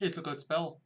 It's a good spell.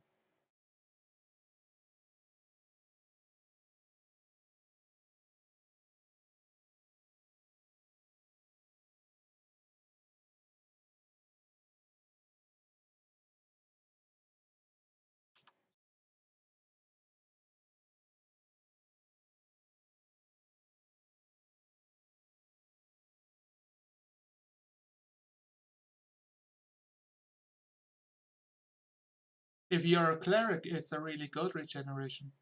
If you're a cleric, it's a really good regeneration.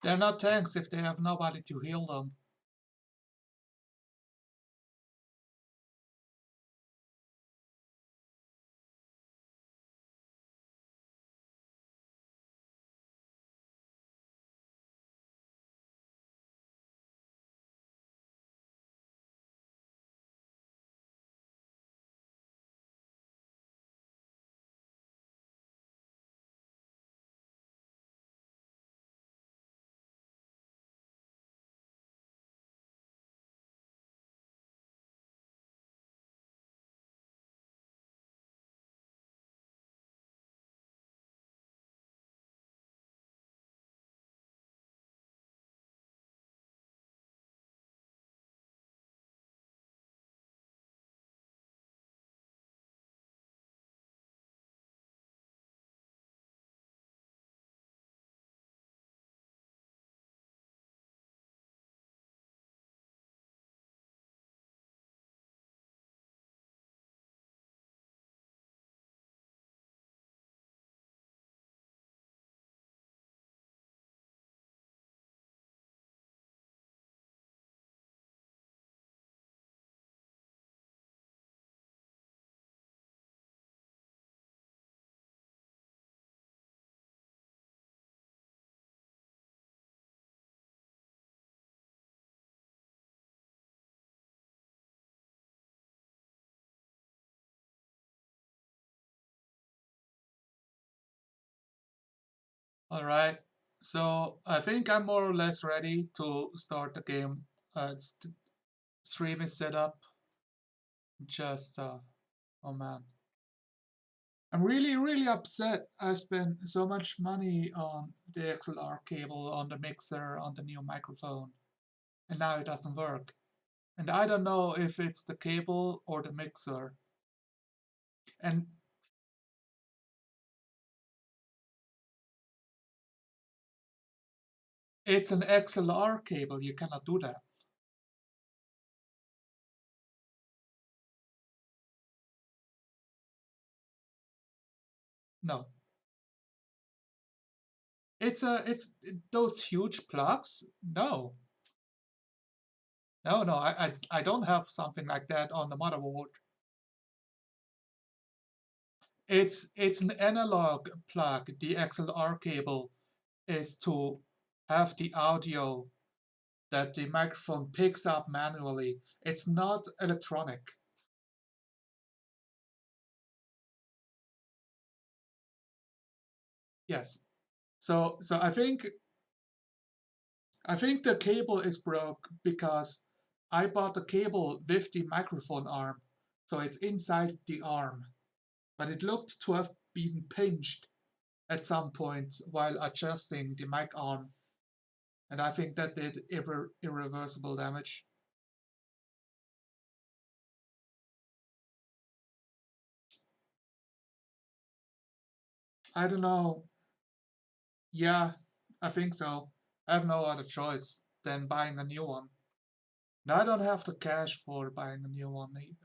They're not tanks if they have nobody to heal them. All right. So I think I'm more or less ready to start the game. Stream is set up. Just oh man, I'm really really upset. I spent so much money on the XLR cable, on the mixer, on the new microphone, and now it doesn't work. And I don't know if it's the cable or the mixer. And it's an XLR cable. You cannot do that. No. It's those huge plugs. No, no. I don't have something like that on the motherboard. It's an analog plug. The XLR cable is to have the audio that the microphone picks up manually. It's not electronic. Yes. So I think the cable is broke because I bought the cable with the microphone arm, so it's inside the arm. But it looked to have been pinched at some point while adjusting the mic arm, and I think that did irreversible damage. I don't know. Yeah, I think so. I have no other choice than buying a new one. Now I don't have the cash for buying a new one either.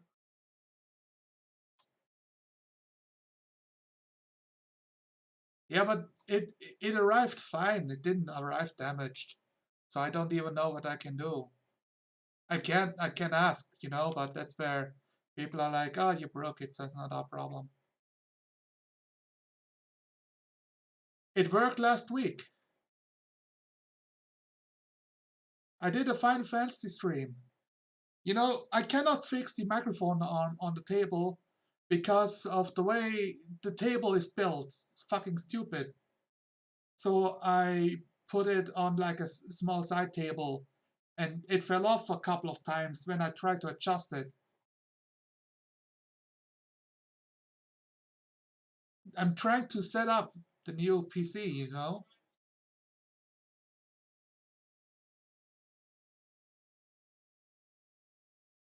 Yeah, but it arrived fine. It didn't arrive damaged. So I don't even know what I can do. I can ask, but that's where people are like, oh, you broke it, so it's not our problem. It worked last week. I did a Final Fantasy stream. I cannot fix the microphone arm on the table because of the way the table is built. It's fucking stupid. So I put it on like a small side table and it fell off a couple of times when I tried to adjust it. I'm trying to set up the new PC.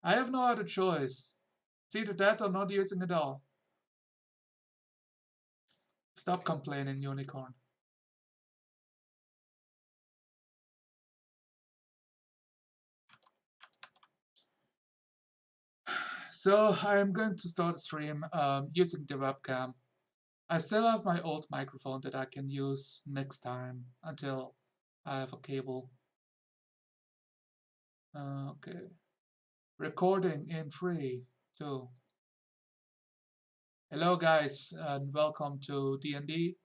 I have no other choice. It's either that or not using it all. Stop complaining, unicorn. So I'm going to start a stream using the webcam. I still have my old microphone that I can use next time until I have a cable. Okay. Recording in 3, 2. Hello, guys, and welcome to DnD.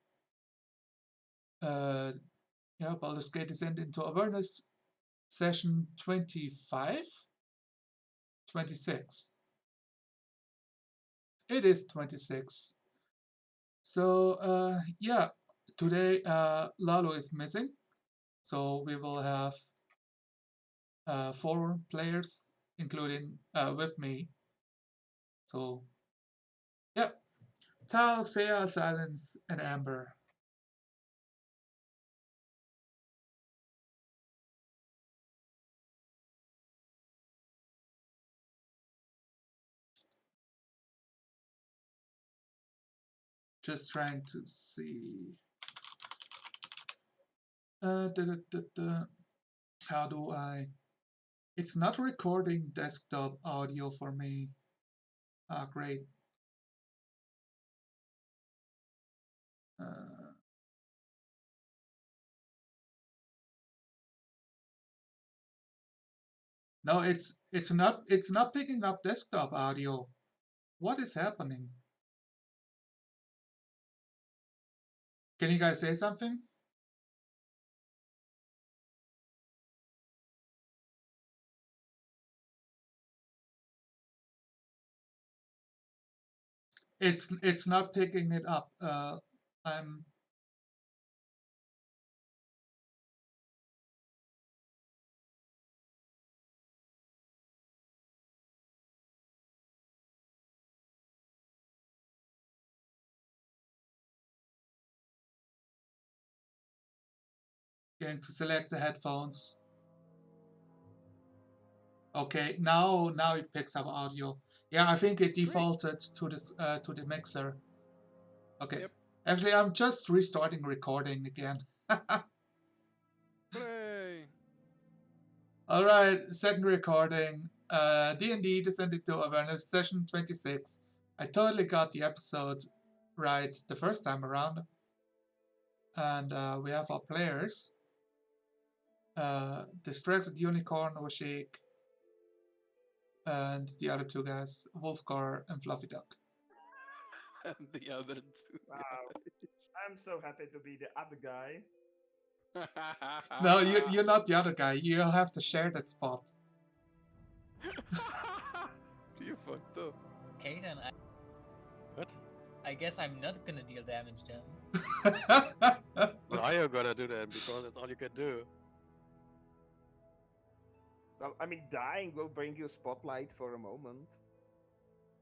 Yeah, Baldur's Gate descent into Avernus Session 25? 26. It is 26. So, yeah, today Lalo is missing. So we will have 4 players, including with me. So, yeah, Tal, Fea, Silence, and Amber. Just trying to see. How do I? It's not recording desktop audio for me. Ah, great. Uh, no, it's not picking up desktop audio. What is happening? Can you guys say something? It's not picking it up. I'm Going to select the headphones. Okay, now it picks up audio. Yeah, I think it defaulted to the mixer. Okay. Yep. Actually, I'm just restarting recording again. Hooray! All right, second recording. D&D Descending to Avernus Session 26. I totally got the episode right the first time around. And we have our players. Distracted Unicorn, Oshik, and the other two guys, Wolfgar and Fluffy Duck. And the other two Wow. I'm so happy to be the other guy. guys. No, you're not the other guy. You have to share that spot. You fucked up. Okay, then What? I guess I'm not gonna deal damage then. Well, are you gonna do that? Because that's all you can do. Well, I mean, dying will bring you spotlight for a moment.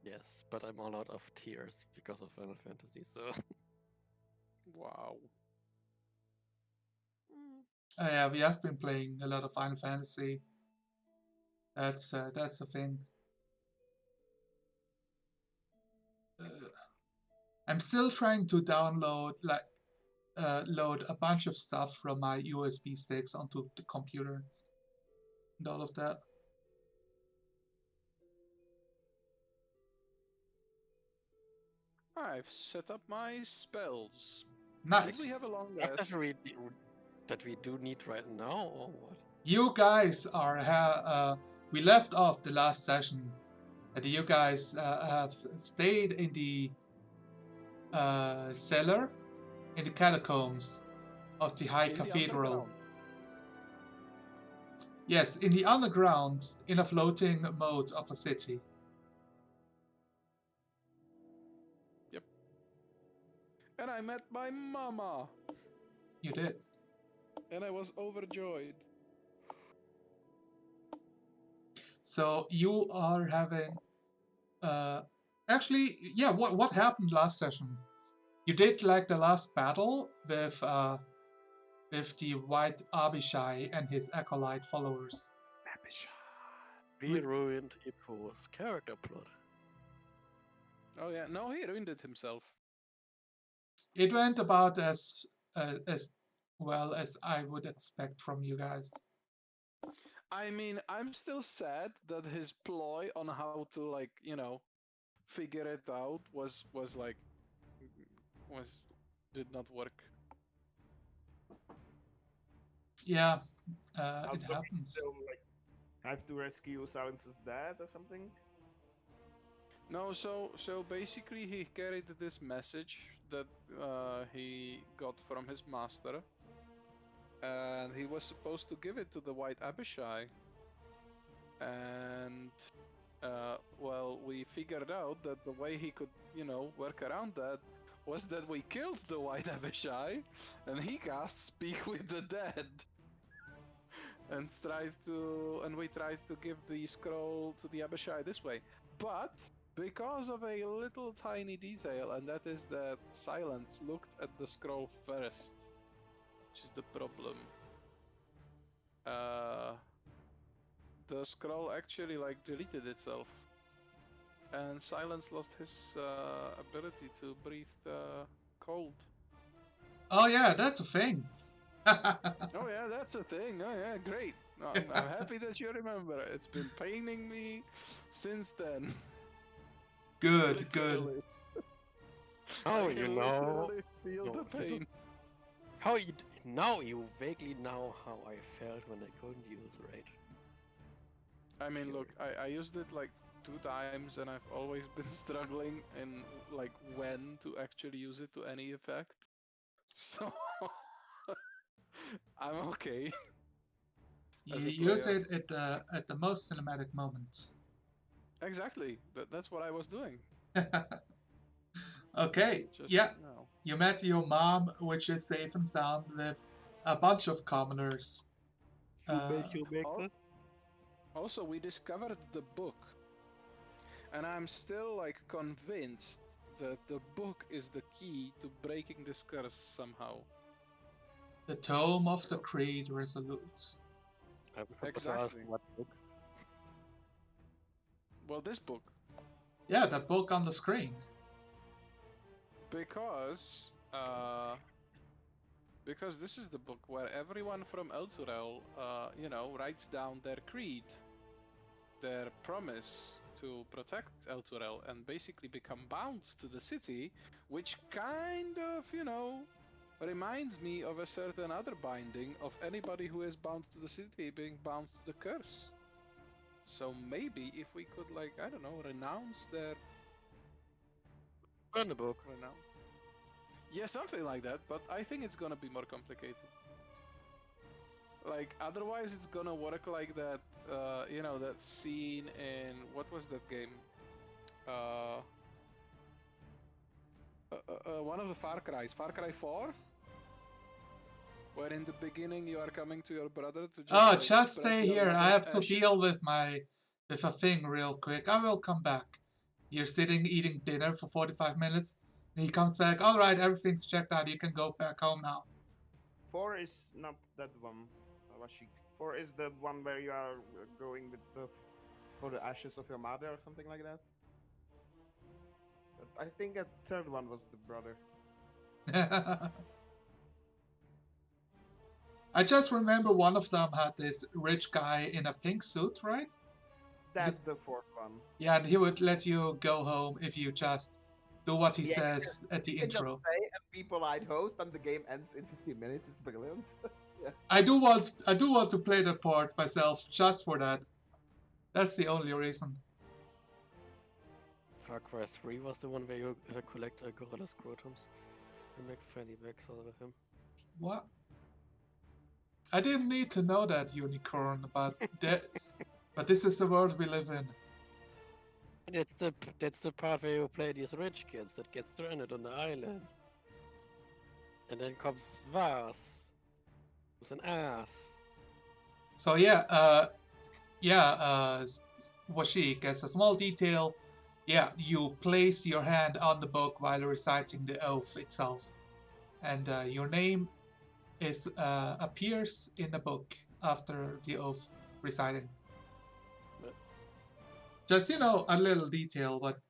Yes, but I'm all out of tears because of Final Fantasy, so. Wow. Yeah, we have been playing a lot of Final Fantasy. That's the thing. I'm still trying to download load a bunch of stuff from my USB sticks onto the computer and all of that. I've set up my spells. Nice. Did we have a long Stuff rest? that we do need right now, or what? You guys are we left off the last session that you guys have stayed in the cellar in the catacombs of the High In the Cathedral. underground. Yes, in the underground, in a floating mode of a city. Yep. And I met my mama. You did. And I was overjoyed. So you are having actually, yeah, what happened last session? You did like the last battle with the White Abishai and his acolyte followers. We ruined Ipo's character plot. Oh yeah, no, he ruined it himself. It went about as well as I would expect from you guys. I mean, I'm still sad that his ploy on how to, like, you know, figure it out was did not work. Yeah, it Also, we happens. still like have to rescue Silence's dad or something. No, so basically he carried this message that he got from his master, and he was supposed to give it to the White Abishai. And well, we figured out that the way he could, you know, work around that was that we killed the White Abishai, and he cast Speak with the Dead. And we tried to give the scroll to the Abishai this way. But because of a little tiny detail, and that is that Silence looked at the scroll first, which is the problem. The scroll actually like deleted itself, and Silence lost his ability to breathe cold. Oh yeah, that's a thing. Oh yeah, that's a thing. Oh yeah, great. I'm happy that you remember. It's been paining me since then. Good, good. Literally. Oh, I you can know. literally feel No, the you pain. How you now you vaguely know how I felt when I couldn't use Raid. I mean, look, I used it like 2 times, and I've always been struggling in like when to actually use it to any effect. So I'm okay. You As a use player. it at the most cinematic moment. Exactly. That's what I was doing. Okay, Just yeah. now. You met your mom, which is safe and sound, with a bunch of commoners. Also, we discovered the book, and I'm still like convinced that the book is the key to breaking this curse somehow. The Tome of the Creed Resolute. I forgot to ask Exactly. what book. Well, this book. Yeah, that book on the screen. Because this is the book where everyone from Elturel, writes down their creed, their promise to protect Elturel, and basically become bound to the city, which kind of, reminds me of a certain other binding of anybody who is bound to the city being bound to the curse. So maybe if we could, renounce their Burn the book. renounce. Yeah, something like that, but I think it's gonna be more complicated. Like, otherwise it's gonna work like that, that scene in, what was that game? One of the Far Cries, Far Cry 4? Where in the beginning you are coming to your brother to just, Oh, like, just spread stay your here. I mother's have to ashes. deal with a thing real quick. I will come back. You're sitting eating dinner for 45 minutes, and he comes back. All right, everything's checked out. You can go back home now. 4 is not that one, Washik. 4 is the one where you are going with for the ashes of your mother or something like that. But I think a third one was the brother. I just remember one of them had this rich guy in a pink suit, right? That's the fourth one. Yeah, and he would let you go home if you just do what he Yeah, says at the You can just intro. stay and be polite host, and the game ends in 15 minutes. It's brilliant. I do want to play that part myself just for that. That's the only reason. Far Cry 3 was the one where you collect gorilla scrotums and make fanny bags out of him. What? I didn't need to know that, Unicorn, but this is the world we live in. That's the part where you play these rich kids that get stranded on the island. And then comes Vars. Who's an ass. So Washik, as a small detail, you place your hand on the book while reciting the oath itself, and your name appears in the book after the oath reciting. Just a little detail, but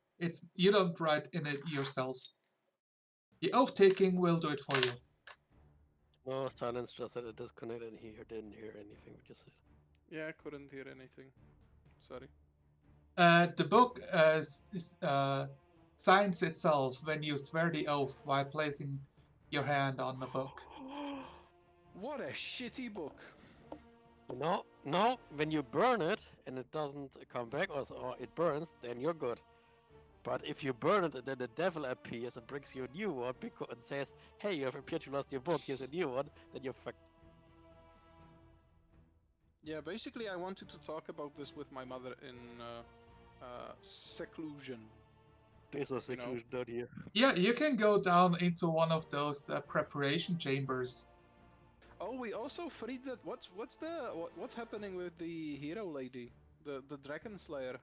you don't write in it yourself. The oath taking will do it for you. No, Silence just said a disconnect and he didn't hear anything we just said. Yeah, I couldn't hear anything. Sorry. The book signs itself when you swear the oath while placing your hand on the book. What a shitty book. No, when you burn it and it doesn't come back or it burns, then you're good. But if you burn it and then the devil appears and brings you a new one and says, hey, you have appeared, you lost your book, here's a new one, then you're fucked. Yeah, basically I wanted to talk about this with my mother in seclusion. This was seclusion down here. Yeah, you can go down into one of those preparation chambers. Oh, we also freed that. What's happening with the hero lady, the Dragon Slayer?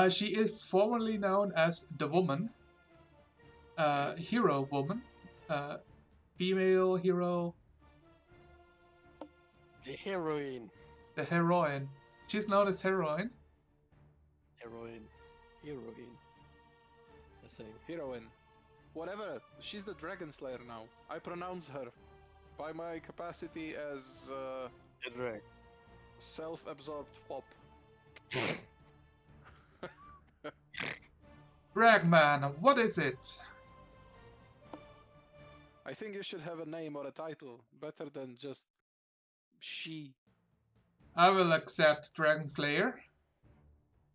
She is formerly known as the Woman, Hero Woman, female hero. The heroine. The heroine. She's known as heroine. Heroine. I say. Heroine. Whatever. She's the Dragon Slayer now. I pronounce her by my capacity as The drag. self-absorbed fop. Ragman, what is it? I think you should have a name or a title better than just she. I will accept Dragon Slayer.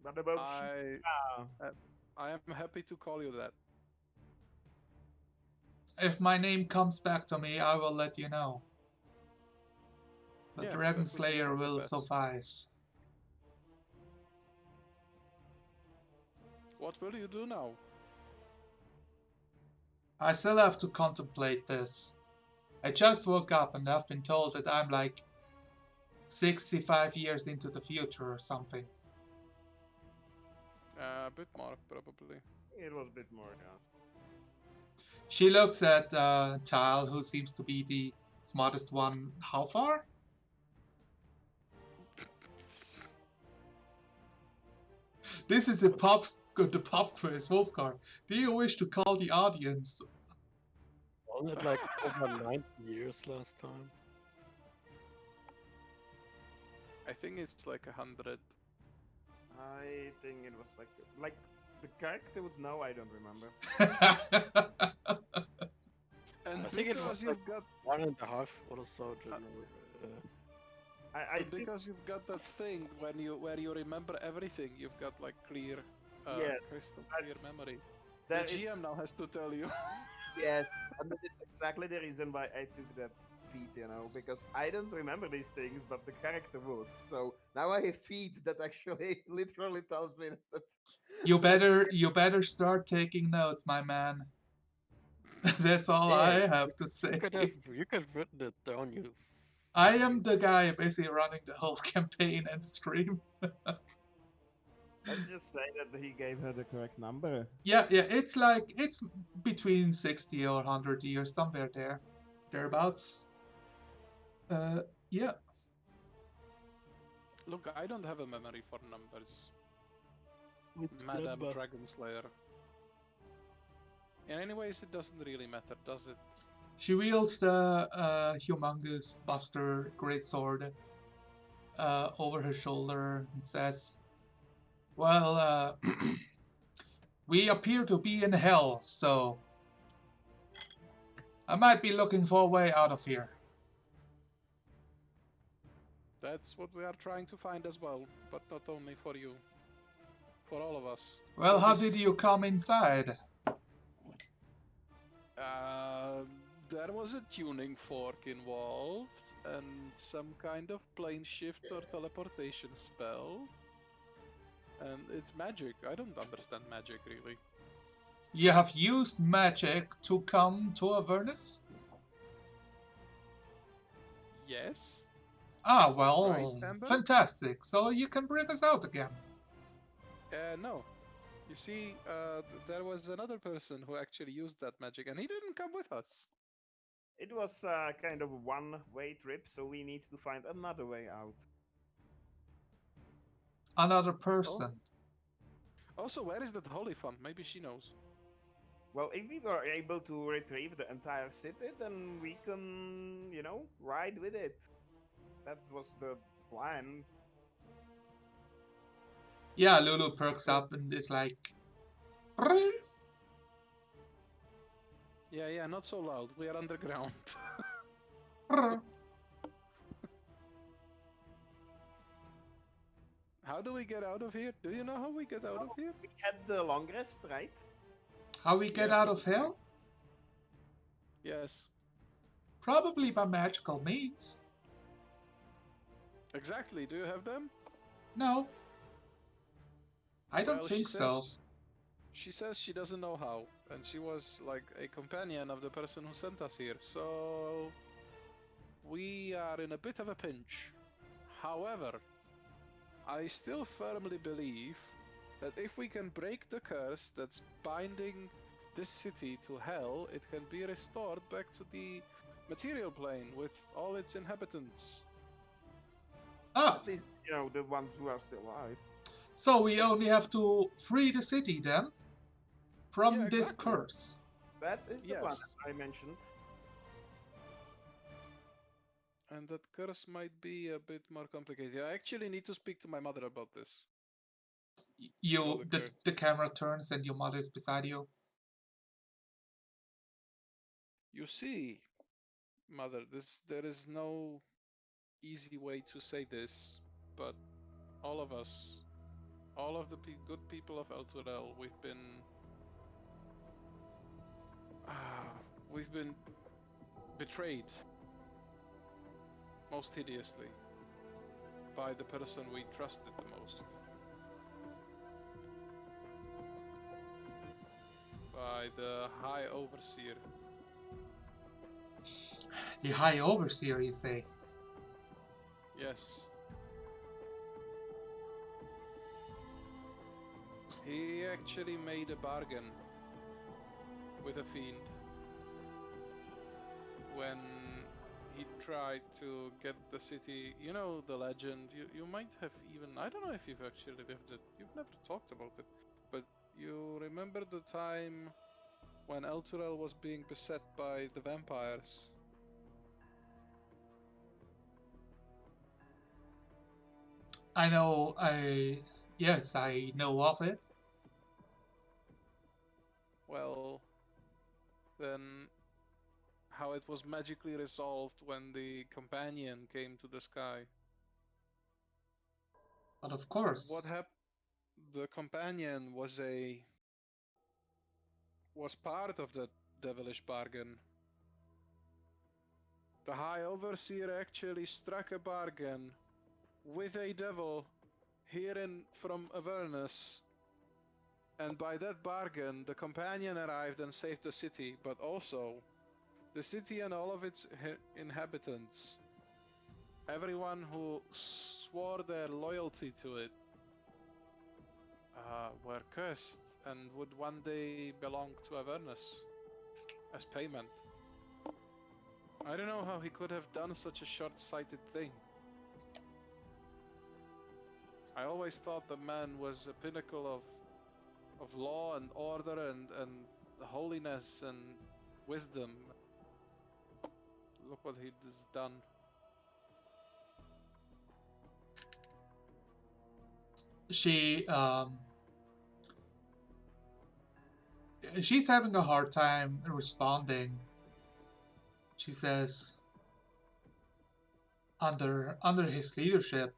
What about I am happy to call you that. If my name comes back to me, I will let you know. The Yeah, Dragon that would be Slayer the will best. suffice. What will you do now? I still have to contemplate this. I just woke up and I've been told that I'm like 65 years into the future or something. A bit more, probably. It was a bit more, yeah. She looks at Tal, who seems to be the Smartest one, how far? This is the pop quiz, Wolfgar. Do you wish to call the audience? Wasn't it like over 90 years last time? I think it's like 100. I think it was like the character would know. I don't remember. And I think it because was you've got 1.5 or so. I and think because you've got that thing where you remember everything, you've got like clear, Yes, crystal clear that's- memory. The that is GM now has to tell you. yes, and that is exactly the reason why I took that feat, because I don't remember these things, but the character would. So now I have feat that actually literally tells me that. You better start taking notes, my man. That's all I Yeah, have to say. You could have written it down, you. I am the guy basically running the whole campaign and stream. Let's just say that he gave her the correct number. Yeah, it's between 60 or 100 years, somewhere thereabouts. Yeah. Look, I don't have a memory for numbers, It's Madam number. Dragon Slayer. And anyways, it doesn't really matter, does it? She wields the humongous Buster greatsword over her shoulder and says, "Well, we appear to be in hell, so I might be looking for a way out of here." That's what we are trying to find as well, but not only for you, for all of us. Well, how This- did you come inside? There was a tuning fork involved, and some kind of plane shift or teleportation spell. And it's magic. I don't understand magic really. You have used magic to come to Avernus? Yes? Ah, well, Right, Amber? fantastic. So you can bring us out again. No. You see, there was another person who actually used that magic, and he didn't come with us. It was kind of a one-way trip, so we need to find another way out. Another person. Also, where is that holy font? Maybe she knows. Well, if we were able to retrieve the entire city, then we can, ride with it. That was the plan. Yeah, Lulu perks up and is like, "Brrr." Yeah, not so loud. We are underground. Brrr. How do we get out of here? Do you know how we get out of here? We had the long rest, right? How we get Yeah. out of hell? Yes. Probably by magical means. Exactly. Do you have them? No. I don't Well, think so. She says she doesn't know how, and she was like a companion of the person who sent us here, so we are in a bit of a pinch. However, I still firmly believe that if we can break the curse that's binding this city to hell, it can be restored back to the material plane with all its inhabitants. Ah, At least, the ones who are still alive. so we only have to free the city then? From Yeah, this exactly. curse. That is the plan Yes. I mentioned. And that curse might be a bit more complicated. I actually need to speak to my mother about this. You, the curse. the camera turns and your mother is beside you. You see, Mother, there is no easy way to say this, but all of us, all of the good people of Elturel, we've been betrayed most hideously by the person we trusted the most. By the High Overseer. The High Overseer, you say? Yes. He actually made a bargain with a fiend when he tried to get the city. You know the legend. You might have even. I don't know if you've actually lived it. You've never talked about it, but you remember the time when Elturel was being beset by the vampires. Yes, I know of it. Well, then how it was magically resolved when the companion came to the sky. But of course, What happened? The companion was part of the devilish bargain. The High Overseer actually struck a bargain with a devil here from Avernus, and by that bargain, the companion arrived and saved the city, but also the city and all of its inhabitants. Everyone who swore their loyalty to it were cursed and would one day belong to Avernus as payment. I don't know how he could have done such a short-sighted thing. I always thought the man was a pinnacle of law and order and holiness and wisdom. Look what he has done. she's having a hard time responding. She says, under his leadership,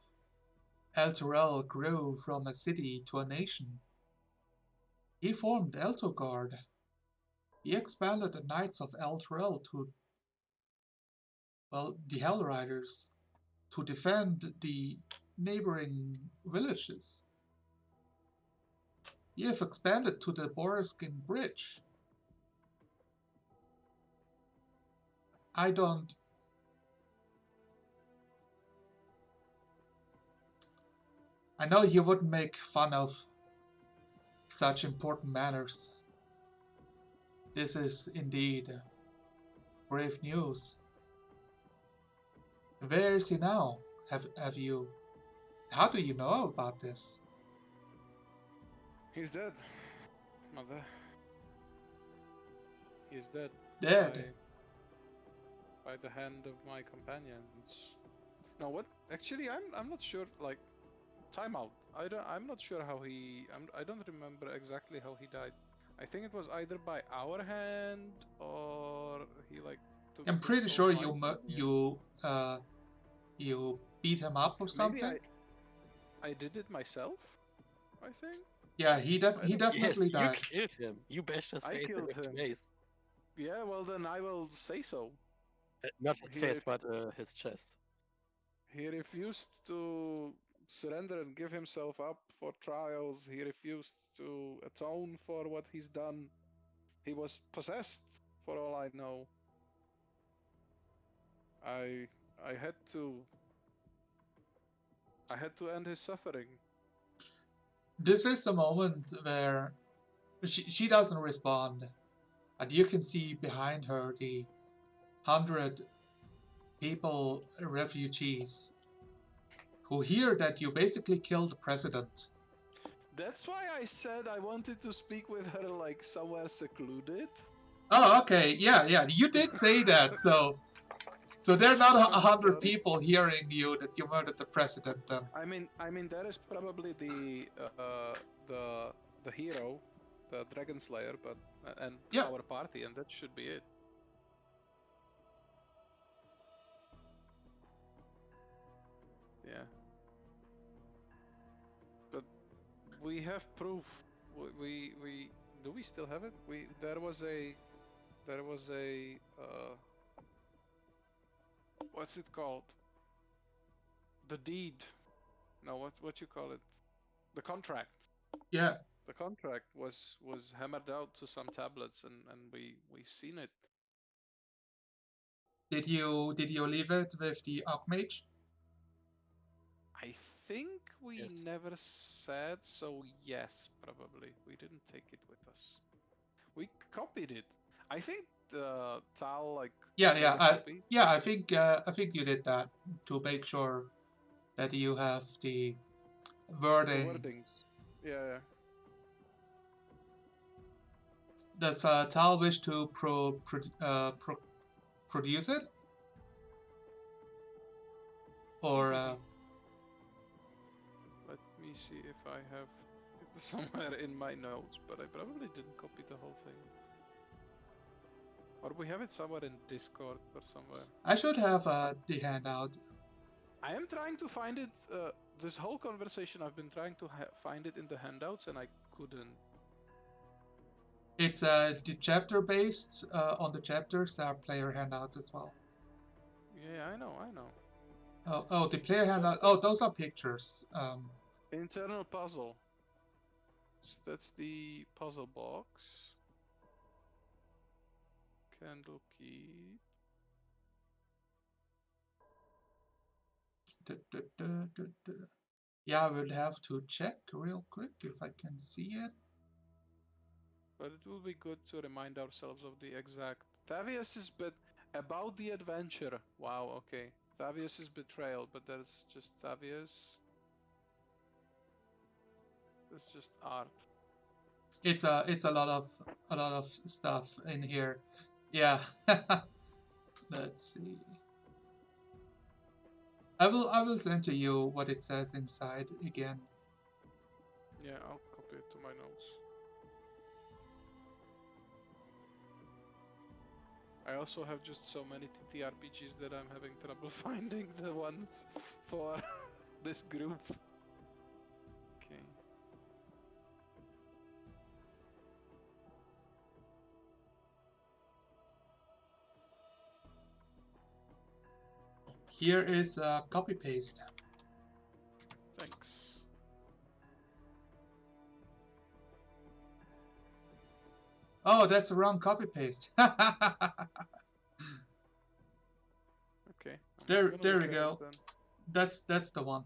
Elturel grew from a city to a nation. He formed Eltogard. He expanded the Knights of Elturel to, well, the Hell Riders, to defend the neighboring villages. He have expanded to the Boreskin Bridge. I know you wouldn't make fun of such important matters. This is indeed brave news. Where is he now? Have you? How do you know about this? He's dead, mother. He's dead. Dead. By the hand of my companions. No, what? Actually, I'm not sure. Like, time out. I'm not sure how he. I don't remember exactly how he died. I think it was either by our hand or he like took. I'm the pretty stone sure you beat him up or Maybe something. I did it myself. I think. Yeah, he definitely Yes, died. you killed him. You bashed his I face killed with his him. mace. Yeah, well then I will say so. Not his He face, ref- but his chest. He refused to surrender and give himself up for trials. He refused to atone for what he's done. He was possessed, for all I know. I I had to end his suffering. This is the moment where she doesn't respond, and you can see behind her the 100 people, refugees, who hear that you basically killed the president. That's why I said I wanted to speak with her like somewhere secluded. Oh, okay, yeah, you did say that, so there are not 100 people hearing you that you murdered the president. Then I mean, that is probably the hero, the Dragon Slayer, but and yeah, our party, and that should be it. Yeah. But we have proof. We do we still have it? There was a what's it called? The deed. No, what you call it? The contract. yeah. The contract was hammered out to some tablets, and we seen it. Did you leave it with the Archmage? I think we Yes. never said so. Yes, probably we didn't take it with us. We copied it. I think Tal like Yeah, take yeah, a copy? I think you did that to make sure that you have the The wording. wordings. Yeah. Does Tal wish to produce it? Or Let me see if I have it somewhere in my notes, but I probably didn't copy the whole thing. Or we have it somewhere in Discord or somewhere. I should have the handout. I am trying to find it. This whole conversation, I've been trying to find it in the handouts, and I couldn't. It's the chapter based. On the chapters there are player handouts as well. Yeah, I know. Oh, the player handout. Oh, those are pictures. Internal puzzle. So that's the puzzle box. Candle key. Yeah, I will have to check real quick if I can see it. But it will be good to remind ourselves of the exact. Tavius's bit about the adventure. Wow, okay. Tavius's betrayal, but that's just Tavius. It's just art. It's a lot of stuff in here. Yeah. Let's see. I will send to you what it says inside again. Yeah, I'll copy it to my notes. I also have just so many TTRPGs that I'm having trouble finding the ones for this group. Okay. Here is a copy paste. Thanks. Oh, that's the wrong copy paste. Okay. There we go. That's the one.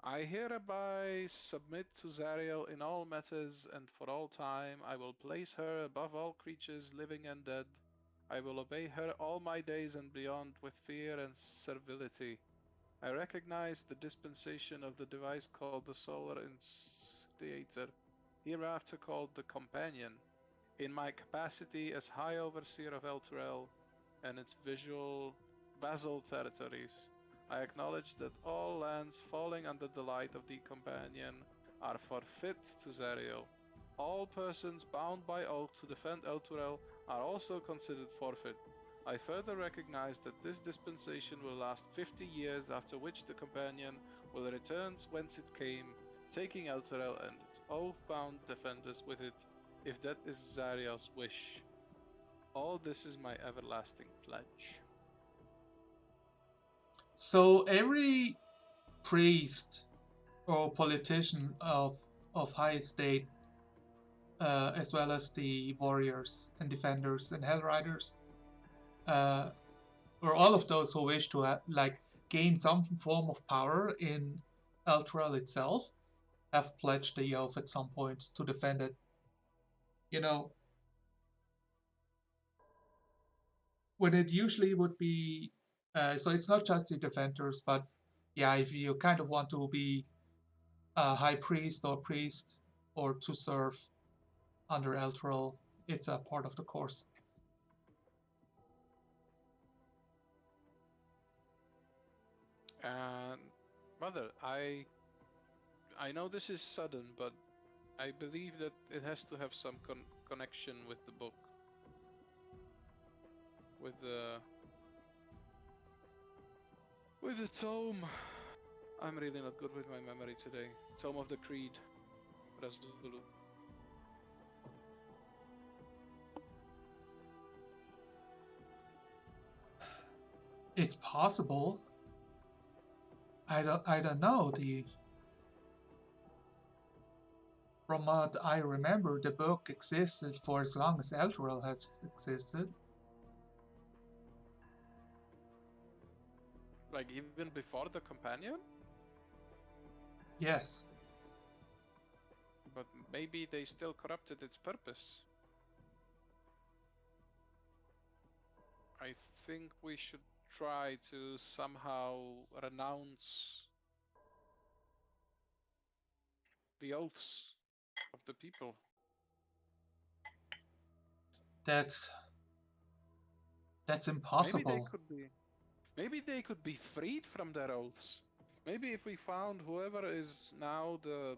I hereby submit to Zariel in all matters and for all time. I will place her above all creatures living and dead. I will obey her all my days and beyond with fear and servility. I recognize the dispensation of the device called the Solar Instigator, hereafter called the Companion, in my capacity as High Overseer of Elturel and its vassal territories. I acknowledge that all lands falling under the light of the Companion are forfeit to Zariel. All persons bound by oath to defend Elturel are also considered forfeit. I further recognize that this dispensation will last 50 years, after which the Companion will return whence it came, taking Elturel and its oath-bound defenders with it, if that is Zariel's wish. All this is my everlasting pledge. So every priest or politician of high estate, as well as the warriors and defenders and hell riders, or all of those who wish to like gain some form of power in Elturel itself, have pledged the oath at some point to defend it. You know, when it usually would be, so it's not just the defenders, but yeah, if you kind of want to be a high priest or to serve under Elturel, it's a part of the course. And Mother, I know this is sudden, but I believe that it has to have some connection with the book. With the tome. I'm really not good with my memory today. Tome of the Creed. Resolute. It's possible. I don't know. From what I remember, the book existed for as long as Elturel has existed. Like even before the Companion? Yes. But maybe they still corrupted its purpose. I think we should try to somehow renounce the oaths of the people. That's Maybe they impossible. could be. Maybe they could be freed from their oaths. Maybe if we found whoever is now the,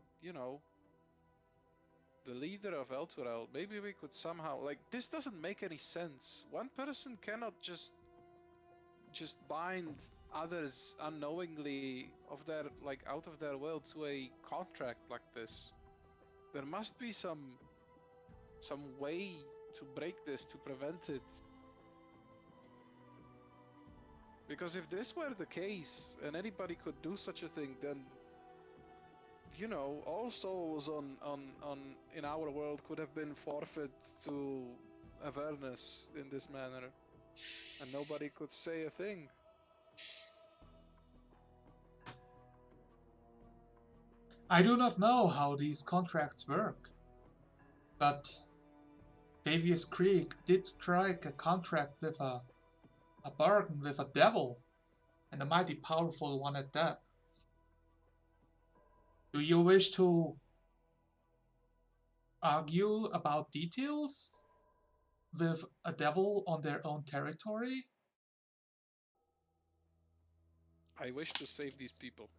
the leader of Elturel, maybe we could somehow like this doesn't make any sense. One person cannot just bind others unknowingly of their like out of their will to a contract like this. There must be some way to break this to prevent it. Because if this were the case and anybody could do such a thing, then all souls on in our world could have been forfeit to Avernus in this manner, and nobody could say a thing. I do not know how these contracts work, but Favius Creek did strike a contract with a bargain with a devil, and a mighty powerful one at that. Do you wish to argue about details with a devil on their own territory? I wish to save these people,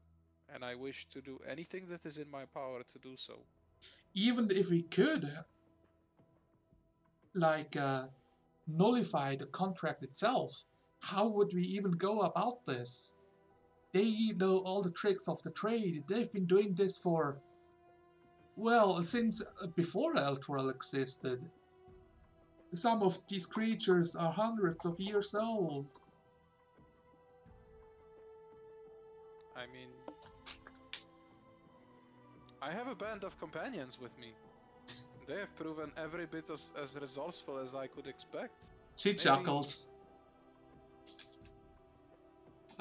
and I wish to do anything that is in my power to do so. Even if we could, like, nullify the contract itself, how would we even go about this? They know all the tricks of the trade. They've been doing this for, well, since before Elturel existed. Some of these creatures are hundreds of years old. I mean, I have a band of companions with me. They have proven every bit as resourceful as I could expect. She Maybe- chuckles.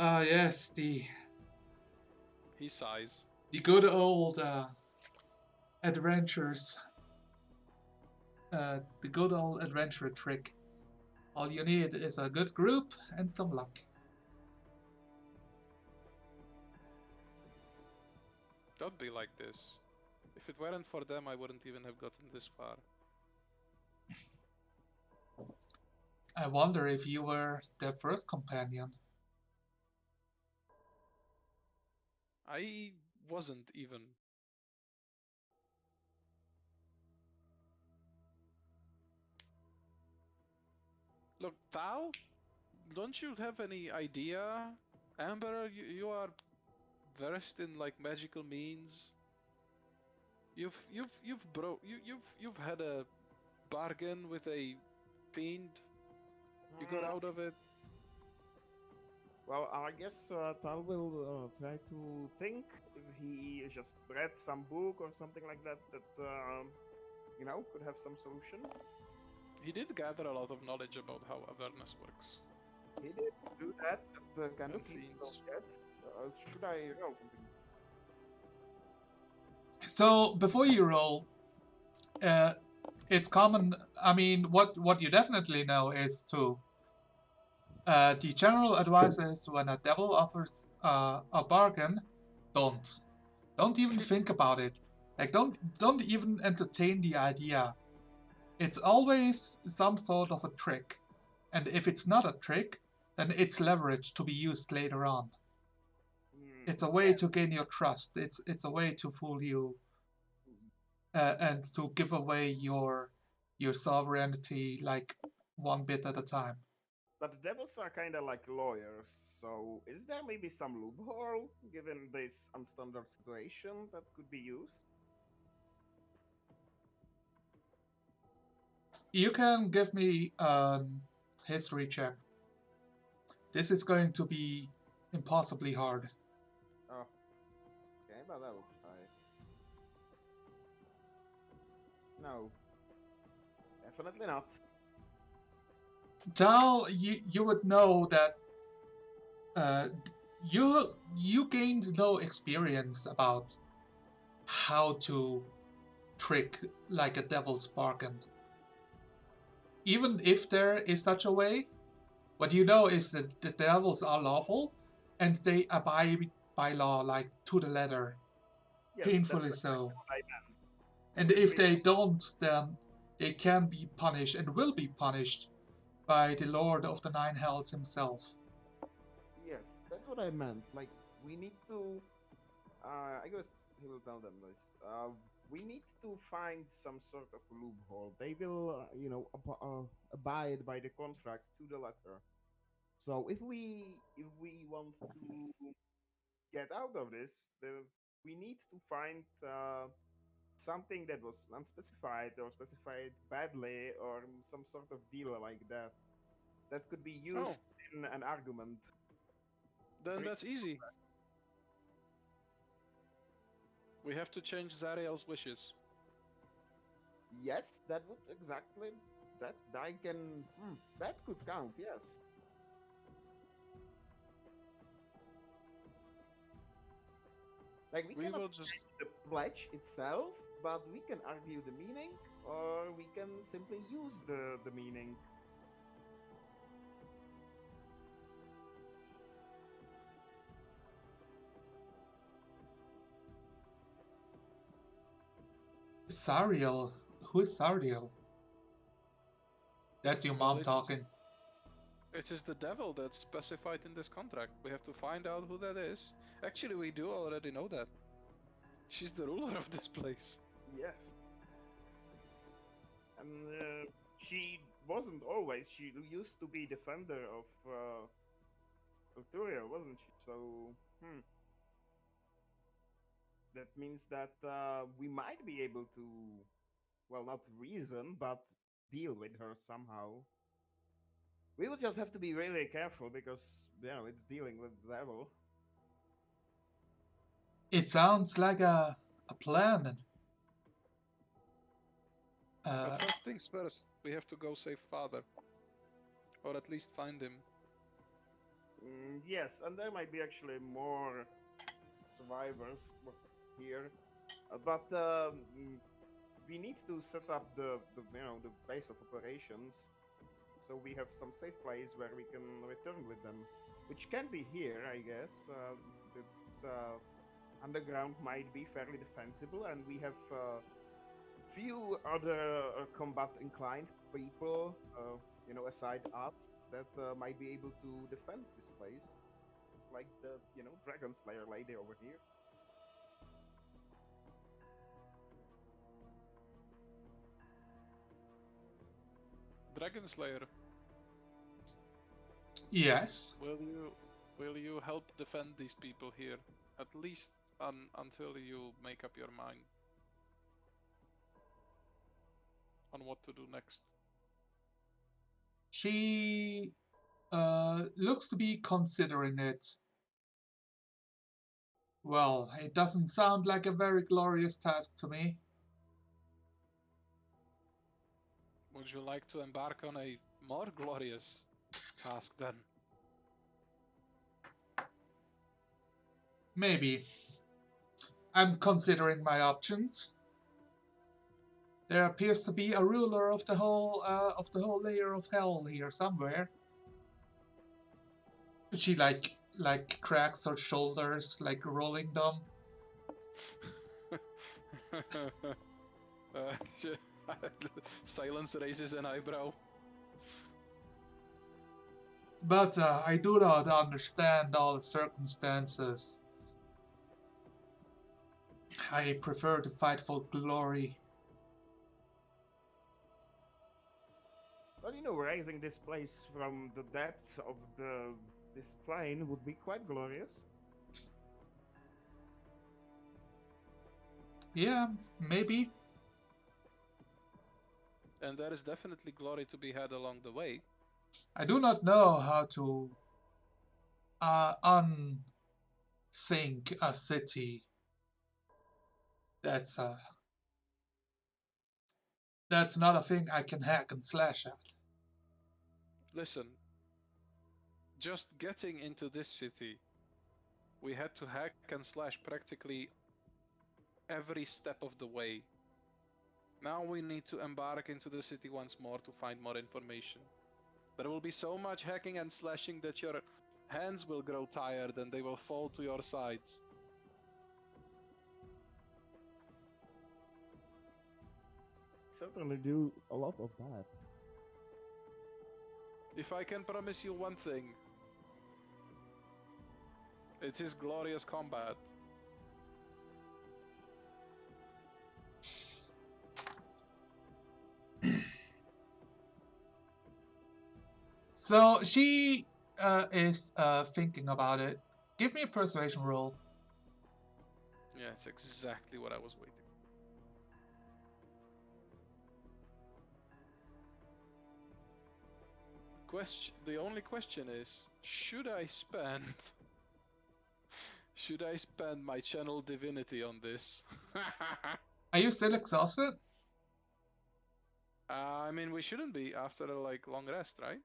Ah, yes, He sighs. the good old adventures. The good old adventure trick. All you need is a good group and some luck. Don't be like this. If it weren't for them, I wouldn't even have gotten this far. I wonder if you were their first companion. I wasn't even. Look, Tao, don't you have any idea? Amber, you are versed in like magical means. You've had a bargain with a fiend. You got out of it. Well, I guess Tal will try to think if he just read some book or something like that could have some solution. He did gather a lot of knowledge about how Avernus works. He did do that at the Kanuki, so fiends. yes. Should I roll something? So before you roll, it's common. I mean, what you definitely know is to. The general advice is when a devil offers a bargain, don't even think about it. Like don't even entertain the idea. It's always some sort of a trick, and if it's not a trick, then it's leverage to be used later on. It's a way to gain your trust. It's a way to fool you, and to give away your sovereignty like one bit at a time. But the devils are kind of like lawyers, so is there maybe some loophole given this unstandard situation that could be used? You can give me a history check. This is going to be impossibly hard. Oh, okay, but I will try. No, definitely not. Tal, you would know that you gained no experience about how to trick like a devil's bargain. Even if there is such a way, What you know is that the devils are lawful, and they abide by law, like to the letter, Yes, painfully that's so. what I meant. And if they don't, then they can be punished and will be punished by the Lord of the Nine Hells himself. Yes, that's what I meant. Like, we need to. I guess he will tell them this. We need to find some sort of loophole. They will, abide by the contract to the letter. So if we want to get out of this, we need to find something that was unspecified or specified badly or some sort of deal like that that could be Oh, used in an argument. then that's easy. We have to change Zariel's wishes. Yes, that would exactly that I can that could count. Yes. Like we We cannot will just change the pledge itself, but we can argue the meaning, or we can simply use the meaning. Sariel? Who is Sariel? That's your well, mom talking. it is the devil that's specified in this contract. We have to find out who that is. Actually, we do already know that. She's the ruler of this place. Yes. And she wasn't always. She used to be defender of Arturia, wasn't she? So, that means that we might be able to, well, not reason, but deal with her somehow. We will just have to be really careful because, it's dealing with the devil. It sounds like a plan. But first things first, we have to go save father. Or at least find him. Yes, and there might be actually more survivors here, but we need to set up the base of operations, so we have some safe place where we can return with them, which can be here, I guess. It's underground might be fairly defensible, and we have few other combat inclined people, aside us, that might be able to defend this place, like the Dragon Slayer lady over here. Dragon Slayer, yes. will you help defend these people here? At least until you make up your mind on what to do next. She looks to be considering it. Well, it doesn't sound like a very glorious task to me. Would you like to embark on a more glorious task then? Maybe. I'm considering my options. There appears to be a ruler of the whole layer of hell here somewhere. She like cracks her shoulders, like rolling them. Silence raises an eyebrow. But I do not understand all the circumstances. I prefer to fight for glory. Well, raising this place from the depths of this plane would be quite glorious. Yeah, maybe. And there is definitely glory to be had along the way. I do not know how to unsink a city. That's not a thing I can hack and slash at. Listen, just getting into this city, we had to hack and slash practically every step of the way. Now we need to embark into the city once more to find more information. There will be so much hacking and slashing that your hands will grow tired and they will fall to your sides. Certainly do a lot of that. If I can promise you one thing, it is glorious combat. So she is thinking about it. Give me a persuasion roll. Yeah, it's exactly what I was waiting. The only question is, should I spend my channel divinity on this? Are you still exhausted? I mean, we shouldn't be after a long rest, right?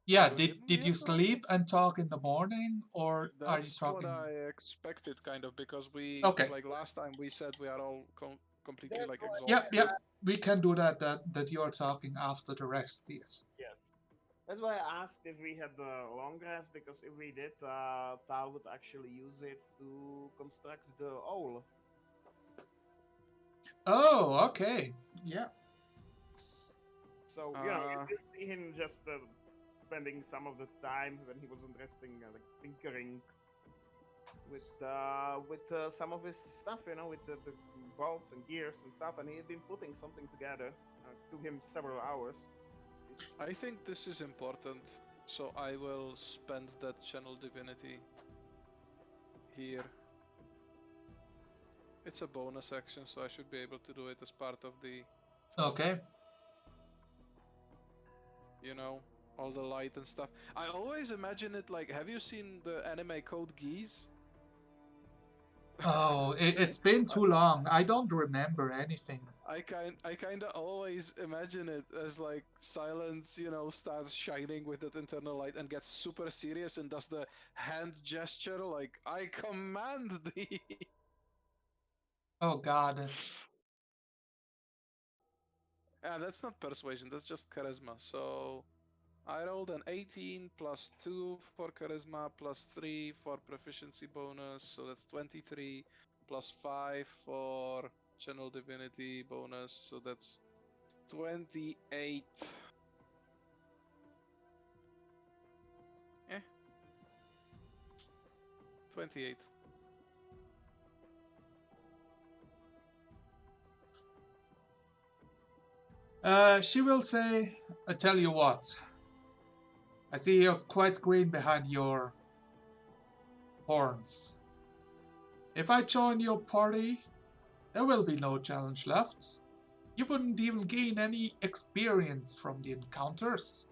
Yeah, So did we you have to- sleep and talk in the morning, or are you That's talking? what I expected, kind of, because we Okay. last time we said we are all completely exhausted. Yep. We can do that. That you are talking after the rest. Yes. Yes. That's why I asked if we had the long rest, because if we did, Tal would actually use it to construct the owl. Oh, okay. Yeah. So, you will see him just spending some of the time when he wasn't resting, tinkering with some of his stuff, with the bolts and gears and stuff, and he had been putting something together. Took him several hours. I think this is important, so I will spend that channel divinity here. It's a bonus action, so I should be able to do it as part of the... Okay. All the light and stuff. I always imagine it like, have you seen the anime Code Geass? Oh, it's been too long. I don't remember anything. I kind of always imagine it as like Silence, starts shining with that internal light and gets super serious and does the hand gesture like, I command thee. Oh God. Yeah, that's not persuasion, that's just charisma. So I rolled an 18 plus 2 for charisma plus 3 for proficiency bonus, so that's 23 plus 5 for channel divinity bonus, so that's 28. 28. She will say, I tell you what. I see you're quite green behind your horns. If I join your party, there will be no challenge left. You wouldn't even gain any experience from the encounters.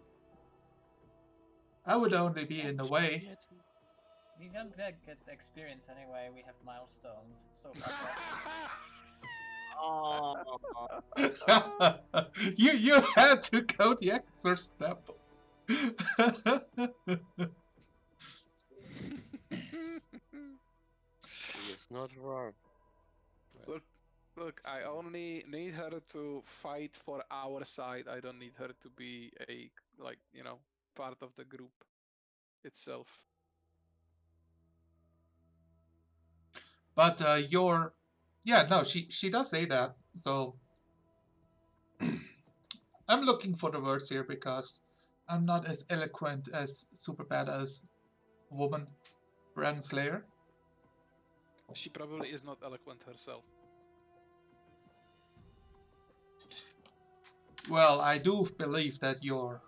I would only be in the way. We don't get experience anyway. We have milestones. So far. you had to go the extra step. She is not wrong. Look, I only need her to fight for our side. I don't need her to be a, part of the group itself. But she does say that. So I'm looking for the words here because I'm not as eloquent as super badass woman Renslayer. She probably is not eloquent herself. Well, I do believe that your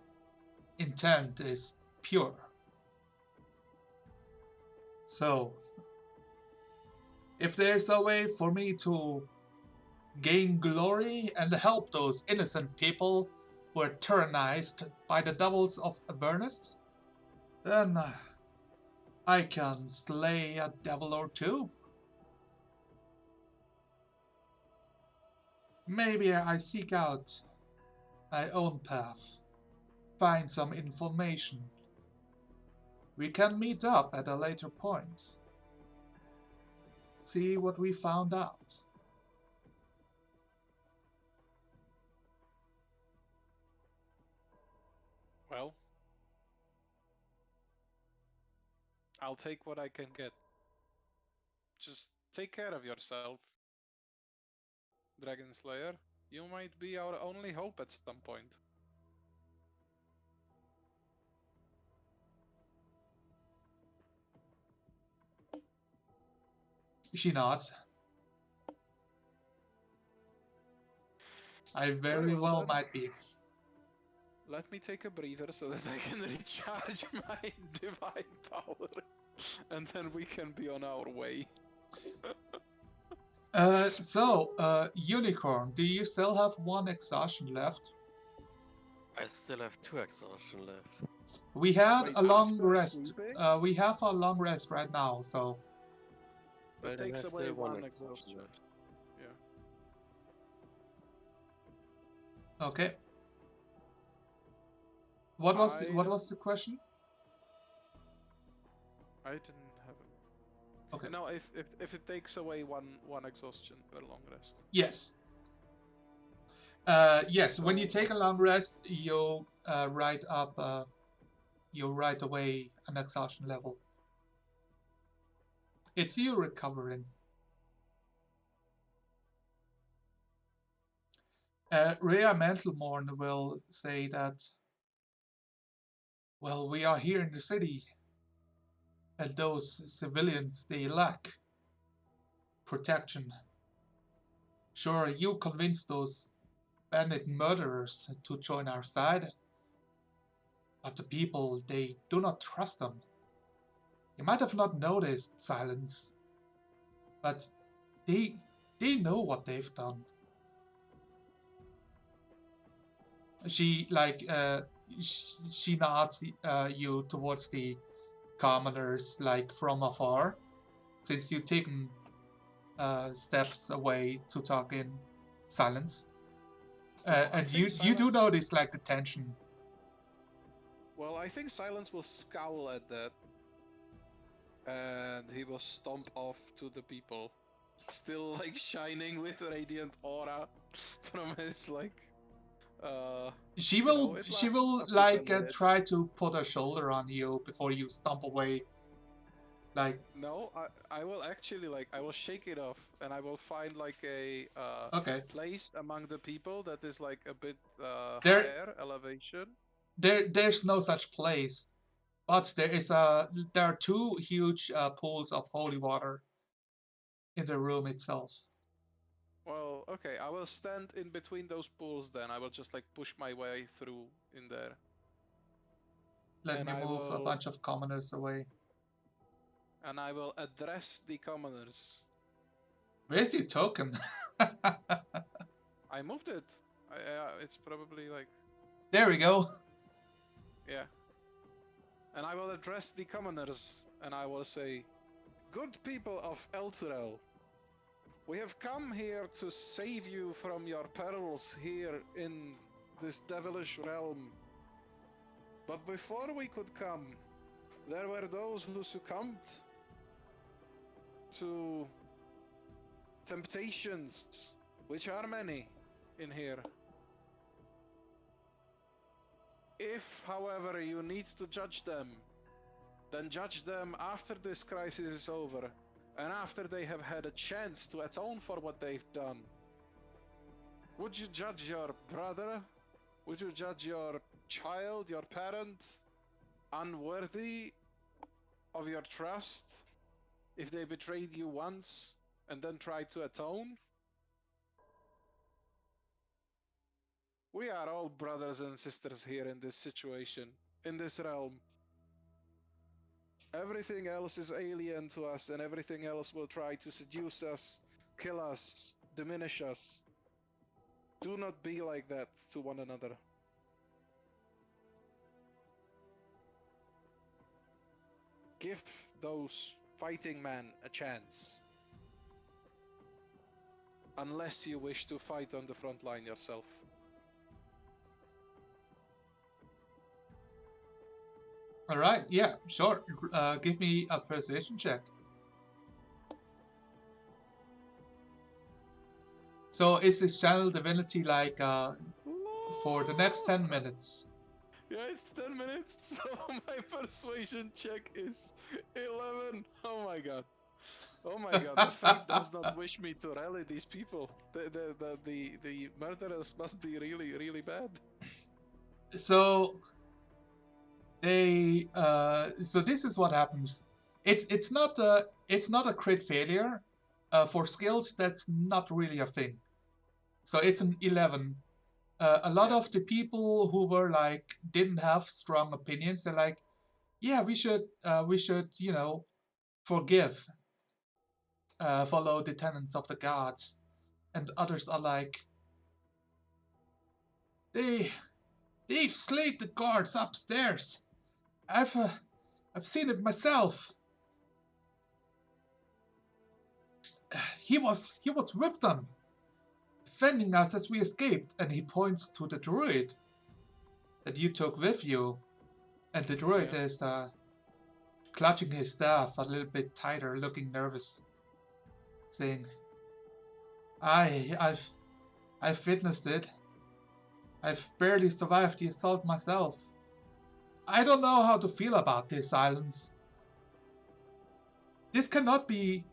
intent is pure. So, if there's a way for me to gain glory and help those innocent people who are tyrannized by the devils of Avernus, then I can slay a devil or two. Maybe I seek out my own path, find some information. We can meet up at a later point. See what we found out. Well, I'll take what I can get. Just take care of yourself, Dragon Slayer. You might be our only hope at some point. She nods. I very well then. might be. Let me take a breather so that I can recharge my divine power, and then we can be on our way. Unicorn, do you still have 1 exhaustion left? I still have 2 exhaustion left. We had Wait, a long after rest. sleeping? We have a long rest right now, so Well, It then takes I have away still 1 one exhaustion exhaustion. left. Yeah. okay. What was the question? I didn't have it. Okay. No, if it takes away one exhaustion per long rest. Yes. Yes. When you So- take a long rest, you write up. You write away an exhaustion level. It's you recovering. Rhea Mentalmorn will say that, well, we are here in the city, and those civilians, they lack protection. Sure, you convinced those bandit murderers to join our side, but the people, they do not trust them. You might have not noticed, Silence, but they know what they've done. She she nods you towards the commoners like from afar, since you've taken steps away to talk in silence. And you do notice like the tension. Well, I think Silence will scowl at that, and he will stomp off to the people, still like shining with radiant aura from his like. She you will know, it she lasts will up to like 10 minutes. try to put a shoulder on you before you stomp away. Like No, I will actually like I will shake it off, and I will find like a okay, place among the people that is like a bit There- higher elevation. there's no such place, but there are 2 huge pools of holy water in the room itself. Well, okay, I will stand in between those pools then. I will just like push my way through in there. Let And me I move a will- bunch of commoners away. And I will address the commoners. Where's your token? I moved it. It's probably like There we go. yeah. And I will address the commoners, and I will say, "Good people of Elturel, we have come here to save you from your perils here in this devilish realm. But before we could come, there were those who succumbed to temptations, which are many in here. If, however, you need to judge them, then judge them after this crisis is over, and after they have had a chance to atone for what they've done. Would you judge your brother? Would you judge your child, your parent, unworthy of your trust if they betrayed you once and then tried to atone? We are all brothers and sisters here in this situation, in this realm. Everything else is alien to us, and everything else will try to seduce us, kill us, diminish us. Do not be like that to one another. Give those fighting men a chance. Unless you wish to fight on the front line yourself. All right, yeah, sure. Give me a persuasion check. So is this channel divinity like for the next 10 minutes? Yeah, it's 10 minutes, so my persuasion check is 11. Oh my god. Oh my god, the fate does not wish me to rally these people. The murderers must be really, really bad. So so this is what happens. It's not a crit failure. For skills, that's not really a thing. So it's an 11. A lot Yeah. of the people who were like didn't have strong opinions. They're like, yeah, we should forgive, follow the tenets of the gods, and others are like, they they've slayed the guards upstairs. I've seen it myself. He was with them, defending us as we escaped. And he points to the druid that you took with you, and the druid Yeah. is clutching his staff a little bit tighter, looking nervous, saying, I've witnessed it. I've barely survived the assault myself. I don't know how to feel about this silence. This cannot be.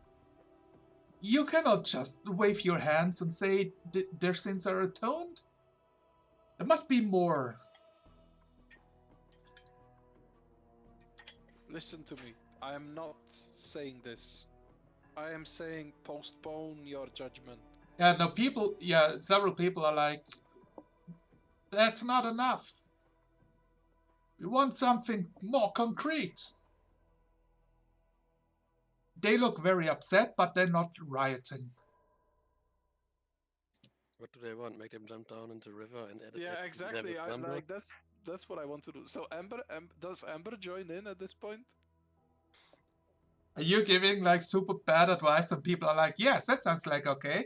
You cannot just wave your hands and say their sins are atoned. There must be more. Listen to me. I am not saying this. I am saying postpone your judgment. Yeah, no, several people are like, that's not enough. We want something more concrete. They look very upset, but they're not rioting. What do they want? Make them jump down into the river and Yeah, them exactly. with I Amber? like that's what I want to do. So does Amber join in at this point? Are you giving like super bad advice and people are like, yes, that sounds like okay?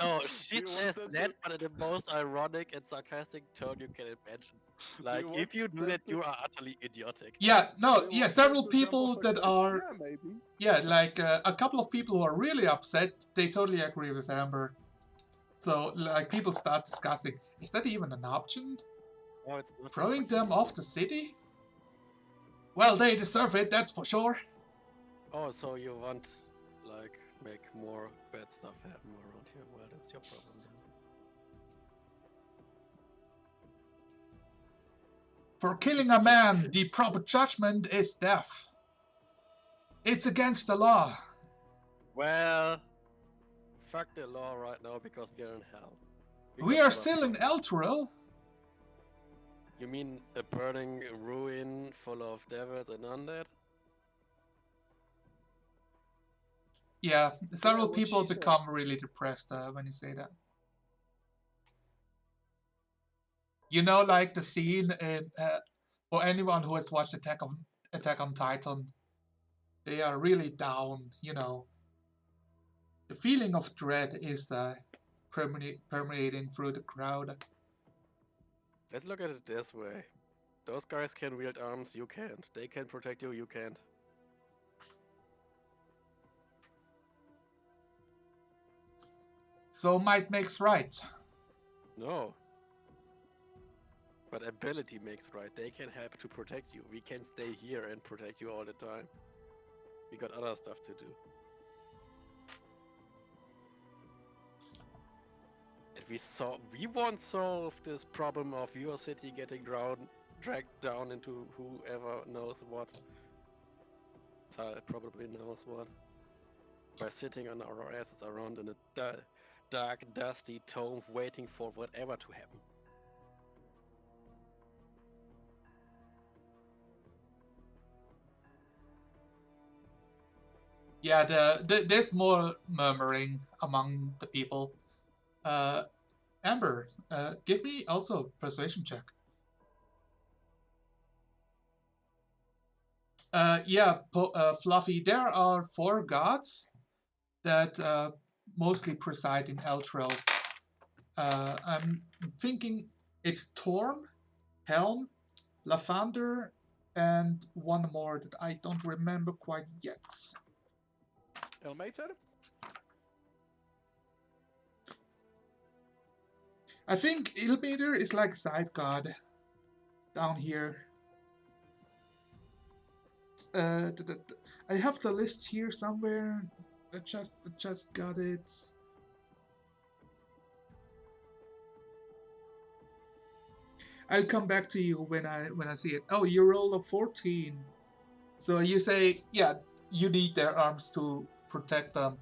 No, she You says wanted that, to- but in the most ironic and sarcastic tone you can imagine. Like, want if you do them that, to- you are utterly idiotic. Yeah, no, You yeah, want several them to jump people off a that cliff? are, Yeah, maybe. yeah, like a couple of people who are really upset, they totally agree with Amber. So, like, people start discussing, is that even an option? Oh, it's not Throwing fucking them off idiot. the city? Well, they deserve it, that's for sure. Oh, so you want, like, make more bad stuff happen around here? Well, that's your problem then. For killing a man, the proper judgment is death. It's against the law. Well, fuck the law right now because we are in hell. We got are other still in problems. Elturel. You mean a burning ruin full of devils and undead? Yeah, several what people she said. become really depressed when you say that. You know, like the scene in, for anyone who has watched Attack on Titan, they are really down. You know, the feeling of dread is permeating through the crowd. Let's look at it this way. Those guys can wield arms, you can't. They can protect you, you can't. So might makes right. No. But ability makes right. They can help to protect you. We can stay here and protect you all the time. We got other stuff to do. And we won't solve this problem of your city getting dragged down into whoever knows what. Tal probably knows what. By sitting on our asses around in a dark, dusty tomb waiting for whatever to happen. Yeah, there's more murmuring among the people. Amber, give me also persuasion check. Yeah, Fluffy, there are 4 gods that mostly preside in Elturel. I'm thinking it's Torm, Helm, Lathander, and one more that I don't remember quite yet. Elmater? I think Ilmater is like side god down here. I have the list here somewhere. I just got it. I'll come back to you when I see it. Oh, you roll a 14. So you say, yeah, you need their arms to protect them.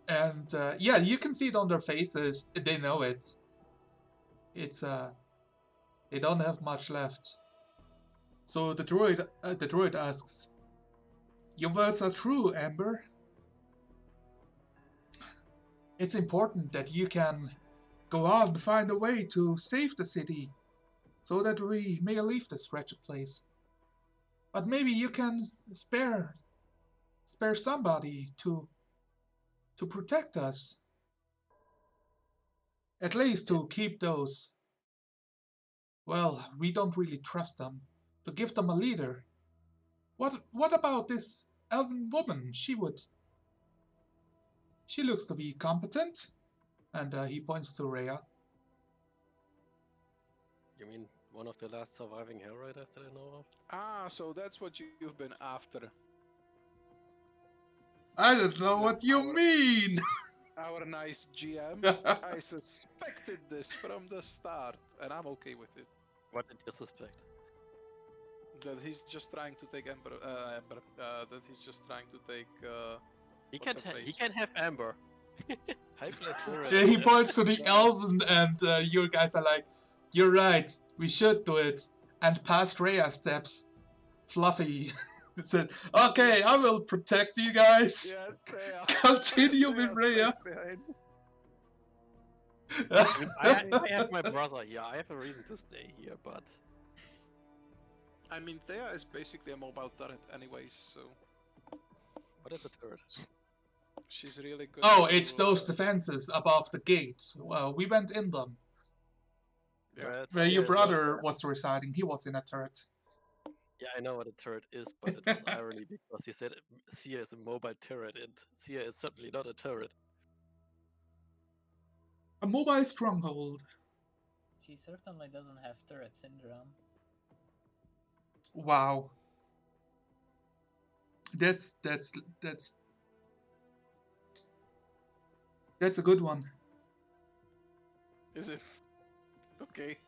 And yeah, you can see it on their faces. They know it. It's they don't have much left. So the droid asks, "Your words are true, Amber. It's important that you can go on and find a way to save the city, so that we may leave this wretched place. But maybe you can spare somebody to protect us. At least to keep those. Well, we don't really trust them. To give them a leader. What about this elven woman? She looks to be competent." And he points to Rhea. You mean one of the last surviving Hell Raiders that I know of? Ah, so that's what you've been after. I don't know what you mean. Our nice GM. I suspected this from the start, and I'm okay with it. What did you suspect? That he's just trying to take Ember. That he's just trying to take. He What's can't. her He face? can't have Amber. High flat spirit. Yeah, he points to the elven, and you guys are like, "You're right. We should do it." And past Rhea steps Fluffy. Said, "Okay, I will protect you guys." Yeah, Rhea. Continue with Rhea. stays behind. I have my brother here. I have a reason to stay here, but I mean, Thea is basically a mobile turret, anyways, so what is a turret? she's really good. Oh, to, it's those defenses above the gates. Well, we went in them. Yeah. Where your Yeah, brother was residing, he was in a turret. Yeah, I know what a turret is, but it was irony because he said Sia is a mobile turret, and Sia is certainly not a turret. A mobile stronghold. She certainly doesn't have turret syndrome. Wow. That's a good one. Is it? Okay.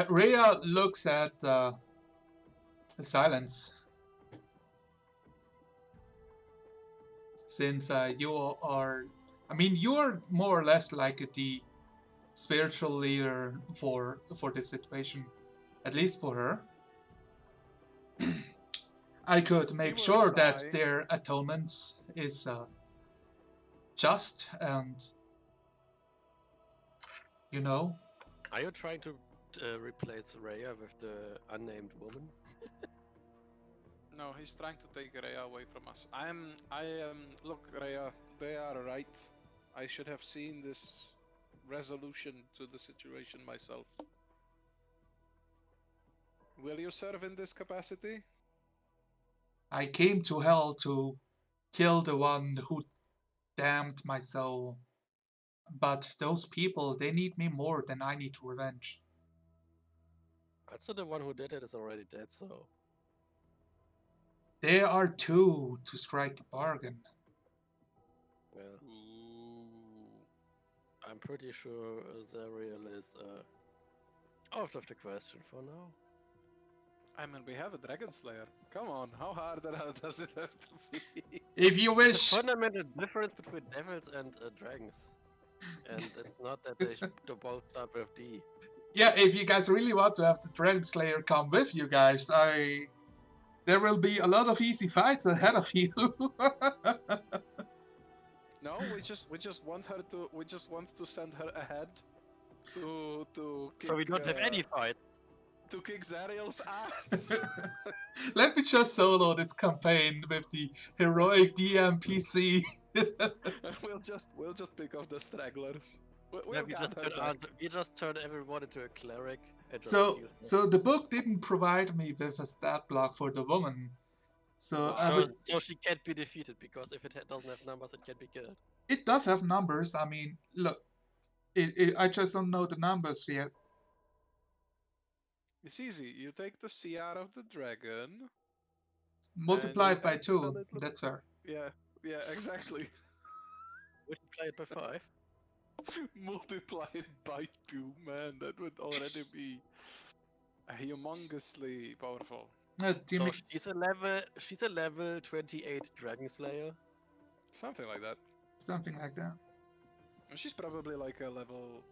Rhea looks at the silence. Since you are, I mean, you're more or less like the spiritual leader for this situation, at least for her. I could make was sure that sigh. their atonement is just and, you know. Are you trying to replace Rhea with the unnamed woman? No, he's trying to take Rhea away from us. I am. Look, Rhea, they are right. I should have seen this resolution to the situation myself. Will you serve in this capacity? I came to hell to kill the one who damned my soul. But those people, they need me more than I need revenge. Also, the one who did it is already dead, so There are two to strike a bargain. well, Ooh. I'm pretty sure Zariel is out of the question for now. I mean, we have a Dragon Slayer. Come on, how hard does it have to be? If you There's wish. a fundamental difference between devils and dragons, and it's not that they should both start with D. Yeah, if you guys really want to have the Dragon Slayer come with you guys, there will be a lot of easy fights ahead of you. No, we just want her to. We just want to send her ahead to. So we kick, don't have any fight. to kick Zariel's ass. Let me just solo this campaign with the heroic DM PC. we'll just pick off the stragglers. We'll Yeah, get her back. we just turn everyone into a cleric. And just So, heal them. so the book didn't provide me with a stat block for the woman. So So she can't be defeated because if it doesn't have numbers, it can be killed. it does have numbers. I mean, look, I just don't know the numbers yet. It's easy. You take the CR of the dragon. Multiplied by add a 2. little- That's fair. Yeah, exactly. Multiply it by 5. Multiply it by 2, man. That would already be humongously powerful. So Team she's a level 28 Dragon Slayer. Something like that. something like that. And she's probably like a level,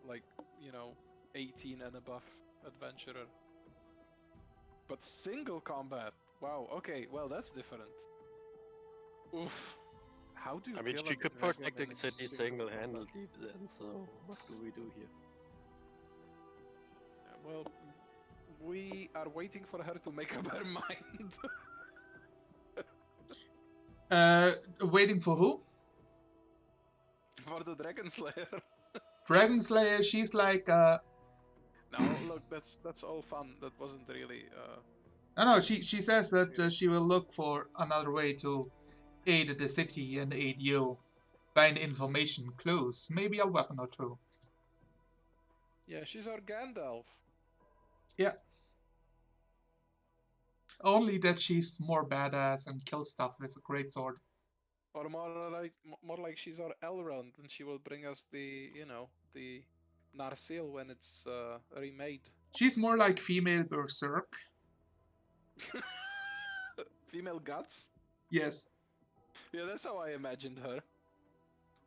18 and above adventurer. But single combat. Wow. Okay. Well, that's different. Oof. How do you? I mean, kill she a could dragon protect in the city single combat? single-handedly then, so what do we do here? Well, we are waiting for her to make up her mind. Waiting for who? For the Dragon Slayer. Dragon Slayer. She's like No, look, that's all fun. That wasn't really. No, she says that she will look for another way to aid the city and aid you. Find information, clues, maybe a weapon or two. Yeah, she's our Gandalf. Yeah. Only that she's more badass and kills stuff with a greatsword. Or more like she's our Elrond, and she will bring us the Narsil when it's remade. She's more like female berserk. Female guts? Yes. Yeah, that's how I imagined her.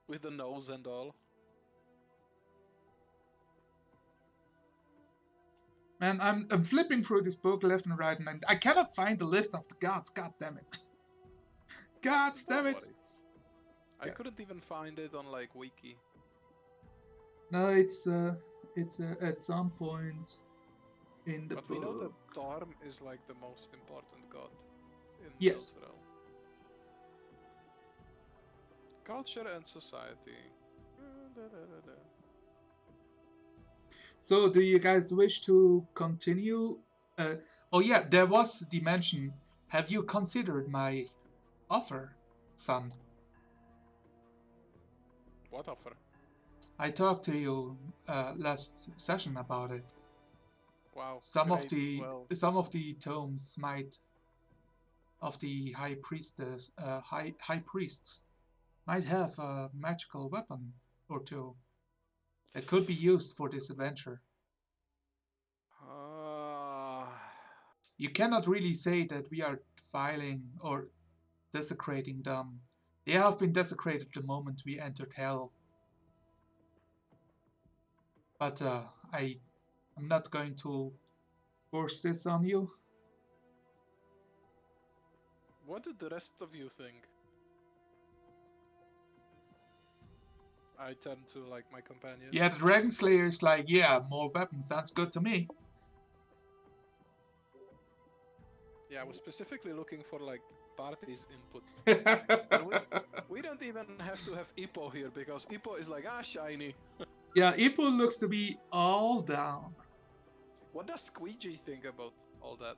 With the nose and all. Man, I'm flipping through this book left and right, and I cannot find the list of the gods. God damn it. God damn it. I couldn't even find it on wiki. No, it's at some point in the But book. we know that Torm is the most important god in Yes. Elfreal. Culture and society. So, do you guys wish to continue? Oh yeah, there was the mention. Have you considered my offer, son? What offer? I talked to you last session about it. Wow. Some great. of the tomes of the high priests might have a magical weapon or two that could be used for this adventure. You cannot really say that we are defiling or desecrating them. They have been desecrated the moment we entered hell. But I'm not going to force this on you. What did the rest of you think? I turned to my companion. Yeah, the Dragon Slayer is like, yeah, more weapons sounds good to me. Yeah, I was specifically looking for party's input. we don't even have to have Ippo here because Ippo is shiny. Yeah, Ippo looks to be all down. What does Squeegee think about all that?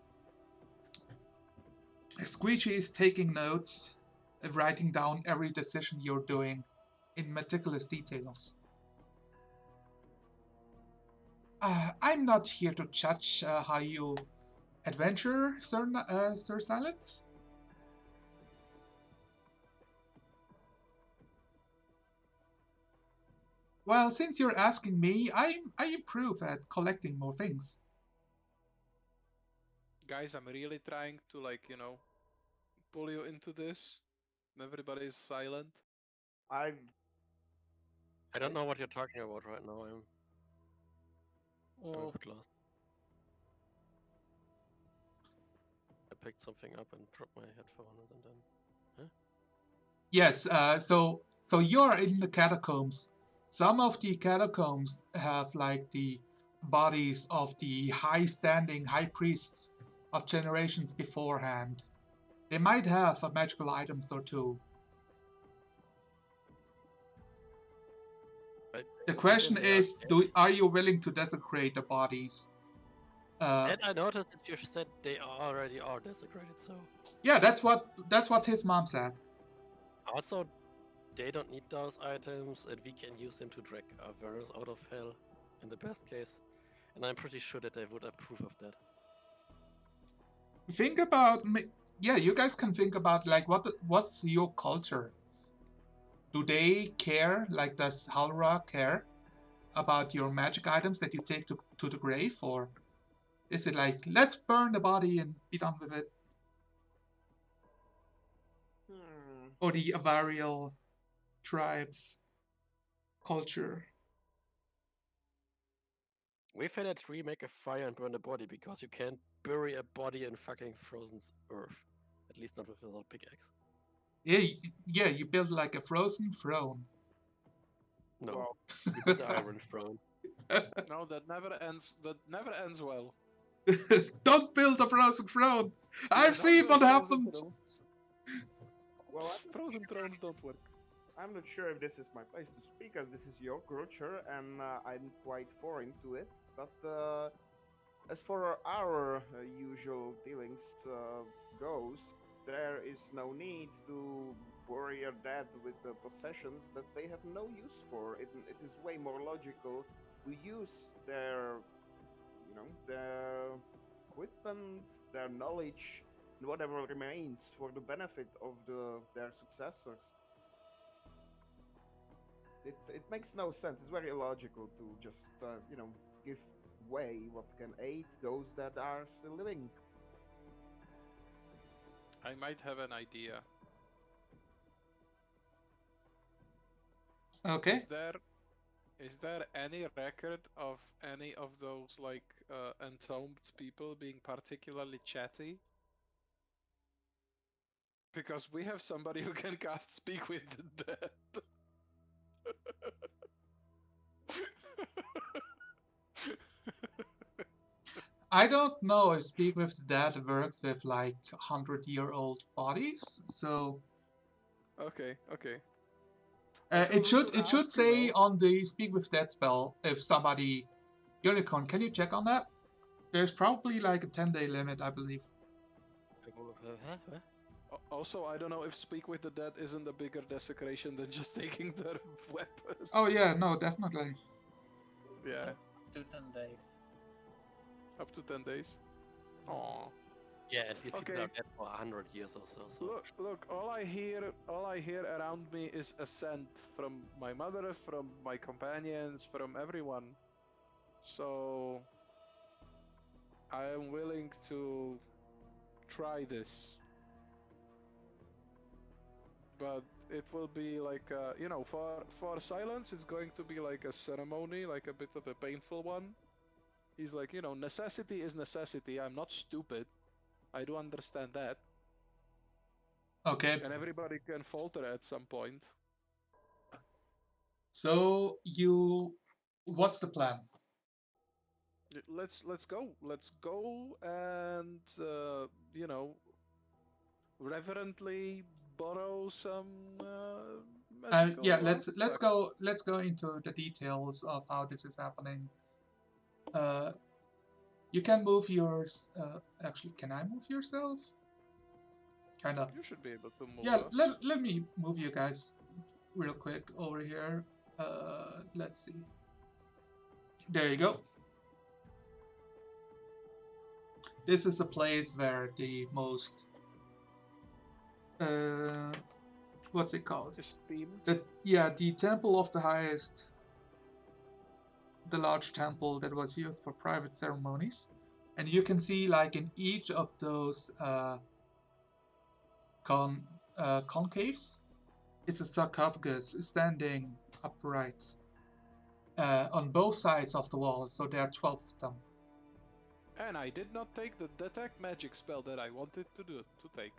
Squeegee is taking notes and writing down every decision you're doing in meticulous details. I'm not here to judge how you adventure, Sir Silence. Well, since you're asking me, I improve at collecting more things. Guys, I'm really trying to pull you into this. Everybody's silent. I don't know what you're talking about right now. I'm a bit lost. I picked something up and dropped my headphones and then. Huh? Yes. So you're in the catacombs. Some of the catacombs have the bodies of the high-standing high priests of generations beforehand. They might have magical items or two. The question is, are you willing to desecrate the bodies? And I noticed that you said they already are desecrated, so Yeah, that's what his mom said. also they don't need those items, and we can use them to drag Avernus out of hell, in the best case. And I'm pretty sure that they would approve of that. Think about yeah, you guys can think about like what's your culture? Do they care? Like, does Halra care about your magic items that you take to the grave, or is it like let's burn the body and be done with it? Hmm. Or the Avarial tribes culture? We've had a tree make a fire and burn the body because you can't bury a body in fucking frozen earth. At least not with a little pickaxe. Yeah, yeah, you build like a frozen throne. No, Well, you built the iron throne. No, that never ends. That never ends well. Don't build a frozen throne. Yeah, I've don't seen build what frozen happened. thrones. well, Frozen thrones don't work. I'm not sure if this is my place to speak, as this is your culture, and I'm quite foreign to it. But as for our usual dealings goes, there is no need to bury your dead with the possessions that they have no use for. It is way more logical to use their, their equipment, their knowledge, and whatever remains for the benefit of their successors. It makes no sense. It's very illogical to just give away what can aid those that are still living. I might have an idea. Okay. Is there any record of any of those like entombed people being particularly chatty? Because we have somebody who can cast Speak with the Dead. I don't know if Speak with the Dead works with like 100-year-old bodies, so Okay. I feel it rude to should ask, you say know. on the Speak with Dead spell if somebody Unicorn. Can you check on that? There's probably like a 10-day limit, I believe. Huh? Also, I don't know if Speak with the Dead isn't a bigger desecration than just taking their weapons. Oh yeah, no, definitely. Yeah, To 10 days. up to 10 days. Aww. Yeah, and these people Okay. are dead for 100 years or so. So Look, all I hear around me is assent from my mother, from my companions, from everyone. So I am willing to try this. But it will be like for Silence it's going to be like a ceremony, like a bit of a painful one. He's like, necessity is necessity. I'm not stupid. I do understand that. Okay. And everybody can falter at some point. So what's the plan? Let's go. Let's go and reverently borrow some magical Yeah, let's artifacts. go into the details of how this is happening. Uh, you can move yours. Actually, can I move yourself? Kind of. You should be able to move Yeah, us. let me move you guys real quick over here. Let's see. There you go. This is a place where the most what's it called? Esteemed. The temple of the highest, the large temple that was used for private ceremonies, and you can see like in each of those concaves is a sarcophagus standing upright on both sides of the wall, so there are 12 of them. And I did not take the detect magic spell that I wanted to take.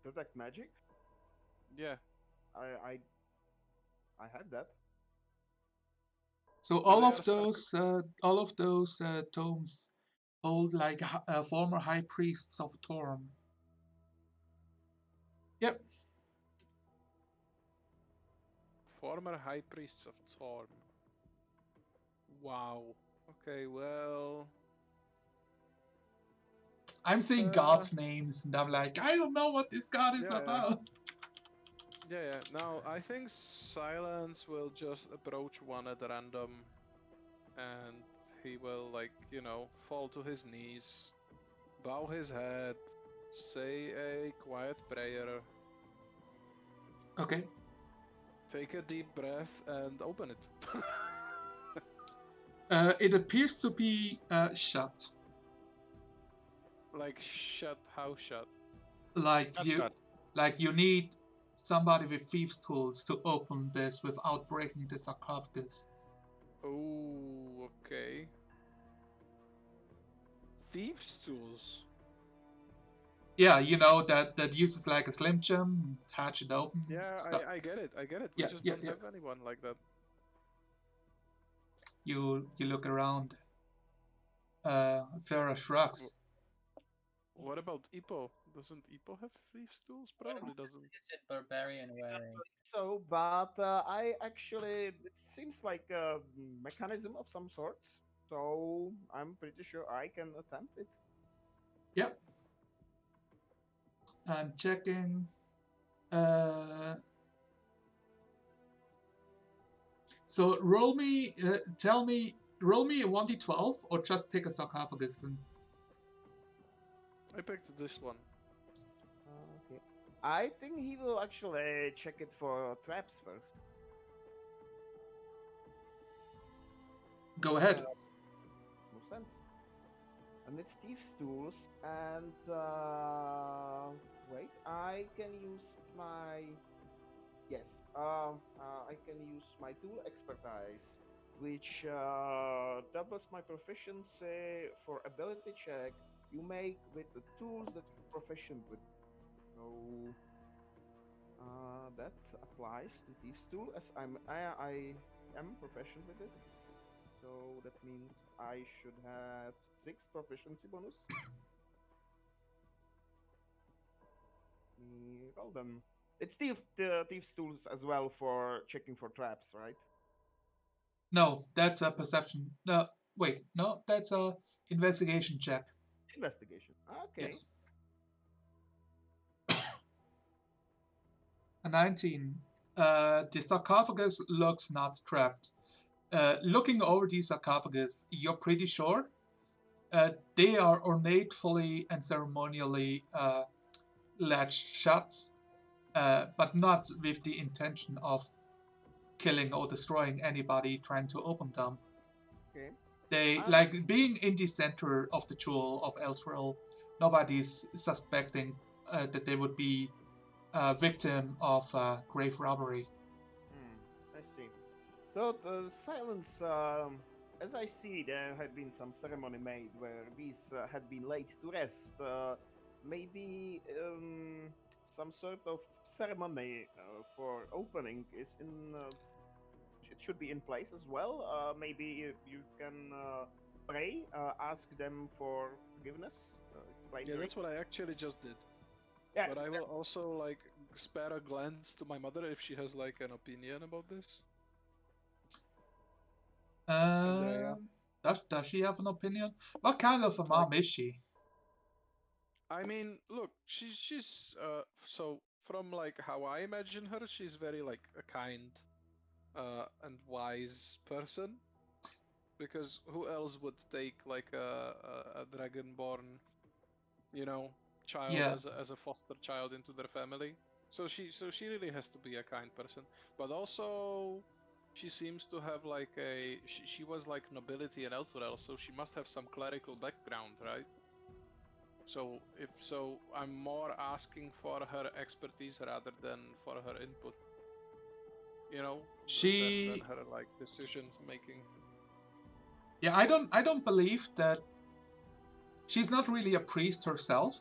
Detect magic. Yeah. I have that. So So all they of are those tomes hold like former high priests of Torm. Yep. former high priests of Torm. Wow. Okay, well. I'm saying gods' names, and I'm like, I don't know what this god is Yeah, about. yeah. Now, I think Silence will just approach one at random, and he will, like, fall to his knees, bow his head, say a quiet prayer, Okay. take a deep breath, and open it. It appears to be shut. Like, shut, how shut? Shut. Like you need somebody with thieves' tools to open this without breaking the sarcophagus. Oh, okay. Thieves' tools. Yeah, you know that uses like a slim jim, hatch it open. Yeah, Stuff. I get it. We Yeah, just yeah, don't yeah. have anyone like that. You look around. Farah shrugs. What about Ippo? Doesn't Ippo have thieves' tools? Probably doesn't. Is it barbarian wearing? So, but I actually, it seems like a mechanism of some sort. So I'm pretty sure I can attempt it. Yep. I'm checking. Uh, so roll me. Roll me a 1d12 or just pick a sarcophagus. Then. I picked this one. Okay. I think he will actually check it for traps first. Go ahead. No sense. And it's Steve's tools. And wait, I can use my I can use my tool expertise, which doubles my proficiency for ability check you make with the tools that you're proficient with. So that applies to Thieves' Tool as I am proficient with it. So that means I should have 6 proficiency bonus. Well done. It's the Thieves' Tools as well for checking for traps, right? No, that's a perception. No, wait, no, that's a investigation check. Investigation. Okay. Yes. A 19. The sarcophagus looks not trapped. Looking over the sarcophagus, you're pretty sure they are ornately and ceremonially latched shut, but not with the intention of killing or destroying anybody trying to open them. Okay. They like being in the center of the jewel of Elturel. Nobody's suspecting that they would be a victim of grave robbery. I see. So the silence, as I see, there had been some ceremony made where these had been laid to rest. Maybe some sort of ceremony for opening is in. It should be in place as well. Maybe you can pray, ask them for forgiveness. Yeah, that's what I actually just did. Yeah, But I will also like spare a glance to my mother if she has like an opinion about this. Andrea. Does she have an opinion? What kind of a mom is she? I mean, look, she's so from like how I imagine her, she's very like a kind and wise person. Because who else would take like a dragonborn, child Yeah. as a foster child into their family? So she really has to be a kind person. But also she seems to have like she was like nobility in Elturel, so she must have some clerical background, right? So if so, I'm more asking for her expertise rather than for her input. Than her like decision making. Yeah, I don't believe that she's not really a priest herself.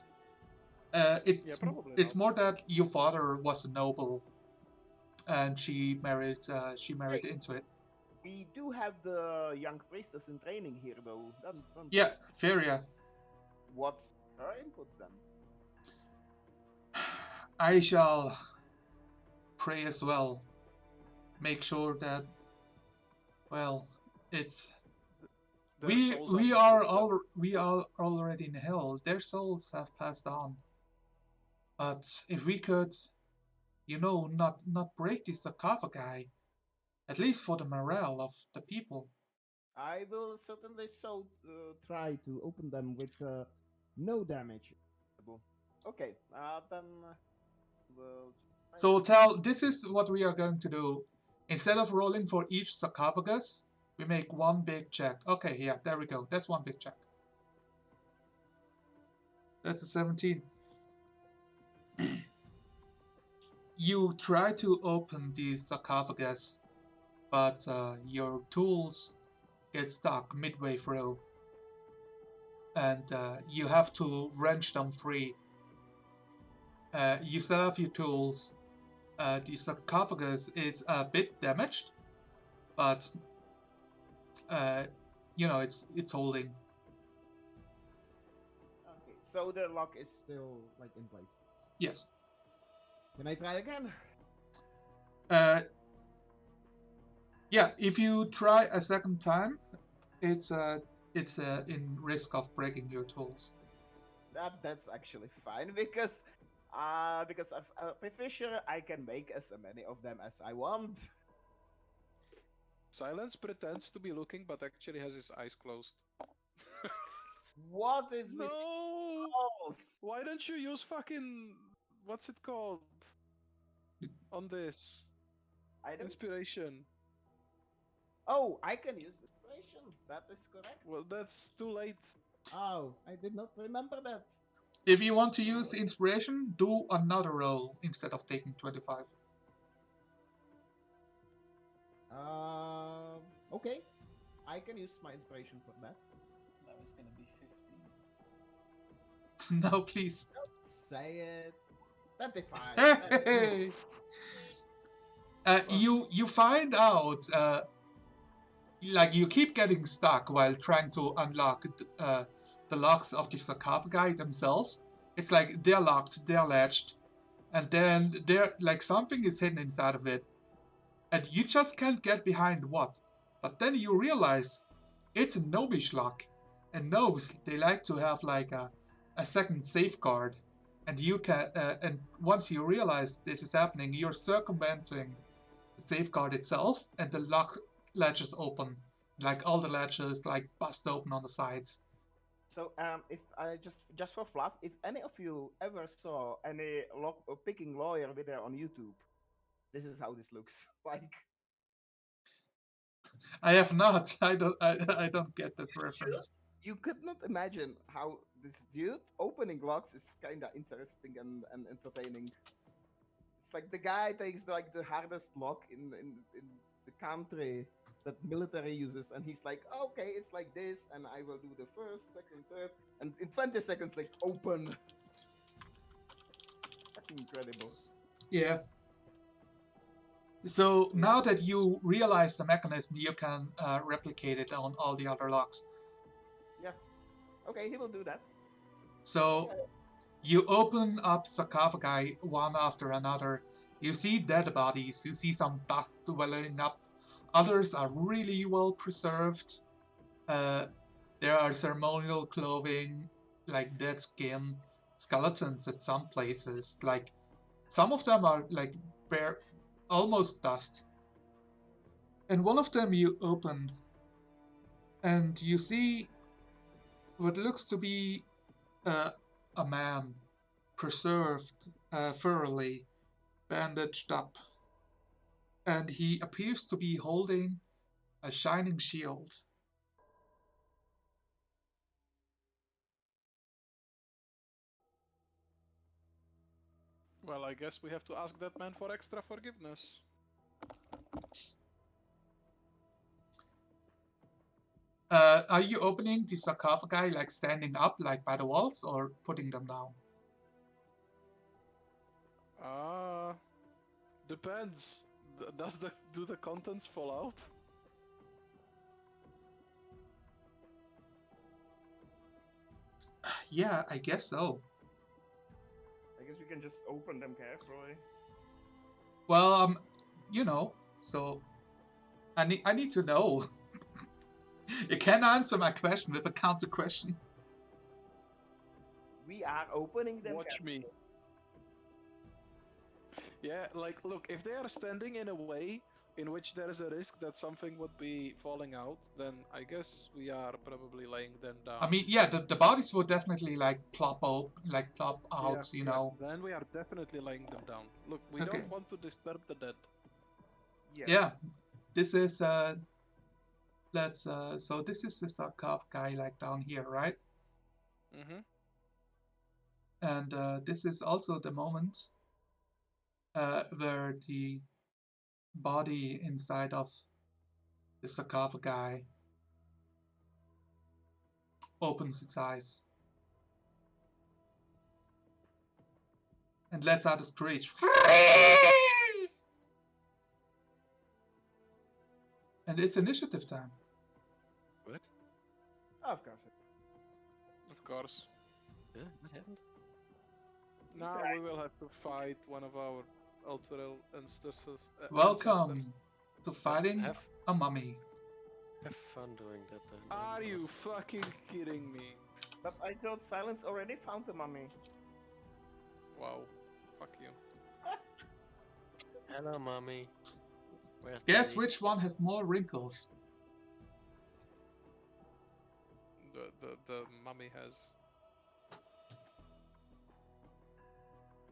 It's probably it's not. more that your father was a noble, and she married into it. we do have the young priestess in training here, though. Don't Yeah, Feria. What's her input then? I shall pray as well. Make sure that, well, it's their We souls we out are the system. all we are already in hell. Their souls have passed on. But if we could, not break the sarcophagi, at least for the morale of the people. I will certainly try to open them with no damage. Okay, then we'll try So that. tell, this is what we are going to do. Instead of rolling for each sarcophagus, we make one big check. Okay, yeah, there we go. That's one big check. That's a 17. You try to open the sarcophagus, but your tools get stuck midway through, and you have to wrench them free. You set off your tools. The sarcophagus is a bit damaged, but it's holding. Okay, so the lock is still like in place. Yes. Can I try again? Uh, yeah. If you try a second time, it's in risk of breaking your tools. That's actually fine because as a artificer I can make as many of them as I want. Silence pretends to be looking, but actually has his eyes closed. What is with No! balls? Why don't you use fucking what's it called on this I don't. inspiration? Oh, I can use inspiration. That is correct. Well, that's too late. Oh, I did not remember that. If you want to use inspiration, do another roll instead of taking 25. Okay. I can use my inspiration for that. That was gonna be 15. No, please. Don't say it. 25. Hey! You find out, like you keep getting stuck while trying to unlock the locks of the sarcophagi themselves. It's like they're locked, they're latched, and then like something is hidden inside of it, and you just can't get behind what. But then you realize it's a gnomish lock, and gnomes, they like to have like a second safeguard, and you can and once you realize this is happening, you're circumventing the safeguard itself, and the lock latches open, like all the latches like bust open on the sides. So, if I just for fluff, if any of you ever saw any lock or picking lawyer video on YouTube, this is how this looks like. I have not. I don't get that You should. reference. You could not imagine how this dude opening locks is kind of interesting and entertaining. It's like the guy takes like the hardest lock in the country that military uses, and he's like, okay, it's like this, and I will do the first, second, third, and in 20 seconds, like open. Fucking incredible. Yeah. So now that you realize the mechanism, you can replicate it on all the other locks. Yeah. Okay, he will do that. So you open up sarcophagi one after another. You see dead bodies. You see some dust welling up. Others are really well preserved. There are ceremonial clothing, like dead skin, skeletons at some places. Like some of them are like bare, almost dust. And one of them you open, and you see what looks to be a man, preserved, thoroughly bandaged up, and he appears to be holding a shining shield. Well, I guess we have to ask that man for extra forgiveness. Are you opening the sarcophagi like standing up, like by the walls, or putting them down? Depends. Do the contents fall out? Yeah, I guess so. I guess you can just open them carefully. Well, so I need to know. You can answer my question with a counter question. We are opening them. Watch me. Yeah, like, look, if they are standing in a way in which there is a risk that something would be falling out, then I guess we are probably laying them down. I mean, yeah, the bodies would definitely like plop out, you Yeah, know. then we are definitely laying them down. Look, we Okay. don't want to disturb the dead. Yes. Yeah, this is let's so this is the sarcophagus guy like down here, right? Mm-hmm. And this is also the moment where the body inside of the sarcophagus opens its eyes and lets out a screech. And it's initiative time. What? Of course. Of course. Yeah, what happened? Now we will have to fight one of our alteral ancestors. Welcome to fighting Have a mummy. have fun doing that then. Are you fucking kidding me? But I thought Silence already found the mummy. Wow. Fuck you. Hello, mommy. Where's Guess Daddy? which one has more wrinkles? The mummy has.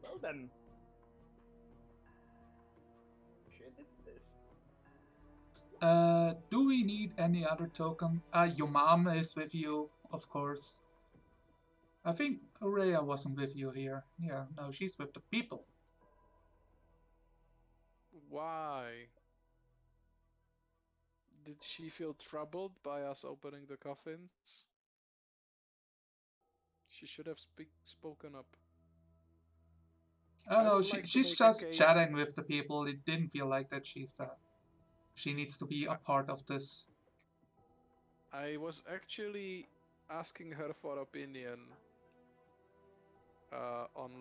Well then. Shit, it is. Do we need any other token? Your mom is with you, of course. I think Aurea wasn't with you here. Yeah, no, she's with the people. Why? Did she feel troubled by us opening the coffins? She should have spoken up. Oh I no, would like to she's make a just case- chatting with the people. It didn't feel like that she needs to be a part of this. I was actually asking her for opinion on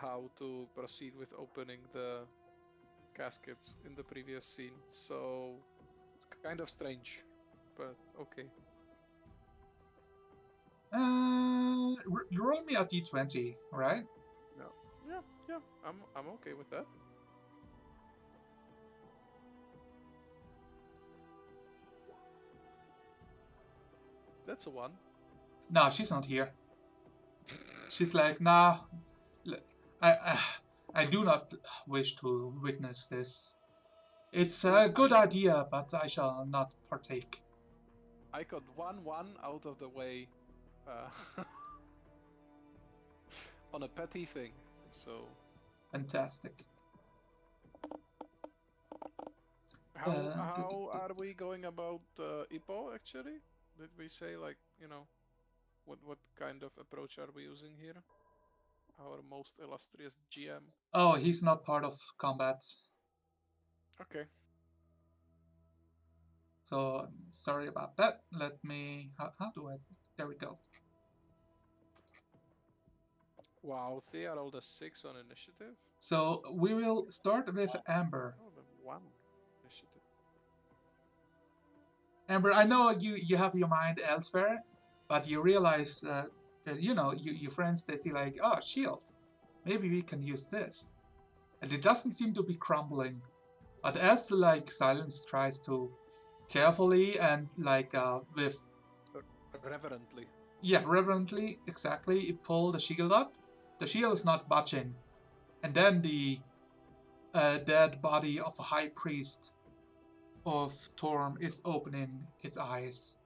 how to proceed with opening the caskets in the previous scene, so it's kind of strange, but okay. Roll me a d20, right? Yeah, I'm okay with that. That's a 1. No, she's not here. She's like, nah, I do not wish to witness this. It's a good idea, but I shall not partake. I got 1-1 out of the way on a petty thing, so Fantastic. how are we going about IPO actually? Did we say what kind of approach are we using here? Our most illustrious GM. Oh, he's not part of combat. Okay. So sorry about that. Let me. How do I? There we go. Wow, they are all the 6 on initiative. So we will start with Amber. Oh, the 1 initiative. Amber, I know you have your mind elsewhere, but you realize that your friends, they see like, oh, shield, maybe we can use this, and it doesn't seem to be crumbling. But as Silence tries to carefully and with Reverently. reverently, exactly, pull the shield up, the shield is not budging, and then the dead body of a high priest of Torm is opening its eyes.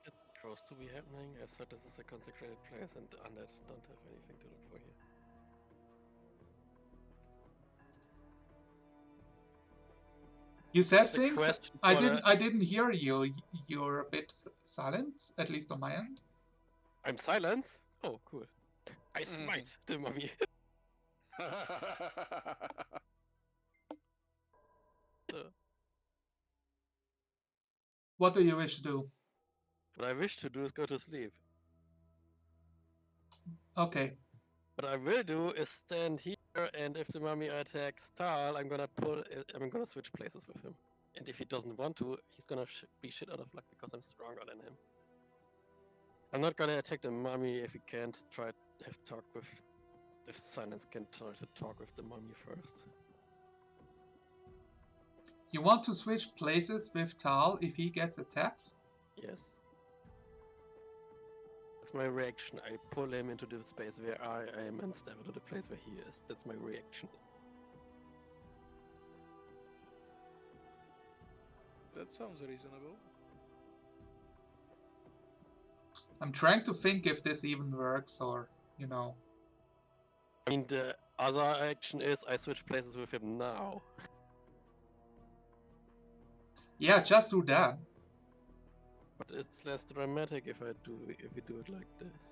It's supposed to be happening. I thought this is a consecrated place and undead don't have anything to look for here. You said That's a things. question I for didn't. the- I didn't hear you. You're a bit silent, at least on my end. I'm silent? Oh, cool. I smite the mummy. What do you wish to do? What I wish to do is go to sleep. Okay. What I will do is stand here, and if the mummy attacks Tal, I'm gonna switch places with him. And if he doesn't want to, he's gonna be shit out of luck because I'm stronger than him. I'm not gonna attack the mummy if he can't try to have talk with. If Silence can try to talk with the mummy first. You want to switch places with Tal if he gets attacked? Yes. That's my reaction. I pull him into the space where I am and step into the place where he is. That's my reaction. That sounds reasonable. I'm trying to think if this even works or, you know. I mean, the other action is I switch places with him now. Yeah, just do that. But it's less dramatic if we do it like this.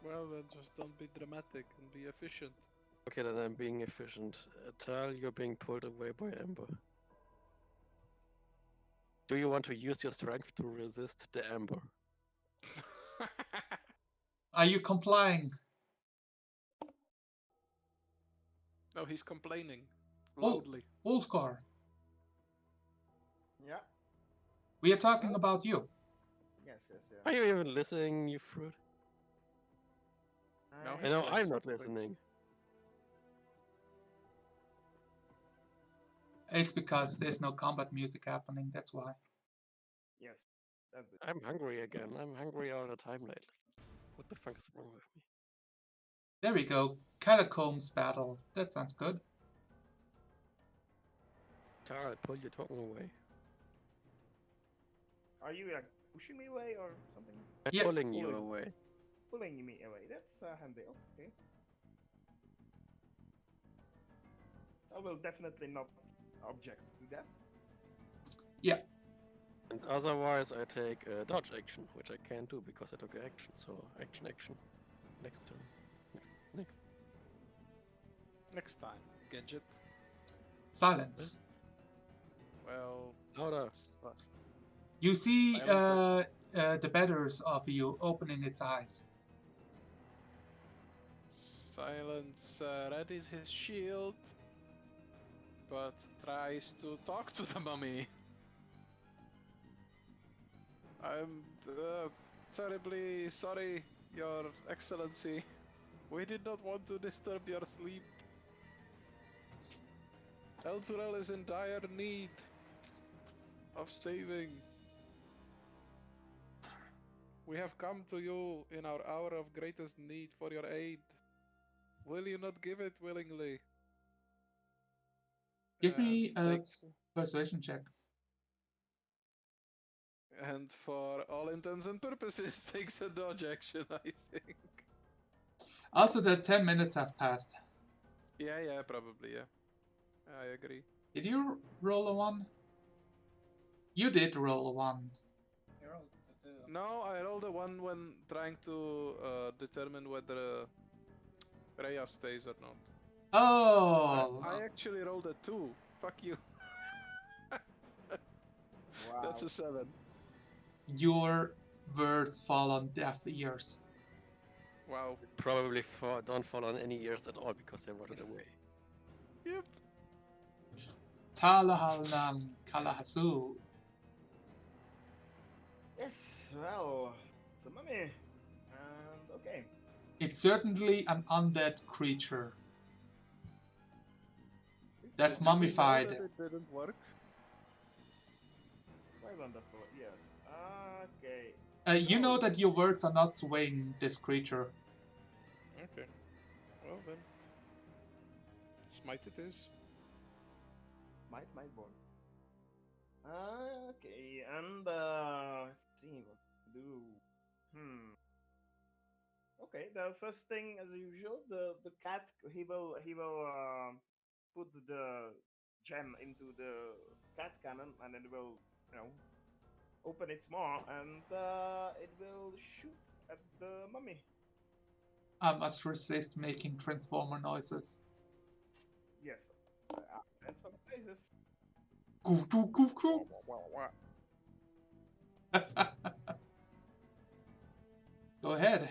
Well, then just don't be dramatic and be efficient. Okay, then I'm being efficient. Tal, you're being pulled away by Amber. Do you want to use your strength to resist the Amber? Are you complying? No, he's complaining Oh. loudly. Wolfgar, Yeah. we are talking Well- about you. Yes. Are you even listening, you fruit? No, I he's know playing I'm not something. listening. It's because there's no combat music happening, that's why. Yes. That's it. I'm hungry again. I'm hungry all the time lately. What the fuck is wrong with me? There we go. Catacombs battle. That sounds good. Tal, pull your tongue away. Are you like pushing me away or something? I'm Yeah. pulling you Pulling. away. Pulling me away. That's handy. Okay. I will definitely not object to that. And otherwise, I take a dodge action, which I can't do because I took action. So action. Next turn. Next. Next time, Gadget. Silence. Well, Louder. You see Silence the betters of you opening its eyes. Silence readies his shield, but tries to talk to the mummy. I'm terribly sorry, Your Excellency. We did not want to disturb your sleep. Elturel is in dire need of saving. We have come to you in our hour of greatest need for your aid. Will you not give it willingly? Give me And a takes- persuasion check. And for all intents and purposes, takes a dodge action, I think. Also, the 10 minutes have passed. Yeah, probably, yeah. I agree. Did you roll a 1? You did roll a 1. You rolled the 2. No, I rolled a 1 when trying to determine whether Rhea stays or not. Oh! I actually rolled a 2. Fuck you. Wow. That's a 7. Your words fall on deaf ears. Wow. Probably don't fall on any ears at all because they rotted away. Yep. Talahalnan Kalahasu. Yes, well, it's a mummy. And okay. It's certainly an undead creature. That's Did we know mummified. that it didn't work? Quite wonderful, yes. Okay. You know that your words are not swaying this creature. Okay. Well then. Smite it is. Might born. Okay, and let's see what to do. Okay, the first thing, as usual, the cat he will put the gem into the cat cannon, and it will open its maw, and it will shoot at the mummy. I must resist making transformer noises. Yes, transfer places. Goof, goof, goof, goof. Go ahead.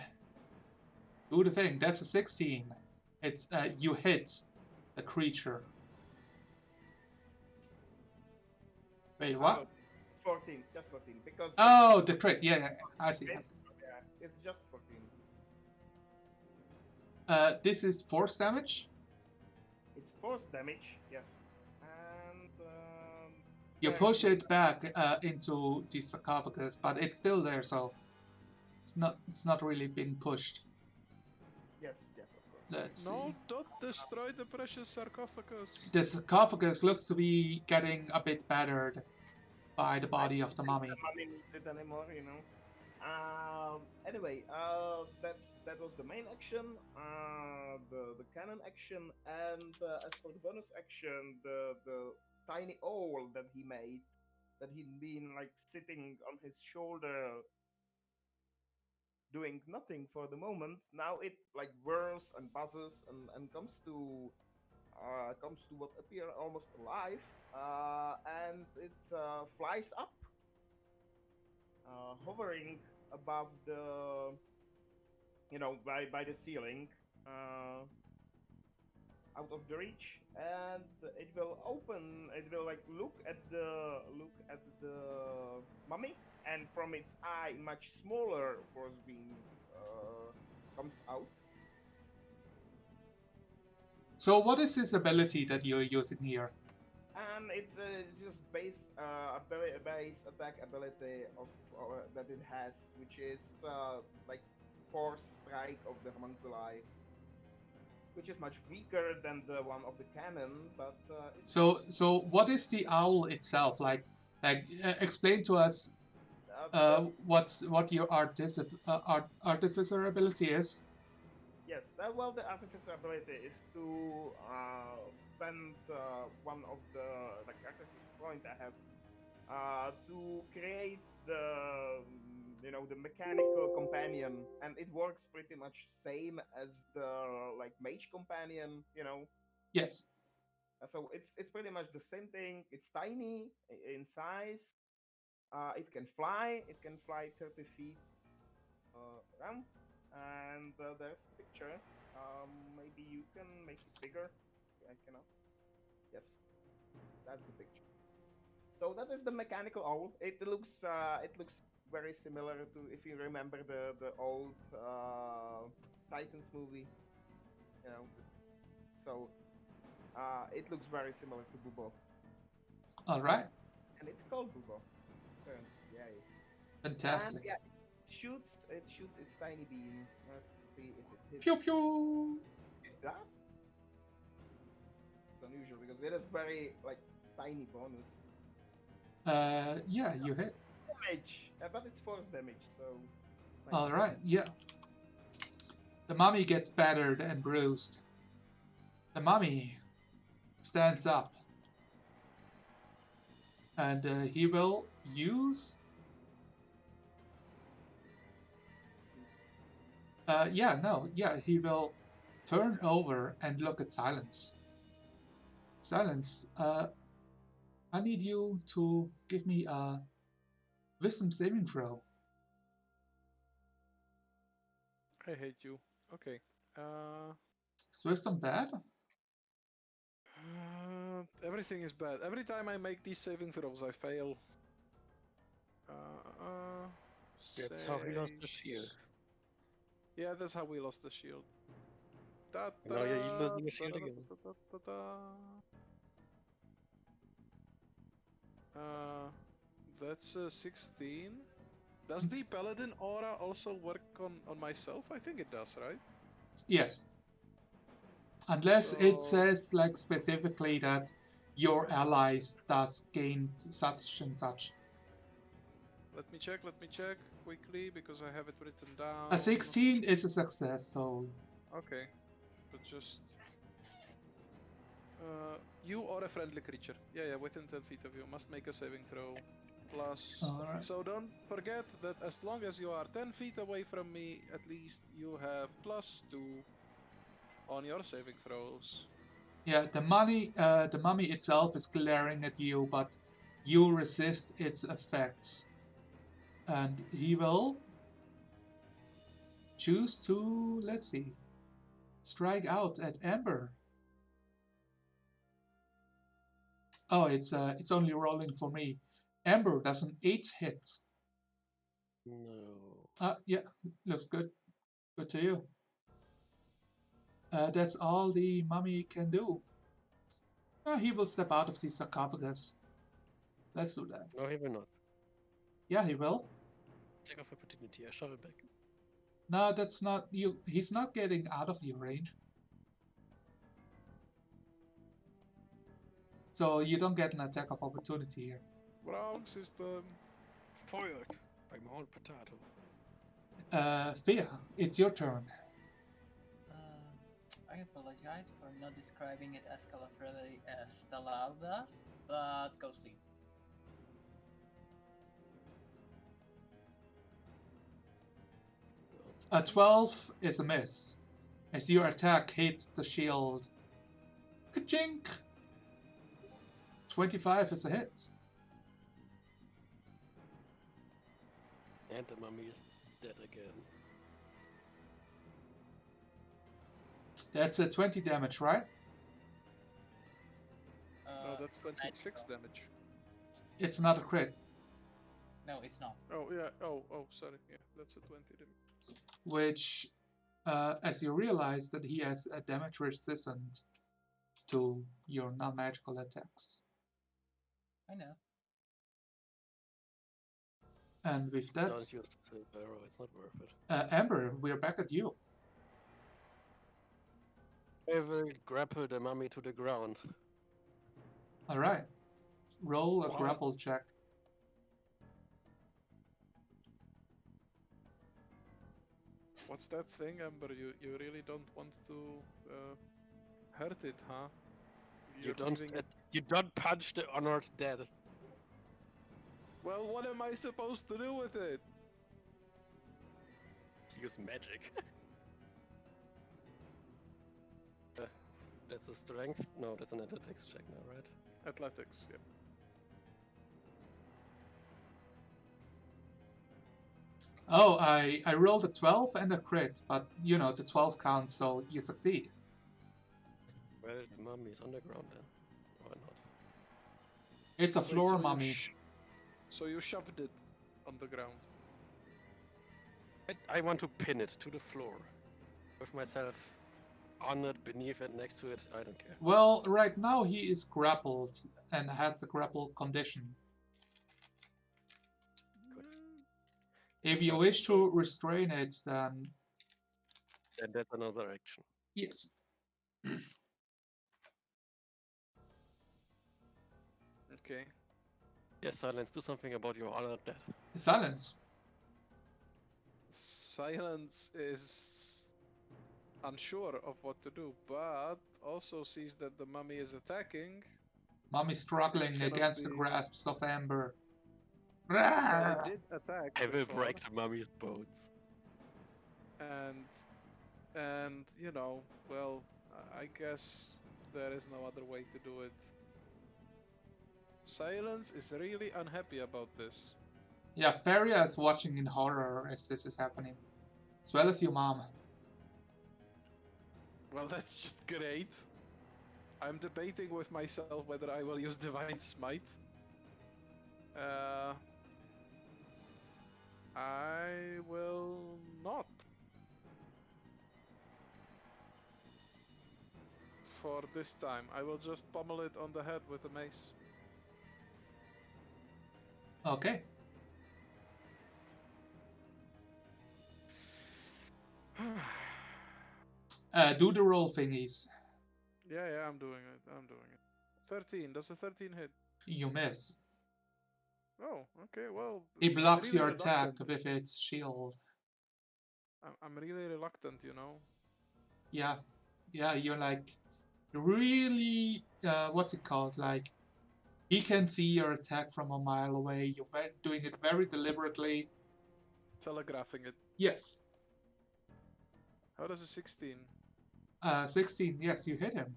Do the thing. That's a 16. It's you hit the creature. Wait, what? 14, just 14, because Oh, the crit. Yeah, yeah, yeah. I see. I see. yeah, it's just 14. This is force damage. It's force damage, yes, and You there is push no it back into the sarcophagus, but it's still there, so it's not really being pushed. yes, of course. Let's No, see. don't destroy the precious sarcophagus. The sarcophagus looks to be getting a bit battered by the body of the mummy. The mummy needs it anymore, you know. Anyway, that was the main action, the cannon action, and as for the bonus action, the tiny owl that he made, that he'd been like sitting on his shoulder, doing nothing for the moment. Now it like whirs and buzzes and comes to what appear almost alive, and it flies up, hovering above the, by the ceiling, out of the reach, and it will like look at the mummy, and from its eye much smaller force beam comes out. So what is this ability that you're using here? And it's just base base attack ability of that it has, which is like force strike of the homunculi, which is much weaker than the one of the cannon. But So what is the owl itself like? Explain to us what your artificer ability is. yes, well, the artificer ability is to spend one of the like artificer point I have to create the the mechanical companion, and it works pretty much same as the like mage companion, Yes. So it's pretty much the same thing. It's tiny in size. It can fly. It can fly 30 feet around. And there's a picture. Maybe you can make it bigger. I cannot. Yes, that's the picture. So that is the mechanical owl. It looks very similar to, if you remember the old Titans movie. So it looks very similar to Bubo. All right. And it's called Bubo. Yay. Fantastic. And, yeah, it shoots its tiny beam. Let's see if it hits. Pew pew. It does. It's unusual because it is very like tiny bonus. Yeah, you hit. Damage, but it's force damage, so. All right. Yeah. The mummy gets battered and bruised. The mummy stands up, and he will use. He will turn over and look at Silence. Silence, I need you to give me a wisdom saving throw. I hate you. Okay. Is wisdom bad? Everything is bad. Every time I make these saving throws, I fail. That's how he lost the shield. Yeah, that's how we lost the shield. Now you're losing your shield again. That's 16. Does the paladin aura also work on myself? I think it does, right? Yes. Unless it So- says like specifically that your allies does gain such and such. Let me check quickly because I have it written down. A 16 is a success, so Okay. But just you or a friendly creature. Yeah, within 10 feet of you must make a saving throw. Plus. Alright. So don't forget that as long as you are 10 feet away from me, at least you have +2 on your saving throws. yeah, the mummy itself is glaring at you, but you resist its effects. And he will choose to, let's see, strike out at Amber. Oh, it's only rolling for me. Amber does an 8 hit. No. Yeah, looks good. Good to you. That's all the mummy can do. He will step out of the sarcophagus. Let's do that. No, he will not. Yeah, he will. Attack of opportunity. I shove it back. No, that's not you. He's not getting out of your range. So you don't get an attack of opportunity here. Wrong system. Foiled by my own potato. Thea, it's your turn. I apologize for not describing it as colorfully as Stella does, but ghostly. A 12 is a miss. As your attack hits the shield. Ka-chink! 25 is a hit. And the mummy is dead again. That's a 20 damage, right? No, that's 26 damage. It's not a crit, No, it's not. Oh, yeah. Oh, sorry. Yeah, that's a 20 damage. which, as you realize that he has a damage resistant to your non-magical attacks. I know. And with that, Don't use the arrow, it's not worth it. Amber, we're back at you. I will grapple the mummy to the ground. Alright. Roll a Wow. grapple check. What's that thing, Amber? You really don't want to hurt it, huh? You're leaving it. You don't punch the honored dead. Well, what am I supposed to do with it? Use magic. That's a strength? No, that's an athletics check now, right? Athletics, yeah. Oh, I rolled a 12 and a crit, but you know, the 12 counts, so you succeed. Well, the mummy is on the ground then. Why not? It's a Wait, floor so you mummy. So you shoved it on the ground. I want to pin it to the floor. With myself on it, beneath it, next to it, I don't care. Well, right now he is grappled and has the grapple condition. Good. If you wish to restrain it, then And that's another action. yes. Okay. Yes, Silence, do something about your honored dead. Silence. Silence is unsure of what to do, but also sees that the mummy is attacking. Mummy struggling Cannot against the be- grasps of Amber. Well, it did attack. I will before, break the mummy's bones. and you know, well, I guess there is no other way to do it. Silence is really unhappy about this. Yeah, Faria is watching in horror as this is happening. As well as your mom. Well, that's just great. I'm debating with myself whether I will use Divine Smite. I will not. For this time, I will just pummel it on the head with a mace. Okay. Do the roll thingies. Yeah, I'm doing it. 13. Does a 13 hit? You miss. Oh, okay. Well, He I'm blocks really your attack reluctant. with its shield. I'm really reluctant, you know. Yeah, you're like really, what's it called? Like, he can see your attack from a mile away. You're doing it very deliberately. Telegraphing it. Yes. How does a 16? 16, yes, you hit him.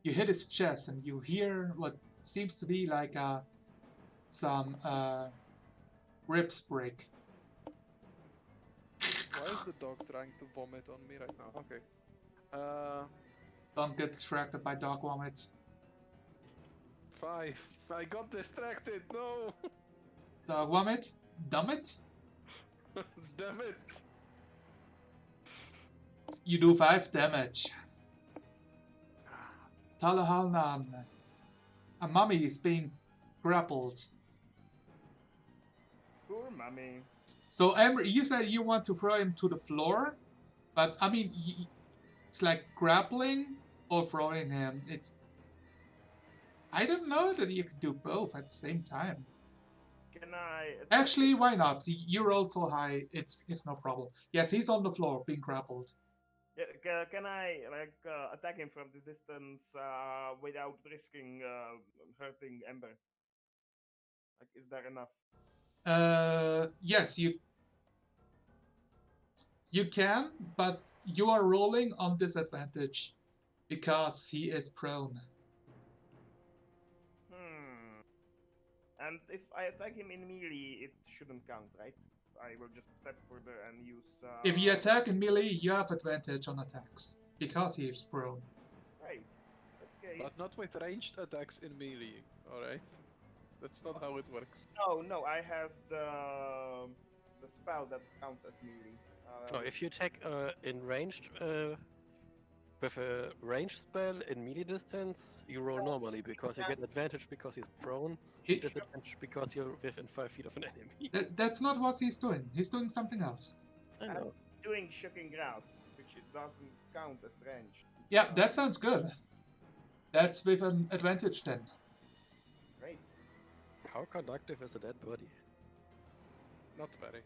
You hit his chest and you hear what seems to be like some ribs break. Why is the dog trying to vomit on me right now? Okay. Don't get distracted by dog vomit. 5. I got distracted. No. Dog vomit. Dumb it. Damn it. You do 5 damage. Talahalnan. A mummy is being grappled. Poor mummy. So Amber, you said you want to throw him to the floor, but I mean, it's like grappling or throwing him. I don't know that you can do both at the same time. Can I attack Actually, him? why not? You roll so high, it's no problem. Yes, he's on the floor being grappled. Yeah, can I attack him from this distance without risking hurting Ember? Like, is that enough? Yes, you can, but you are rolling on disadvantage because he is prone. And if I attack him in melee, it shouldn't count, right? I will just step further and use. If you attack in melee, you have advantage on attacks because he is prone. Right. In that case. But not with ranged attacks in melee. Alright. That's not how it works. No, I have the spell that counts as melee. No, if you attack in ranged with a ranged spell in melee distance, you roll normally because you get advantage because he's prone, It- disadvantage because you're within 5 feet of an enemy. That's not what he's doing. He's doing something else. I know. doing shocking grasp, which it doesn't count as range. Yeah, that sounds good. That's with an advantage then. Great. How conductive is a dead body? Not very.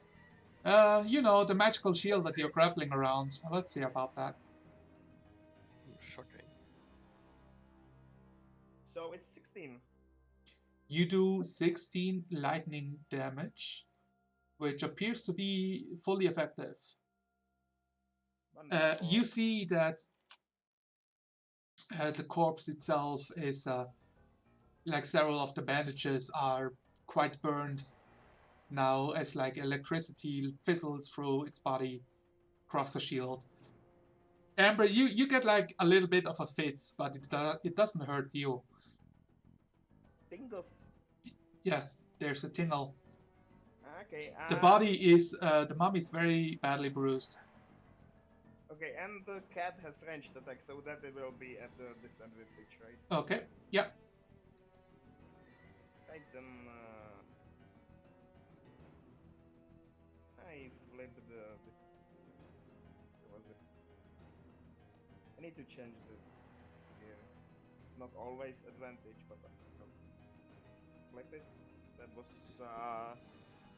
You know, the magical shield that you're grappling around. Let's see about that. Shocking. So it's 16. You do 16 lightning damage, which appears to be fully effective. Wonderful. You see that the corpse itself is, like several of the bandages are quite burned now as like electricity fizzles through its body across the shield. Amber, you get like a little bit of a fits, but it doesn't hurt you. Tingles. Yeah, there's a tingle. Okay. The body is, the mummy is very badly bruised. Okay, and the cat has ranged attack, so that it will be at the disadvantage, right? Okay, yeah. Right then. I flipped the. What was it? I need to change this here. It's not always advantage, but flip it. That was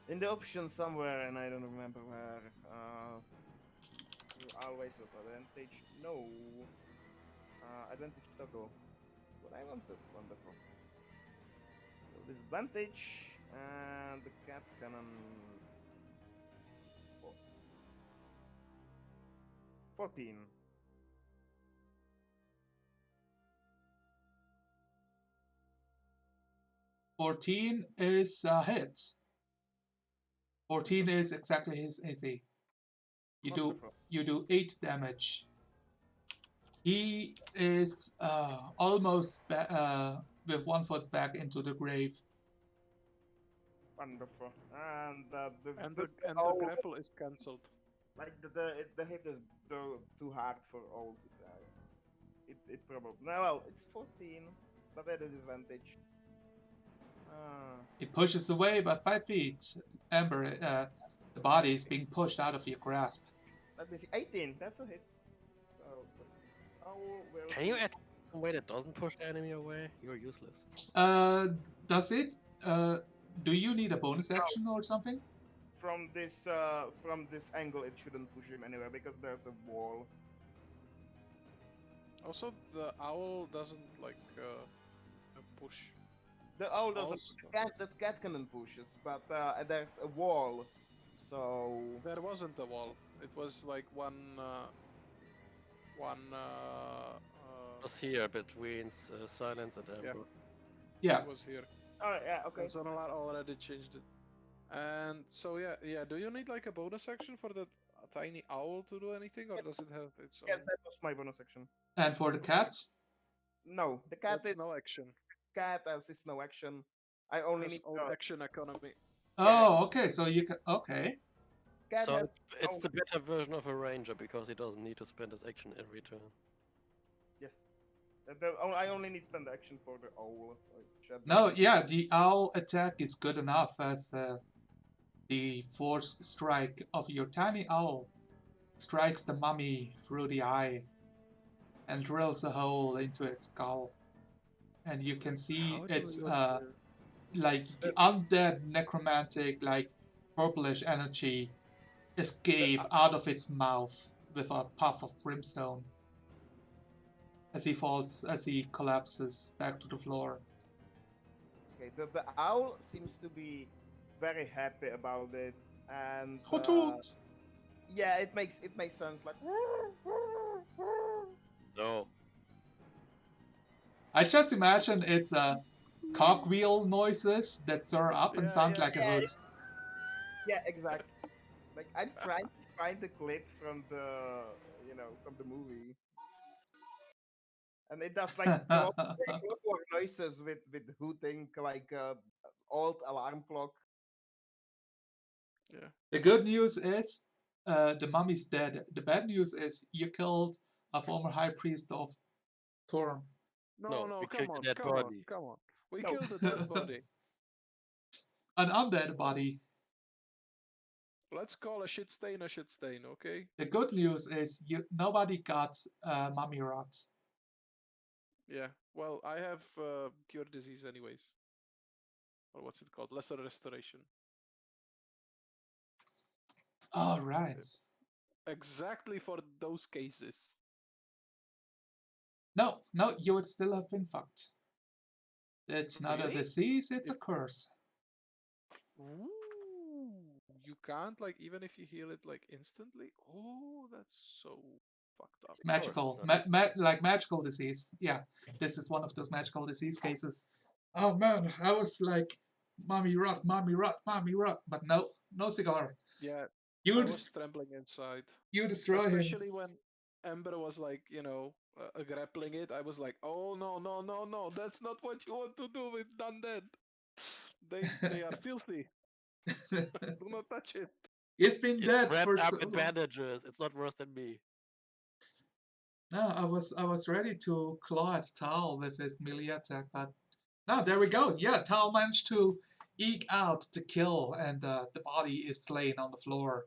in the options somewhere, and I don't remember where. You always with advantage. No. Advantage toggle. What I wanted. Wonderful. So disadvantage and the cat cannon. 14. $14 is a hit. 14 is exactly his AC. Wonderful. You do 8 damage. He is almost with 1 foot back into the grave. Wonderful. And The grapple is cancelled. like the hit is too hard for all to try. It probably well it's 14, but at a disadvantage. It pushes away by 5 feet. Amber, the body is being pushed out of your grasp. Let me see. 18. That's a hit. So will Can you attack in some way that doesn't push the enemy away? You're useless. Does it? Do you need a bonus action or something? from this angle it shouldn't push him anywhere because there's a wall. Also, the owl doesn't like push. The owl doesn't. Also- That cat cannon pushes, but there's a wall. So There wasn't a wall. It was like one. Just here between silence and amber. Yeah. It was here. oh yeah, okay. And Sonolar already changed it. And so yeah. Do you need like a bonus action for the tiny owl to do anything, or does it have its own? Yes, that was my bonus action. And for the cat? No, the cat That's is no action. cat as is no action. I only Has need own action economy. Oh, okay. So you can. Okay. cat So has it's own- the better version of a ranger because he doesn't need to spend his action every turn. yes. I only need spend action for the owl. No, yeah, the owl attack is good enough as the force strike of your tiny owl strikes the mummy through the eye and drills a hole into its skull. And you can see How do it's you like the undead necromantic, like purplish energy escape out of its mouth with a puff of brimstone as he collapses back to the floor. Okay, the owl seems to be very happy about it, and Hoot hoot! yeah, it makes sense. Like No. I just imagine it's cogwheel noises that stir up and Yeah, sound yeah. like a Yeah, hood. yeah, exactly. Like I'm trying to find the clip from the from the movie, and it does like clockwork noises with hooting, like old alarm clock. Yeah. The good news is the mummy's dead. The bad news is you killed a former high priest of Thorn. No, we come killed on, the dead come on, body. come on. We No. killed the dead body. An undead body. Let's call a shit stain, okay? The good news is nobody got mummy rot. Yeah. Well, I have cure disease anyways. Or what's it called? Lesser restoration. All right. Exactly for those cases. No, you would still have been fucked. It's not a Really? disease, it's a If- curse. Ooh, you can't like even if you heal it like instantly. Oh, that's so fucked up. Magical, It's not like magical disease. Yeah, this is one of those magical disease cases. Oh man, I was like, mommy rot, mommy rot, mommy rot, but no cigar. Yeah, You I was trembling inside, you destroy him. especially when Ember was like, grappling it. I was like, oh no, that's not what you want to do with undead. They are filthy. Do not touch it. He's been It's dead for wrapped up so in long. bandages. It's not worse than me. No, I was ready to claw at Tal with his melee attack, but no, there we go. Yeah, Tal managed to eke out the kill, and the body is slain on the floor.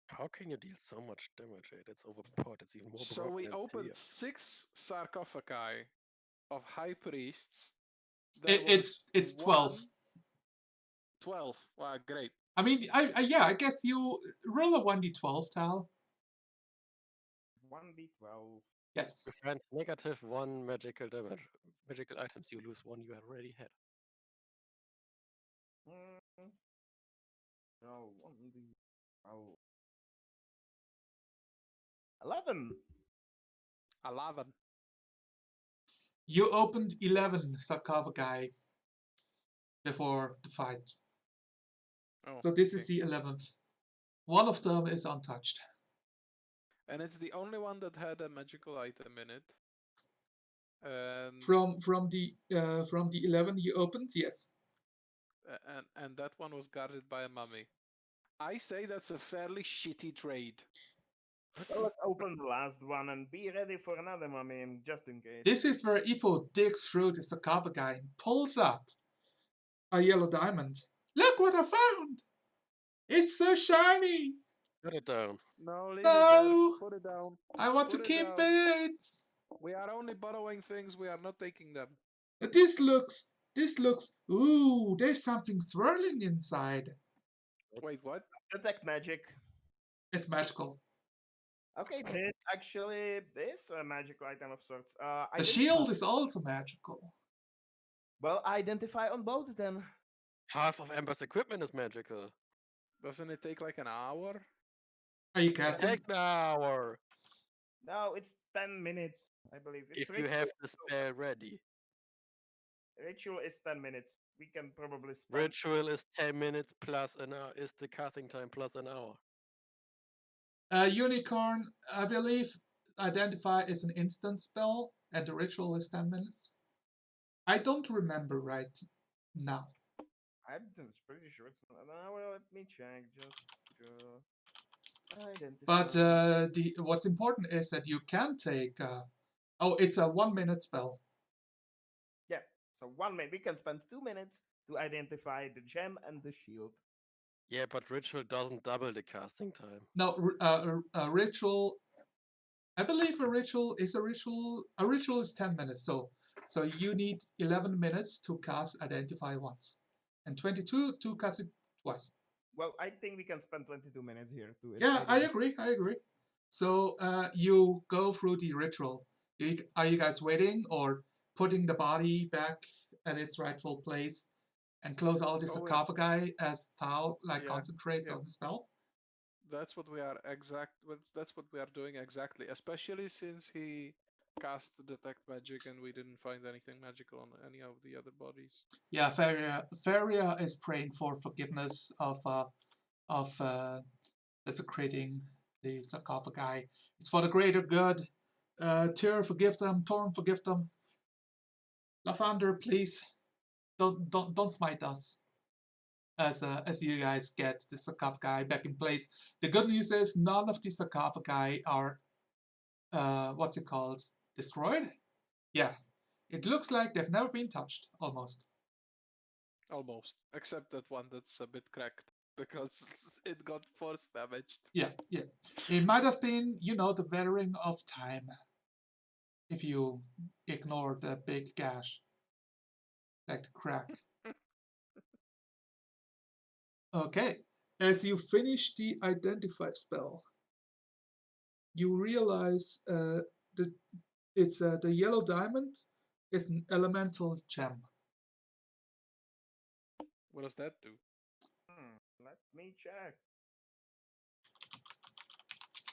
How can you deal so much damage? It's overpowered. It's even more So broken we than opened Thea. 6 sarcophagi of high priests. There It's 12. 12. Wow, great. I mean, I guess you roll a 1d12, Tal. 1d12. Yes. Prevent -1 magical damage. Magical items, you lose 1 you already had. No, 1d12. 11. 11. You opened 11 sarcophagi before the fight. Oh, So this is okay. the 11th. One of them is untouched. And it's the only one that had a magical item in it. And From the 11 you opened, yes. and that one was guarded by a mummy. I say that's a fairly shitty trade. Well, let's open the last one and be ready for another mummy, just in case. This is where Ipo digs through the sarcophagi and pulls up a yellow diamond. Look what I found! It's so shiny! Put it down. No, leave it No! there. Put it down. I want to Put it keep down. it! We are only borrowing things. We are not taking them. But this looks, ooh, there's something swirling inside. Wait, what? Detect magic. It's magical. Okay, this actually is a magical item of sorts. The shield is also magical. Well, identify on both then. Half of Ember's equipment is magical. Doesn't it take like an hour? Are you It casting? takes an hour No, it's 10 minutes, I believe. It's if you have the spell ready. Ritual is 10 minutes. We can probably spend. Ritual is 10 minutes plus an hour. Is the casting time plus an hour? Unicorn, I believe, identify is an instant spell, and the ritual is 10 minutes. I don't remember right now. I'm pretty sure it's not. Well, let me check. Just identify. But what's important is that you can take. Oh, it's a 1 minute spell. Yeah. So 1 minute. We can spend 2 minutes to identify the gem and the shield. Yeah, but ritual doesn't double the casting time. No, a ritual. I believe a ritual is a ritual. A ritual is 10 minutes. So you need 11 minutes to cast identify once, and 22 to cast it twice. Well, I think we can spend 22 minutes here to Yeah, I identify. agree. I agree. So you go through the ritual. Are you guys waiting or putting the body back at its rightful place and close all the Oh, sarcophagi as Tao like yeah, concentrates yeah. on the spell? That's what we are That's what we are doing exactly. Especially since he cast detect magic and we didn't find anything magical on any of the other bodies. Yeah, Feria is praying for forgiveness of desecrating the sarcophagi. It's for the greater good. Tyr, forgive them. Torm, forgive them. Lathander, please don't smite us. As you guys get the sarcophagi back in place. The good news is none of the sarcophagi are what's it called? Destroyed? Yeah. It looks like they've never been touched, almost. Almost. Except that one that's a bit cracked because it got force damaged. Yeah, yeah. It might have been, the weathering of time. If you ignore the big gash, like the crack. Okay. As you finish the identify spell, you realize that it's the yellow diamond is an elemental gem. What does that do? Let me check.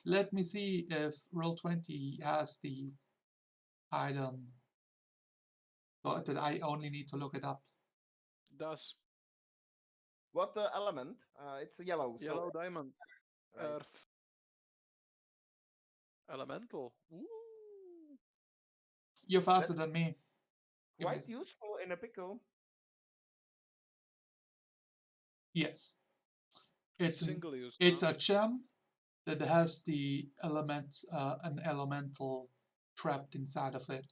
Let me see if Roll20 has the item. But that I only need to look it up. Does What element? It's a yellow. yellow So diamond, right. earth, elemental. Ooh. You're faster That's than me. quite useful in a pickle. Yes. It's Single use, it's huh? a gem that has the an elemental trapped inside of it.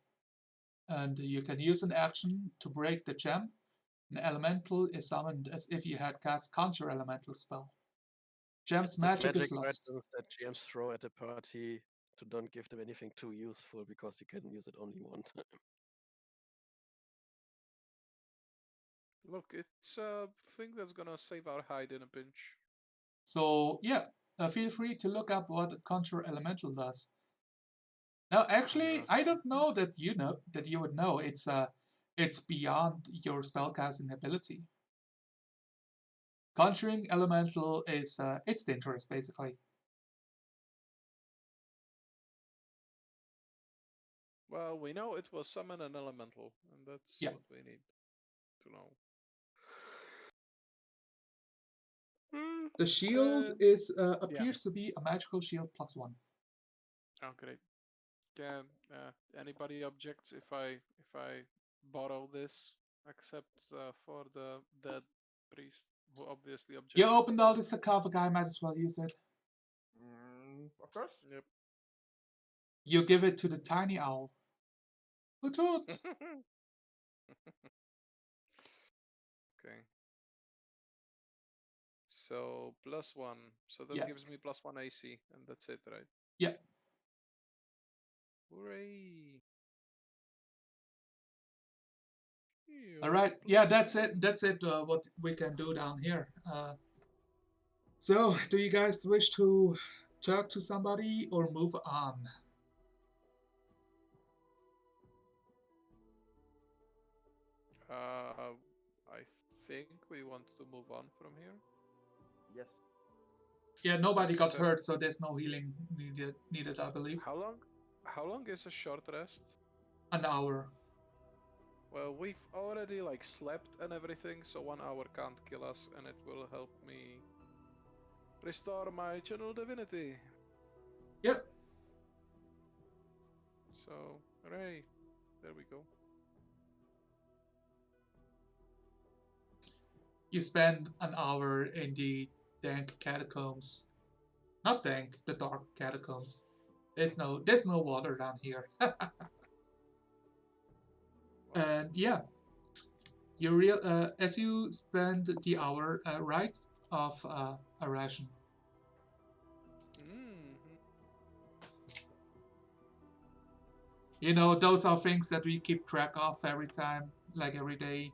And you can use an action to break the gem. An elemental is summoned as if you had cast Conjure Elemental spell. Gem's It's the magic is magic lost. items that GMs throw at a party to don't give them anything too useful because you can use it only one time. Look, it's a thing that's gonna save our hide in a pinch. So yeah, feel free to look up what Conjure Elemental does. Now, actually, Yes. I don't know that you would know. It's beyond your spellcasting ability. Conjuring Elemental is it's dangerous, basically. Well, we know it will summon an elemental, and that's Yeah. what we need to know. The shield Um, is yeah. appears to be a magical shield +1. Oh, great. Can anybody objects if I borrow this, except for the dead priest, who obviously You objected opened all before? the sarcophagi, might as well use it. Of course. Yep. You give it to the tiny owl. Hoot hoot! Okay. So +1. So that Yeah, gives me +1 AC, and that's it, right? yeah. Hooray! All Yeah, right. Yeah, that's +1. it. That's it. What we can do down here. So, do you guys wish to talk to somebody or move on? I think we want to move on from here. Yes. Yeah, nobody got Except, hurt, so there's no healing needed, I believe. how long? How long is a short rest? An hour. Well, we've already like slept and everything, so 1 hour can't kill us, and it will help me restore my channel divinity. Yep. So, hooray! There we go. You spend an hour in the dank catacombs. Not dank, the dark catacombs. There's no water down here. And yeah, as you spend the hour right of a ration. Mm-hmm. You know, those are things that we keep track of every time, like every day.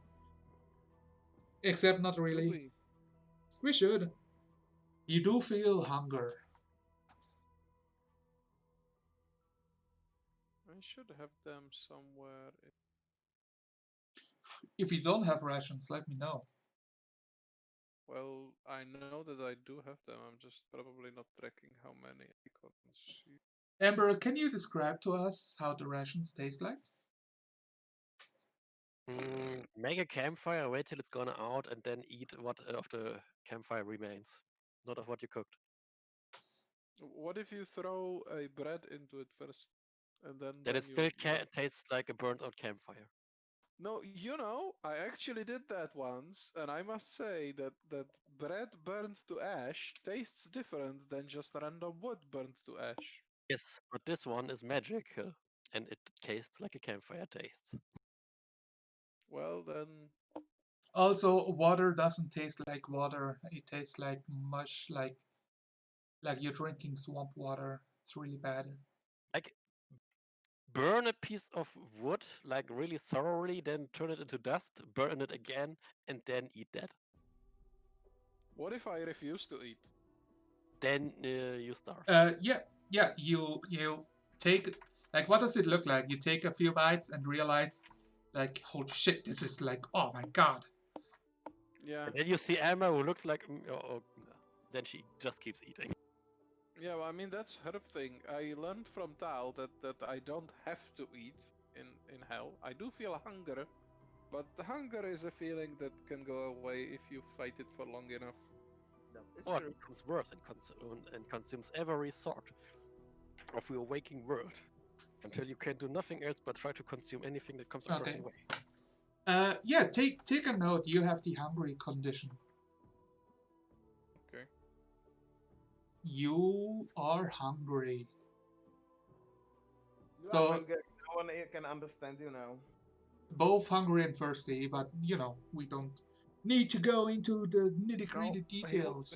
Except not really. We We should. You do feel hunger. I should have them somewhere. If you don't have rations, let me know. Well, I know that I do have them. I'm just probably not tracking how many I can see. Amber, can you describe to us how the rations taste like? Make a campfire, wait till it's gone out, and then eat what of the campfire remains, not of what you cooked. What if you throw a bread into it first, and Then it you still tastes like a burnt out campfire. No, you know, I actually did that once, and I must say that bread burnt to ash tastes different than just random wood burnt to ash. Yes, but this one is magical, and it tastes like a campfire tastes. Well, then, Also, water doesn't taste like water. It tastes like mush, like you're drinking swamp water. It's really bad. Like, burn a piece of wood, like really thoroughly, then turn it into dust, burn it again, and then eat that. what if I refuse to eat? Then you starve. Yeah. You take, like, what does it look like? You take a few bites and realize, like, holy shit, this is like, oh my god. Yeah, And then you see Emma, who looks like. Then she just keeps eating. yeah. Well, I mean, that's her thing. I learned from Tal that I don't have to eat in hell. I do feel hunger, but the hunger is a feeling that can go away if you fight it for long enough. That is Or it true. becomes worse and consumes every sort of your waking world until you can do nothing else but try to consume anything that comes across Okay. your way. Yeah, take a note. You have the hungry condition. Okay. You are hungry. You are So hungry. No one can understand you now. both hungry and thirsty, but you know, we don't need to go into the nitty-gritty No, details.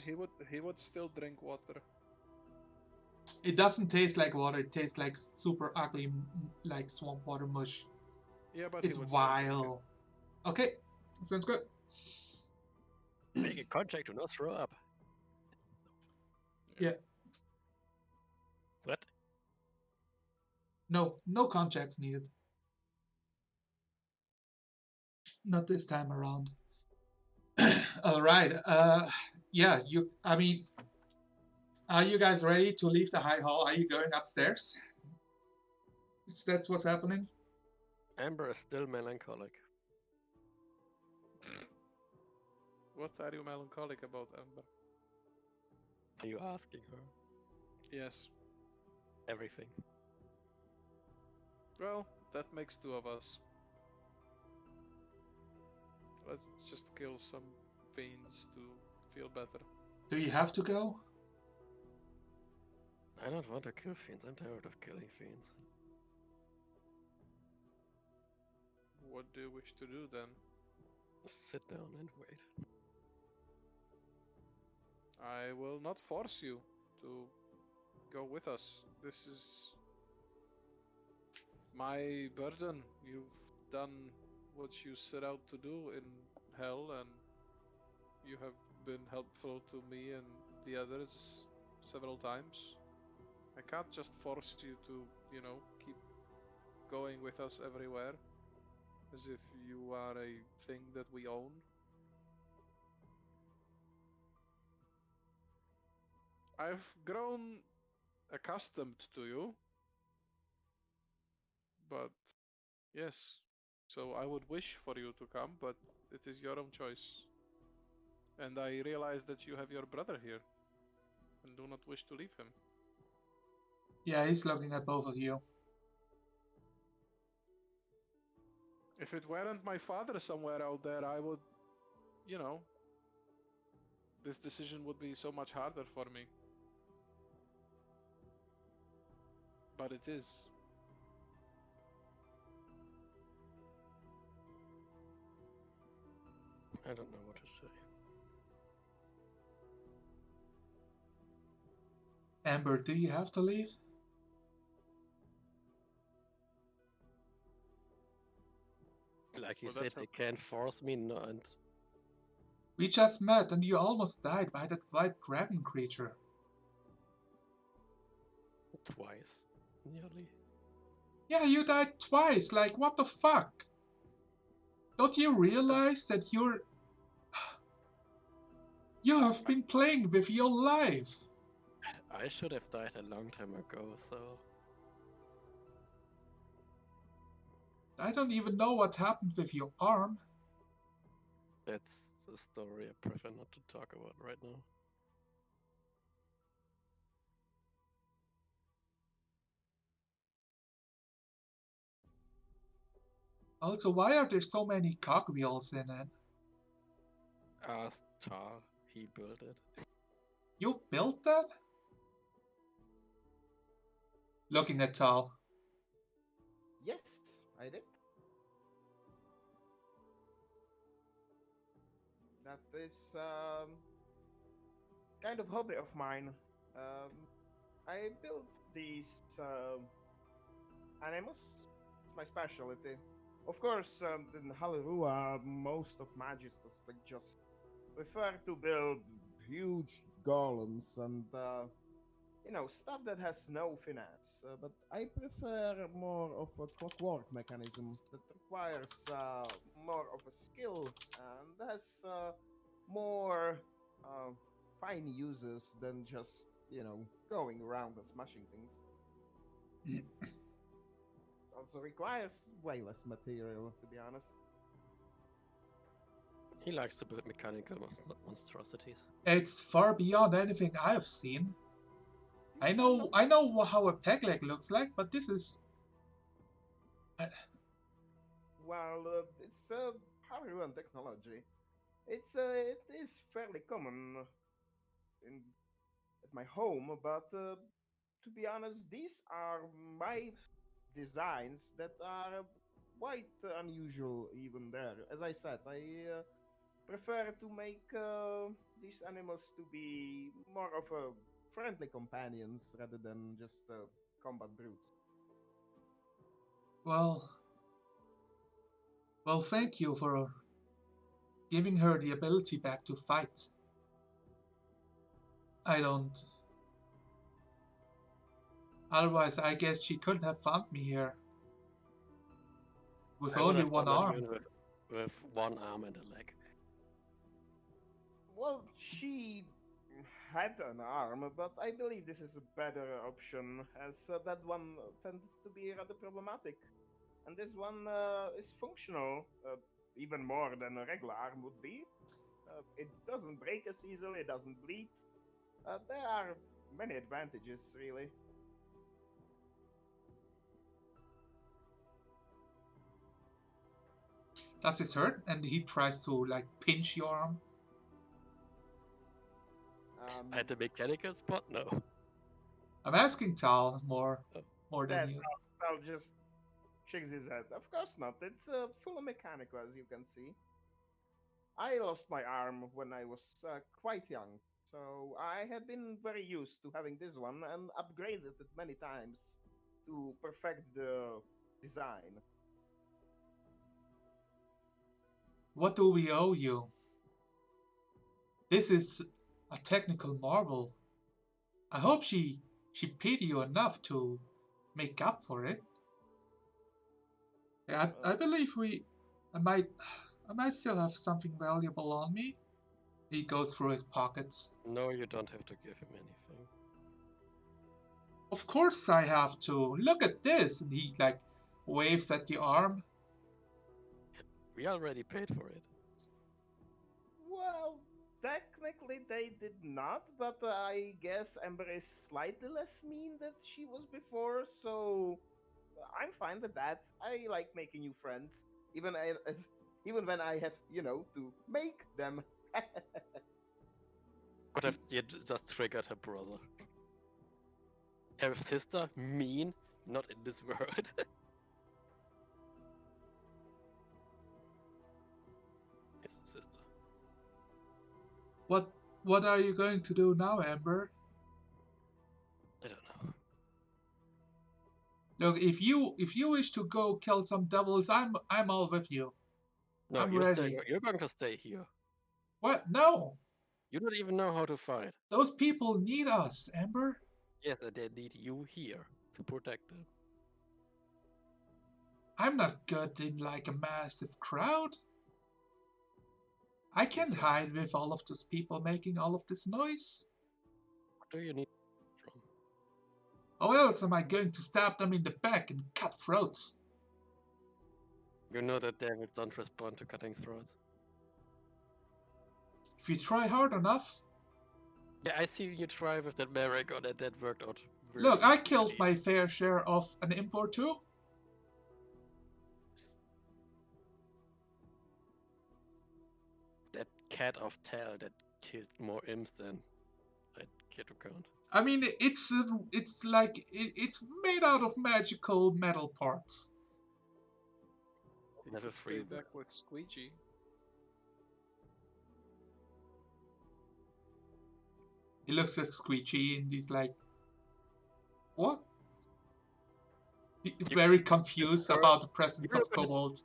he would still drink water. It doesn't taste like water. It tastes like super ugly, like swamp water mush. Yeah, but It's he would still drink it. vile. Okay, sounds good. Make a contract to not throw up. Yeah. What? No contracts needed. Not this time around. All right. Yeah. I mean, are you guys ready to leave the high hall? Are you going upstairs? That's what's happening. Amber is still melancholic. What are you melancholic about, Amber? Are you asking her Yes. everything? Well, that makes two of us. Let's just kill some fiends to feel better. Do you have to go? I don't want to kill fiends. I'm tired of killing fiends. What do you wish to do then? Sit down and wait. I will not force you to go with us. This is my burden. You've done what you set out to do in hell, and you have been helpful to me and the others several times. I can't just force you to, keep going with us everywhere as if you are a thing that we own. I've grown accustomed to you, but yes. So I would wish for you to come, but it is your own choice. And I realize that you have your brother here and do not wish to leave him. Yeah, he's looking at both of you. If it weren't my father somewhere out there, I would, this decision would be so much harder for me. But it is. I don't know what to say. Amber, do you have to leave? Like you Well, said, that's they can't force me, and We just met and you almost died by that white dragon creature. twice, nearly. Yeah, you died twice, like what the fuck? Don't you realize that you have been playing with your life? I should have died a long time ago, so I don't even know what happened with your arm. that's a story I prefer not to talk about right now. Also, why are there so many cogwheels in it? Ask Tar, he built it. You built that? Looking at Tal. Yes, I did. That is kind of hobby of mine. Um, I built these animals. It's my specialty. Of course, in Halerua, most of Magistus like just prefer to build Huge golems and stuff that has no finesse. But I prefer more of a clockwork mechanism that requires more of a skill and has more fine uses than just going around and smashing things. Also requires way less material, to be honest. He likes to build mechanical monstrosities. It's far beyond anything I've seen. I These are know not I know how a peg leg looks like, but this is well, it's Haruan technology. It is fairly common in at my home, but to be honest, these are my designs that are quite unusual even there. As I said, I prefer to make these animals to be more of a friendly companions rather than just combat brutes. well, well, thank you for giving her the ability back to fight. I don't. Otherwise, I guess she couldn't have found me here with I would only have one done it arm. even with one arm and a leg. Well, she had an arm, but I believe this is a better option, as that one tends to be rather problematic. And this one is functional, even more than a regular arm would be. It doesn't break as easily, it doesn't bleed. There are many advantages, really. Does this hurt? And he tries to like pinch your arm. At the mechanical spot, no. I'm asking Tal more than That you. I'll just shakes his head. Of course not. It's full of mechanical, as you can see. I lost my arm when I was quite young, so I had been very used to having this one and upgraded it many times to perfect the design. What do we owe you? This is a technical marvel. I hope she paid you enough to make up for it. Yeah, I believe I might I might still have something valuable on me. He goes through his pockets. No, you don't have to give him anything. Of course I have to. Look at this. And he like waves at the arm. We already paid for it. Well, technically they did not, but I guess Ember is slightly less mean than she was before, so I'm fine with that. I like making new friends, even when I have to make them. Could have just triggered her brother. Her sister? Mean? Not in this world. His sister. What are you going to do now, Amber? I don't know. Look, if you wish to go kill some devils, I'm all with you. No, I'm you're ready. You're going to stay here. What? No! You don't even know how to fight. Those people need us, Amber. Yes, and they need you here to protect them. I'm not good in like a massive crowd. I can't Yes, hide with all of those people making all of this noise. What do you need from? How else am I going to stab them in the back and cut throats? You know that devils don't respond to cutting throats. If you try hard enough. Yeah, I see you try with that Maragon and that worked out. Look, I killed my fair share of an imp or two. That cat of tail that killed more imps than I care to count. I mean, it's like it's made out of magical metal parts. You have a free Stay back with Squeegee. He looks at Squeegee and he's like, "What?" He's very confused about the presence of Kobold.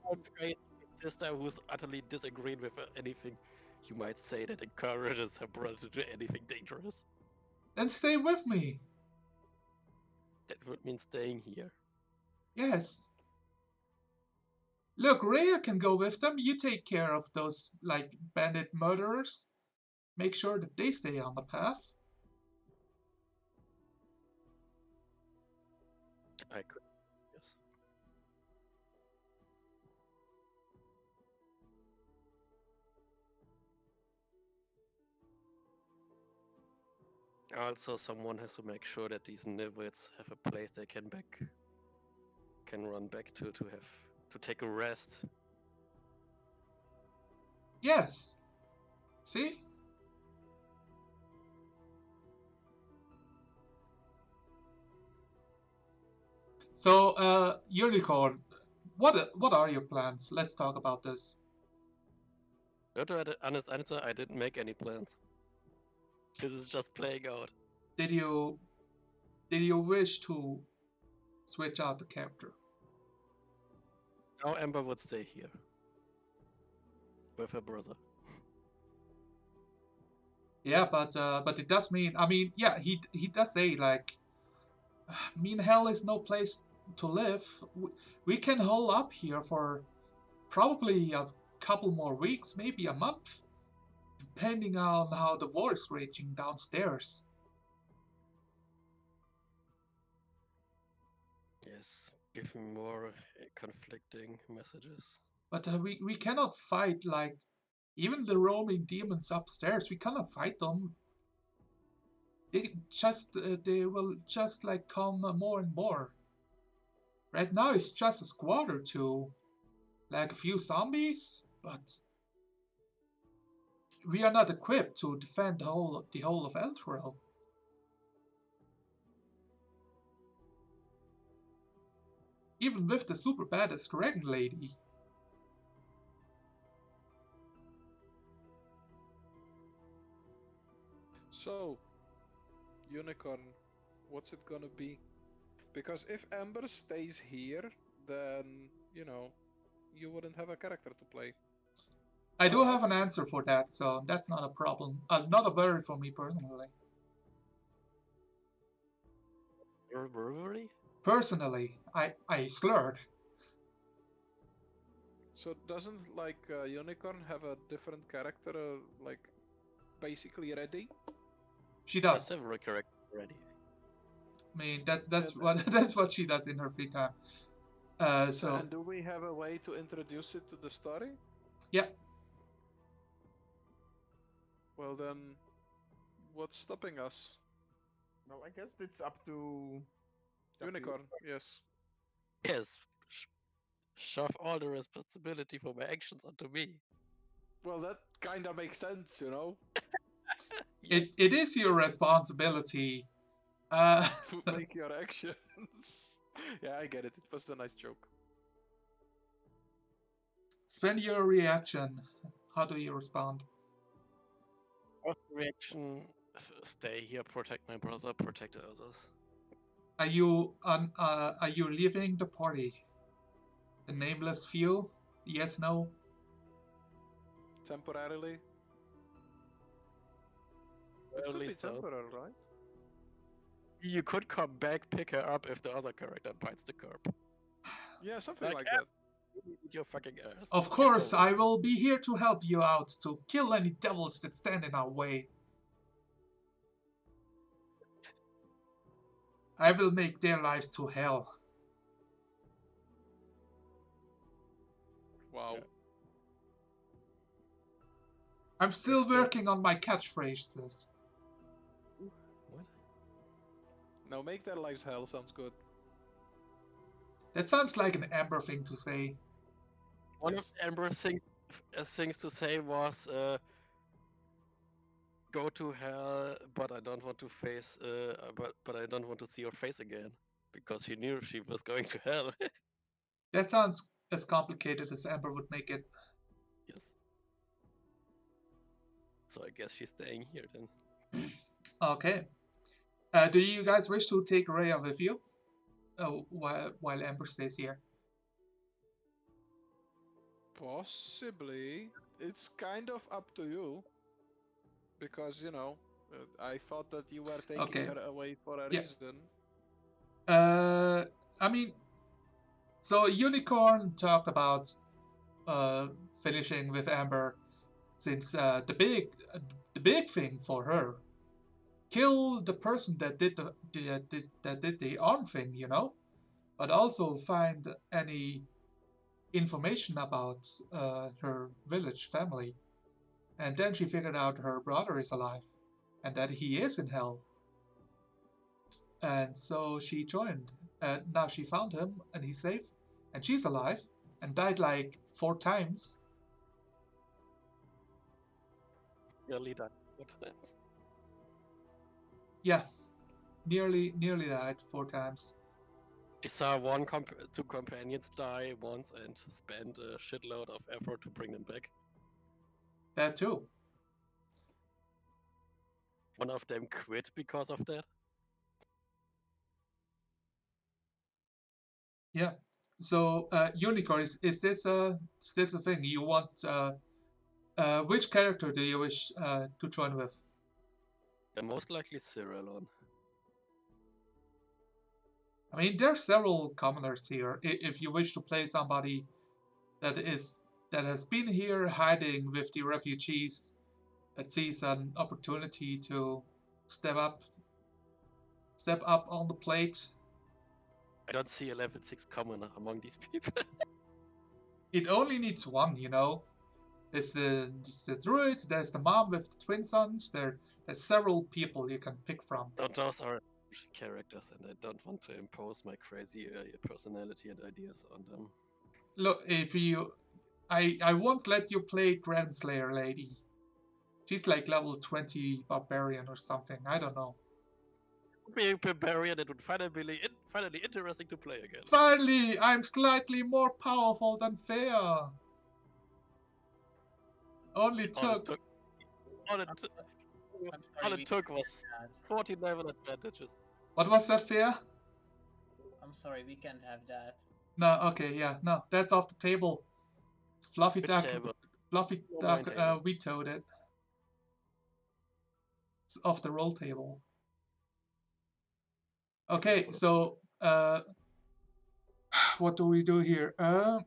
Sister who's utterly disagreed with anything you might say that encourages her brother to do anything dangerous. Then stay with me. That would mean staying here. Yes. Look, Rhea can go with them. You take care of those, like, bandit murderers. Make sure that they stay on the path. I could, yes. Also, someone has to make sure that these nibwits have a place they can run back to take a rest. Yes. See? So, Unicorn, what are your plans? Let's talk about this. To be honest answer, I didn't make any plans. This is just playing out. Did you wish to switch out the character? Now Amber would stay here with her brother. Yeah, but it does mean, I mean, yeah, he does say like, mean hell is no place to live. We can hole up here for probably a couple more weeks, maybe a month, depending on how the war is raging downstairs. Yes, give me more conflicting messages. But we cannot fight like even the roaming demons upstairs. We cannot fight them. They will just like come more and more. Right now it's just a squad or two, like a few zombies, but we are not equipped to defend the whole of Elturel. Even with the super badass dragon lady. So, Unicorn, what's it gonna be? Because if Amber stays here, then, you know, you wouldn't have a character to play. I do have an answer for that, so that's not a problem. Not a worry for me personally. Brewery? Personally, I slurred. So doesn't like Unicorn have a different character, like basically ready? She That's does. several characters already. I mean that's Yeah, what that's what she does in her free time. So and do we have a way to introduce it to the story? yeah, Well then, what's stopping us? Well, I guess it's up to it's up to you. Unicorn, yes. Yes, shove all the responsibility for my actions onto me. Well, that kinda makes sense, you know? It is your responsibility. To make your actions. Yeah, I get it. It was a nice joke. Spend your reaction. How do you respond? First reaction: stay here, protect my brother, protect the others. Are you leaving the party? The nameless few? Yes, no? Temporarily? It could Only be so. temporary, right? You could come back, pick her up if the other character bites the curb. Yeah, something Like, like that. Eat your fucking ass. Of Get course, over it. I will be here to help you out, to kill any devils that stand in our way. I will make their lives to hell. Wow. Yeah. I'm still If working that's- on my catchphrases. What? Now make their lives hell sounds good. That sounds like an Amber thing to say. One Yes. of Amber's things to say was, "Go to hell, but I don't want to face, but I don't want to see your face again," because he knew she was going to hell. That sounds as complicated as Amber would make it. Yes. So I guess she's staying here then. Okay. Do you guys wish to take Rhea with you? While Amber stays here? Possibly. It's kind of up to you. Because, you know, I thought that you were taking Okay. her away for a Yeah. reason. I mean, so Unicorn talked about finishing with Amber, since the big thing for her, kill the person that did the arm thing, you know, but also find any information about her village family, and then she figured out her brother is alive, and that he is in hell, and so she joined. Now she found him, and he's safe, and she's alive, and died like 4 times. Nearly died 4 times. Yeah, nearly died 4 times. She saw 2 companions die once and spent a shitload of effort to bring them back. That too. One of them quit because of that. Yeah. So, Unicorn, is this a thing you want? Which character do you wish to join with? And most likely Cyrillon. I mean, there are several commoners here. If you wish to play somebody that has been here hiding with the refugees, that sees an opportunity to step up on the plate. I don't see a level 6 commoner among these people. It only needs one, you know. There's the druid, there's the mom with the twin sons, there's several people you can pick from. Those are characters, and I don't want to impose my crazy personality and ideas on them. Look, if you... I won't let you play Grand Slayer Lady. She's like level 20 barbarian or something, I don't know. Being barbarian, it would finally interesting to play again. Finally, I'm slightly more powerful than Thea. All it took was 40 level advantages. What was that, Thea? I'm sorry, we can't have that. No, okay, yeah, no, that's off the table. Fluffy Which Duck, table? Fluffy Oh, Duck, mine table. vetoed it. It's off the roll table. Okay, so what do we do here? Are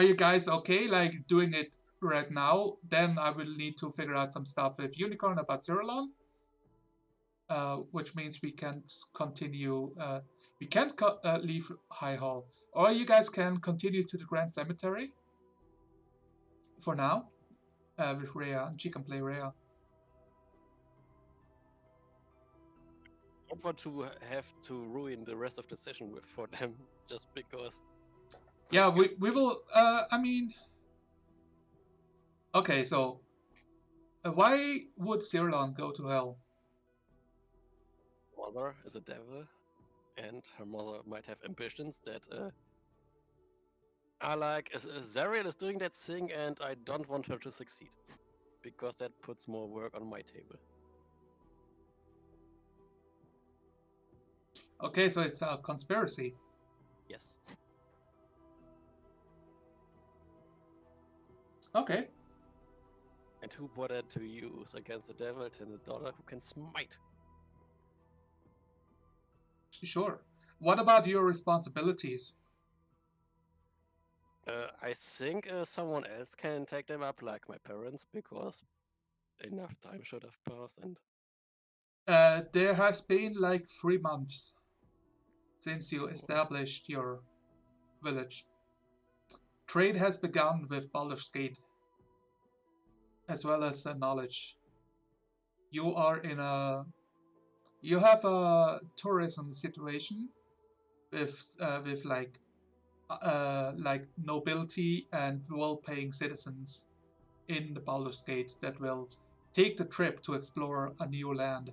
you guys okay, like, doing it right now? Then I will need to figure out some stuff with Unicorn about Cyrillon. Which means we can't continue. We can't leave High Hall, or you guys can continue to the Grand Cemetery. For now, with Rhea, she can play Rhea. I don't want to have to ruin the rest of the session for them just because. Yeah, we will. I mean, okay, so Why would Cirlon go to hell? Mother is a devil, and her mother might have ambitions that are like Zariel is doing that thing, and I don't want her to succeed because that puts more work on my table. Okay, so it's a conspiracy. Yes. Okay, And who better to use against the devil than the daughter who can smite? sure. What about your responsibilities? I think someone else can take them up, like my parents, because enough time should have passed. And There has been like 3 months since you established your village. Trade has begun with Baldur's Gate, as well as knowledge. You are in a you have a tourism situation with like nobility and well-paying citizens in the Baldur's Gate that will take the trip to explore a new land.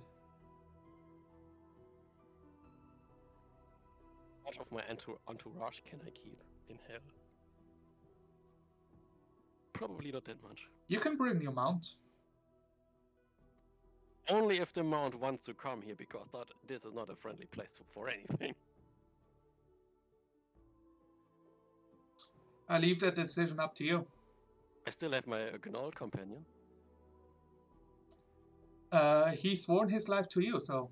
much of my entourage can I keep in hell? Probably not that much. You can bring your mount. Only if the mount wants to come here, because this is not a friendly place for anything. I leave that decision up to you. I still have my Gnoll companion. He sworn his life to you, so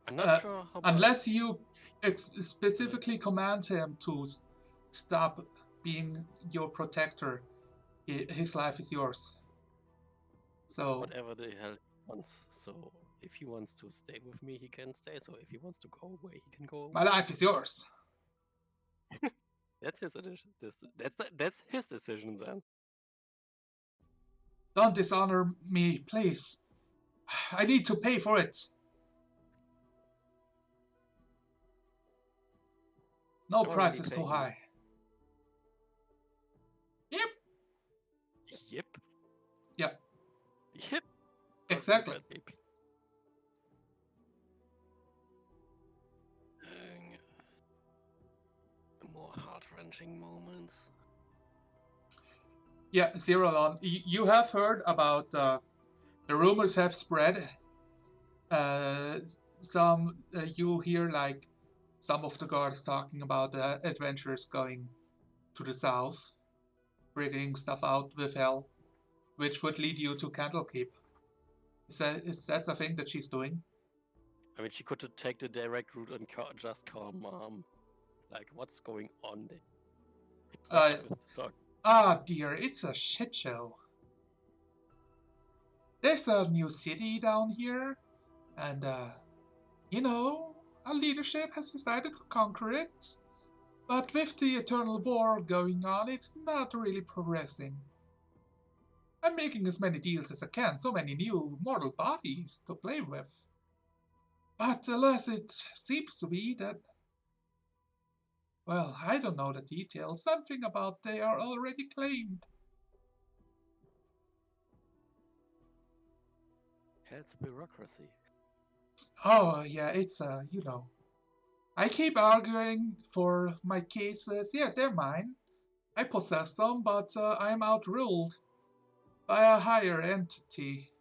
I'm not sure how about unless you specifically command him to stop being your protector, his life is yours. So whatever the hell he wants. So if he wants to stay with me, he can stay. So if he wants to go away, he can go away. my life is yours. That's his decision. That's his decision then. Don't dishonor me, please. I need to pay for it. No I'm price already is too paying. high. Yep. Yep. Yep. Yep. Don't Exactly. regret me, please. The more heart-wrenching moments. Yeah, Zerolon, you have heard about the rumors have spread. You hear like some of the guards talking about adventurers going to the south, bringing stuff out with Hell, which would lead you to Candlekeep. Is that the thing that she's doing? I mean, she could take the direct route and just call Mom. Like, what's going on there? Dear, it's a shit show. There's a new city down here, and our leadership has decided to conquer it. But with the eternal war going on, it's not really progressing. I'm making as many deals as I can, so many new mortal bodies to play with. But alas, it seems to be that. Well, I don't know the details. Something about they are already claimed. Hell's bureaucracy. Oh, yeah, it's, I keep arguing for my cases. Yeah, they're mine. I possess them, but I'm outruled by a higher entity.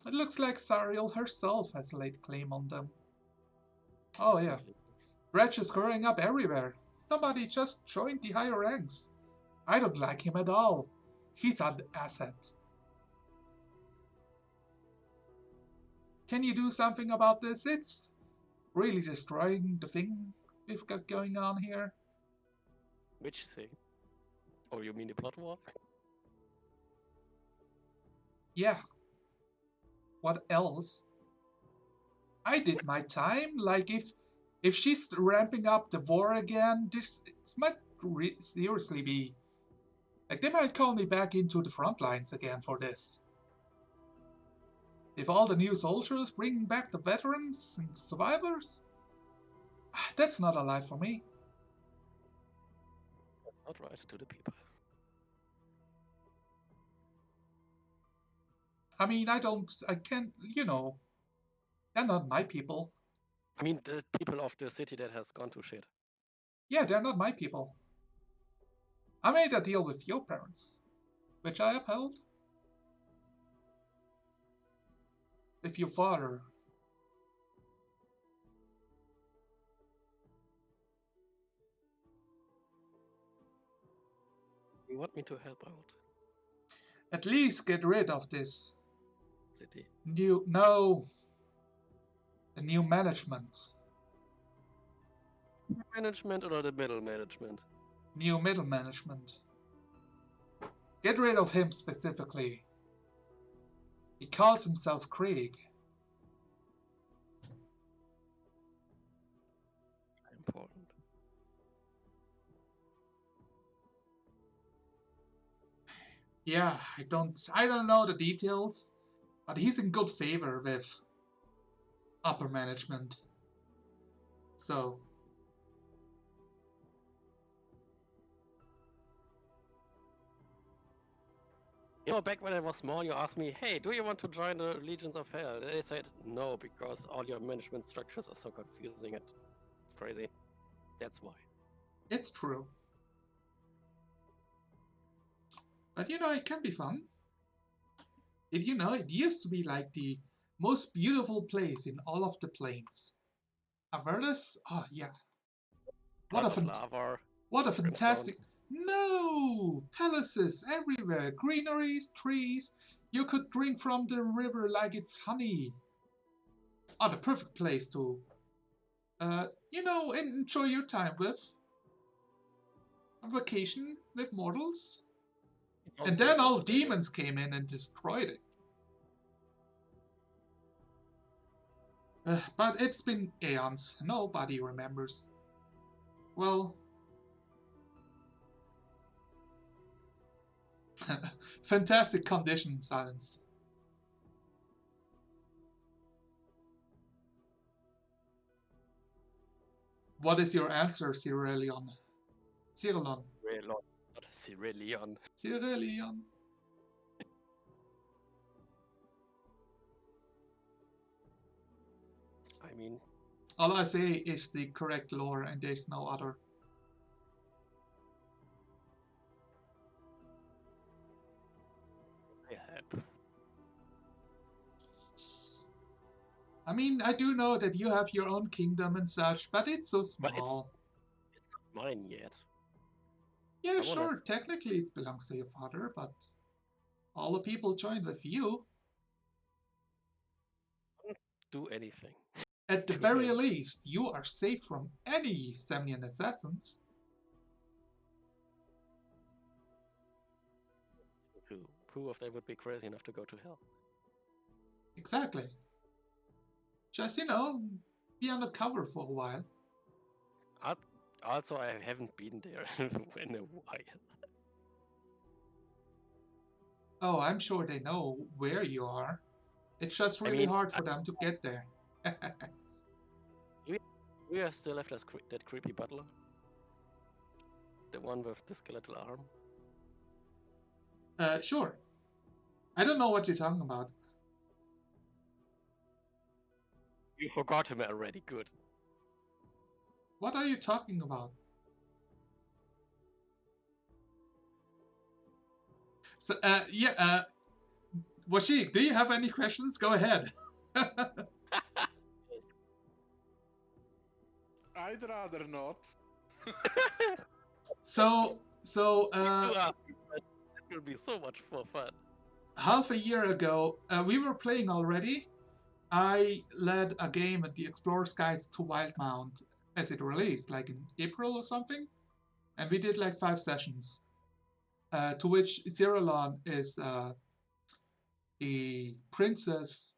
It looks like Sariel herself has laid claim on them. Oh, yeah. Dredge is growing up everywhere. Somebody just joined the higher ranks. I don't like him at all. He's an asset. Can you do something about this? It's really destroying the thing we've got going on here. Which thing? Oh, you mean the plot war? Yeah. What else? I did my time. Like, if she's ramping up the war again, this might seriously be. Like, they might call me back into the front lines again for this. If all the new soldiers bring back the veterans and survivors, that's not a life for me. That's not right to the people. I mean, I can't, they're not my people. I mean, the people of the city that has gone to shit. Yeah, they're not my people. I made a deal with your parents, which I upheld. With your father. You want me to help out? At least get rid of this City. the new management. Management or the middle management? New middle management. Get rid of him specifically. He calls himself Krieg. Important. Yeah, I don't know the details, but he's in good favor with upper management. So You know, back when I was small, you asked me, hey, do you want to join the Legions of Hell? And I said, no, because all your management structures are so confusing and crazy. That's why. it's true. But it can be fun. It used to be like the most beautiful place in all of the plains. Avernus? Oh yeah. What a fantastic... No! Palaces everywhere, greeneries, trees. You could drink from the river like it's honey. Oh, the perfect place to, enjoy your time with. A vacation with mortals. And then all demons came in and destroyed it. But it's been aeons. Nobody remembers. Well... Fantastic condition, Silence. What is your answer, Cyrilion? Cyrillon. Not Cyrilion. Cyrilion. I mean... All I say is the correct lore and there's no other. I have. I mean, I do know that you have your own kingdom and such, but it's so small. But it's not mine yet. Yeah, sure, technically it belongs to your father, but all the people joined with you. Don't do anything. At the very least, you are safe from any Semnian assassins. Who of them would be crazy enough to go to hell? Exactly. Just, be undercover for a while. Also, I haven't been there in a while. Oh, I'm sure they know where you are. It's just really hard for them to get there. We still have that creepy butler? The one with the skeletal arm? Sure. I don't know what you're talking about. You forgot him already, good. What are you talking about? So, Washik, do you have any questions? Go ahead. I'd rather not. So, that will be so much more fun. Half a year ago, we were playing already. I led a game at the Explorer's Guide to Wildmount as it released, like in April or something. And we did like 5 sessions. To which Cyrillon is the princess.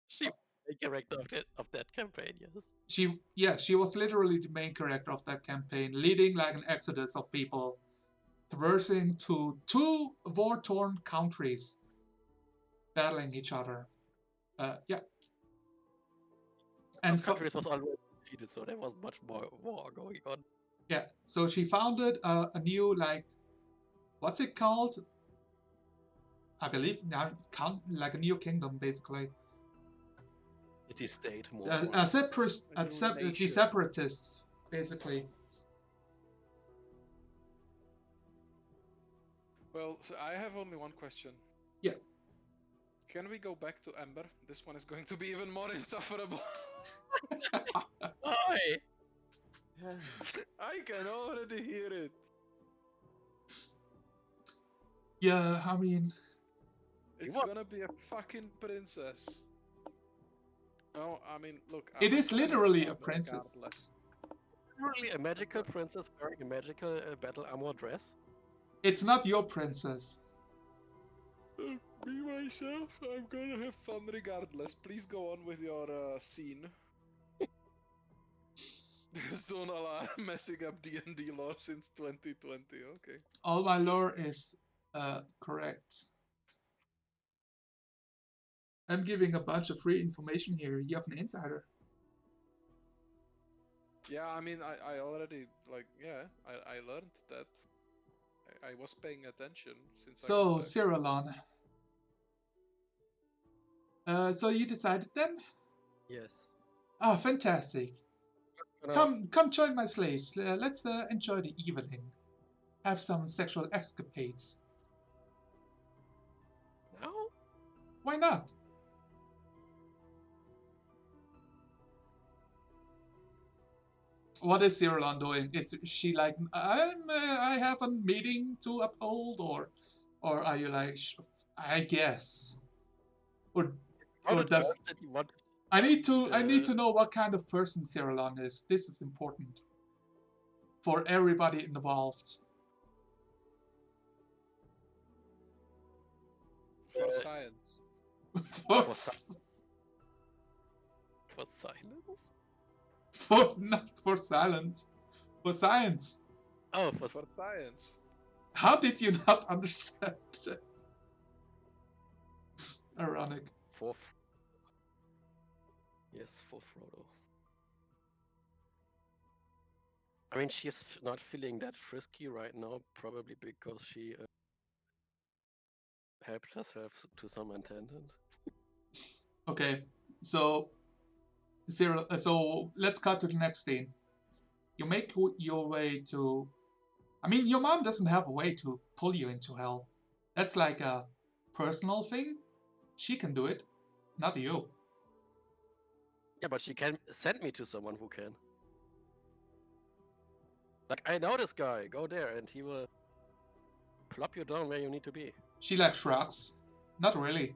She was the character of that campaign, yes. She was literally the main character of that campaign, leading like an exodus of people, traversing to 2 war-torn countries, battling each other. Yeah. And countries was already defeated, so there was much more war going on. Yeah, so she founded a new, like, what's it called? I believe now count like a new kingdom, basically. City state more. The separatists, basically. Well, so I have only one question. Yeah. Can we go back to Ember? This one is going to be even more insufferable. Why? I can already hear it. Yeah, I mean, It's What? gonna be a fucking princess. No, I mean, look. it I'm is gonna have literally a fun princess. regardless. Literally a magical princess wearing a magical battle armor dress. It's not your princess. Me myself, I'm gonna have fun regardless. Please go on with your scene. Zonal are messing up D&D lore since 2020. Okay. All my lore is correct. I'm giving a bunch of free information here. You have an insider. Yeah, I mean, I already I learned that. I was paying attention since. So, Cyrillon. So you decided then? Yes. Ah, fantastic. Gonna- Come join my slaves. Let's enjoy the evening. Have some sexual escapades. No? Why not? What is Cyrillon doing? Is she like, I have a meeting to uphold, or are you like, I guess, or How did does that you want? I need to know what kind of person Cyrillon is. This is important for everybody involved. For science. for, For silence? not for silence, for science. Oh, For science. How did you not understand? Ironic. for. Yes, for Frodo. I mean, she's not feeling that frisky right now, probably because she helped herself to some attendant. Okay, so so let's cut to the next scene. You make your way to. I mean, your mom doesn't have a way to pull you into hell. That's like a personal thing. She can do it, not you. Yeah, but she can send me to someone who can. Like, I know this guy, go there, and he will plop you down where you need to be. She like shrugs. Not really.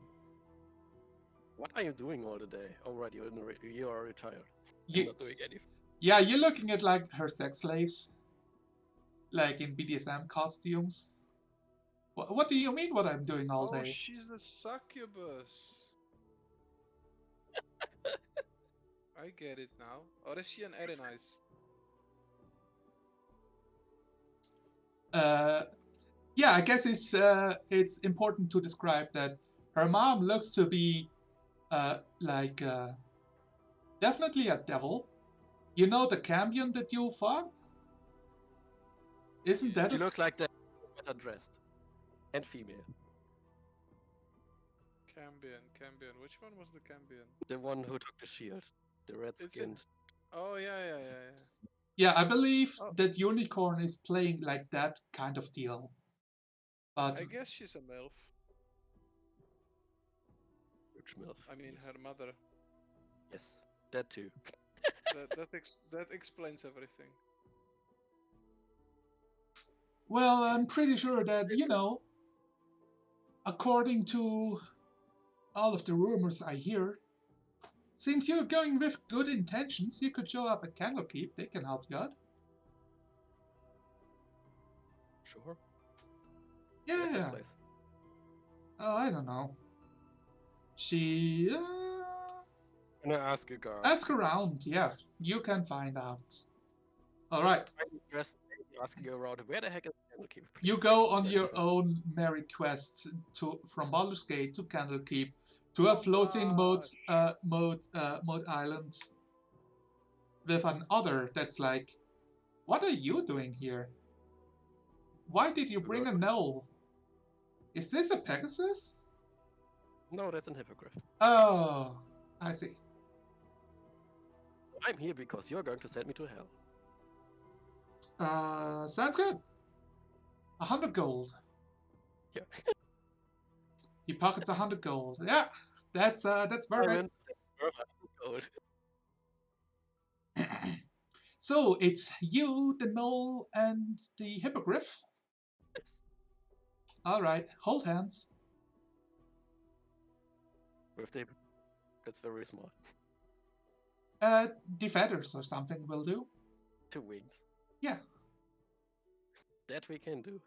What are you doing all the day? Oh, right, you are retired. You, Not doing anything. yeah, you're looking at like her sex slaves, like in BDSM costumes. What do you mean? What I'm doing all Oh, day? she's a succubus. I get it now. Or is she an Erenice? Yeah, I guess it's important to describe that her mom looks to be like definitely a devil. You know the cambion that you fought? Isn't that She looks like the better dressed. And female. Cambion. Which one was the Cambion? The one who took the shield. The red skinned. Oh, yeah. Yeah, I believe Oh. that Unicorn is playing like that kind of deal. But I guess she's a MILF. Rich MILF. I mean, yes. her mother. Yes, that too. that explains everything. well, I'm pretty sure that, you know, according to all of the rumors I hear, since you're going with good intentions, you could show up at Candlekeep. They can help you out. Sure. Where's that Yeah. place? Oh, I don't know. She. I'm gonna ask a guard. Ask around. Yeah, you can find out. All right. I'm just asking around. Where the heck is Candlekeep? You please? go on Yes, your please. own merry quest from Baldur's Gate to Candlekeep to a floating mode island with an other that's like, what are you doing here? Why did you bring a gnoll? Is this a Pegasus? No, that's an hippogriff. Oh, I see. I'm here because you're going to send me to hell. Sounds good. 100 gold. Yeah. He pockets 100 gold. Yeah, that's perfect. Simon, that's gold. So it's you, the gnoll, and the hippogriff. Yes. All right, hold hands. With the that's very small. The feathers or something will do. 2 wings. Yeah. That we can do.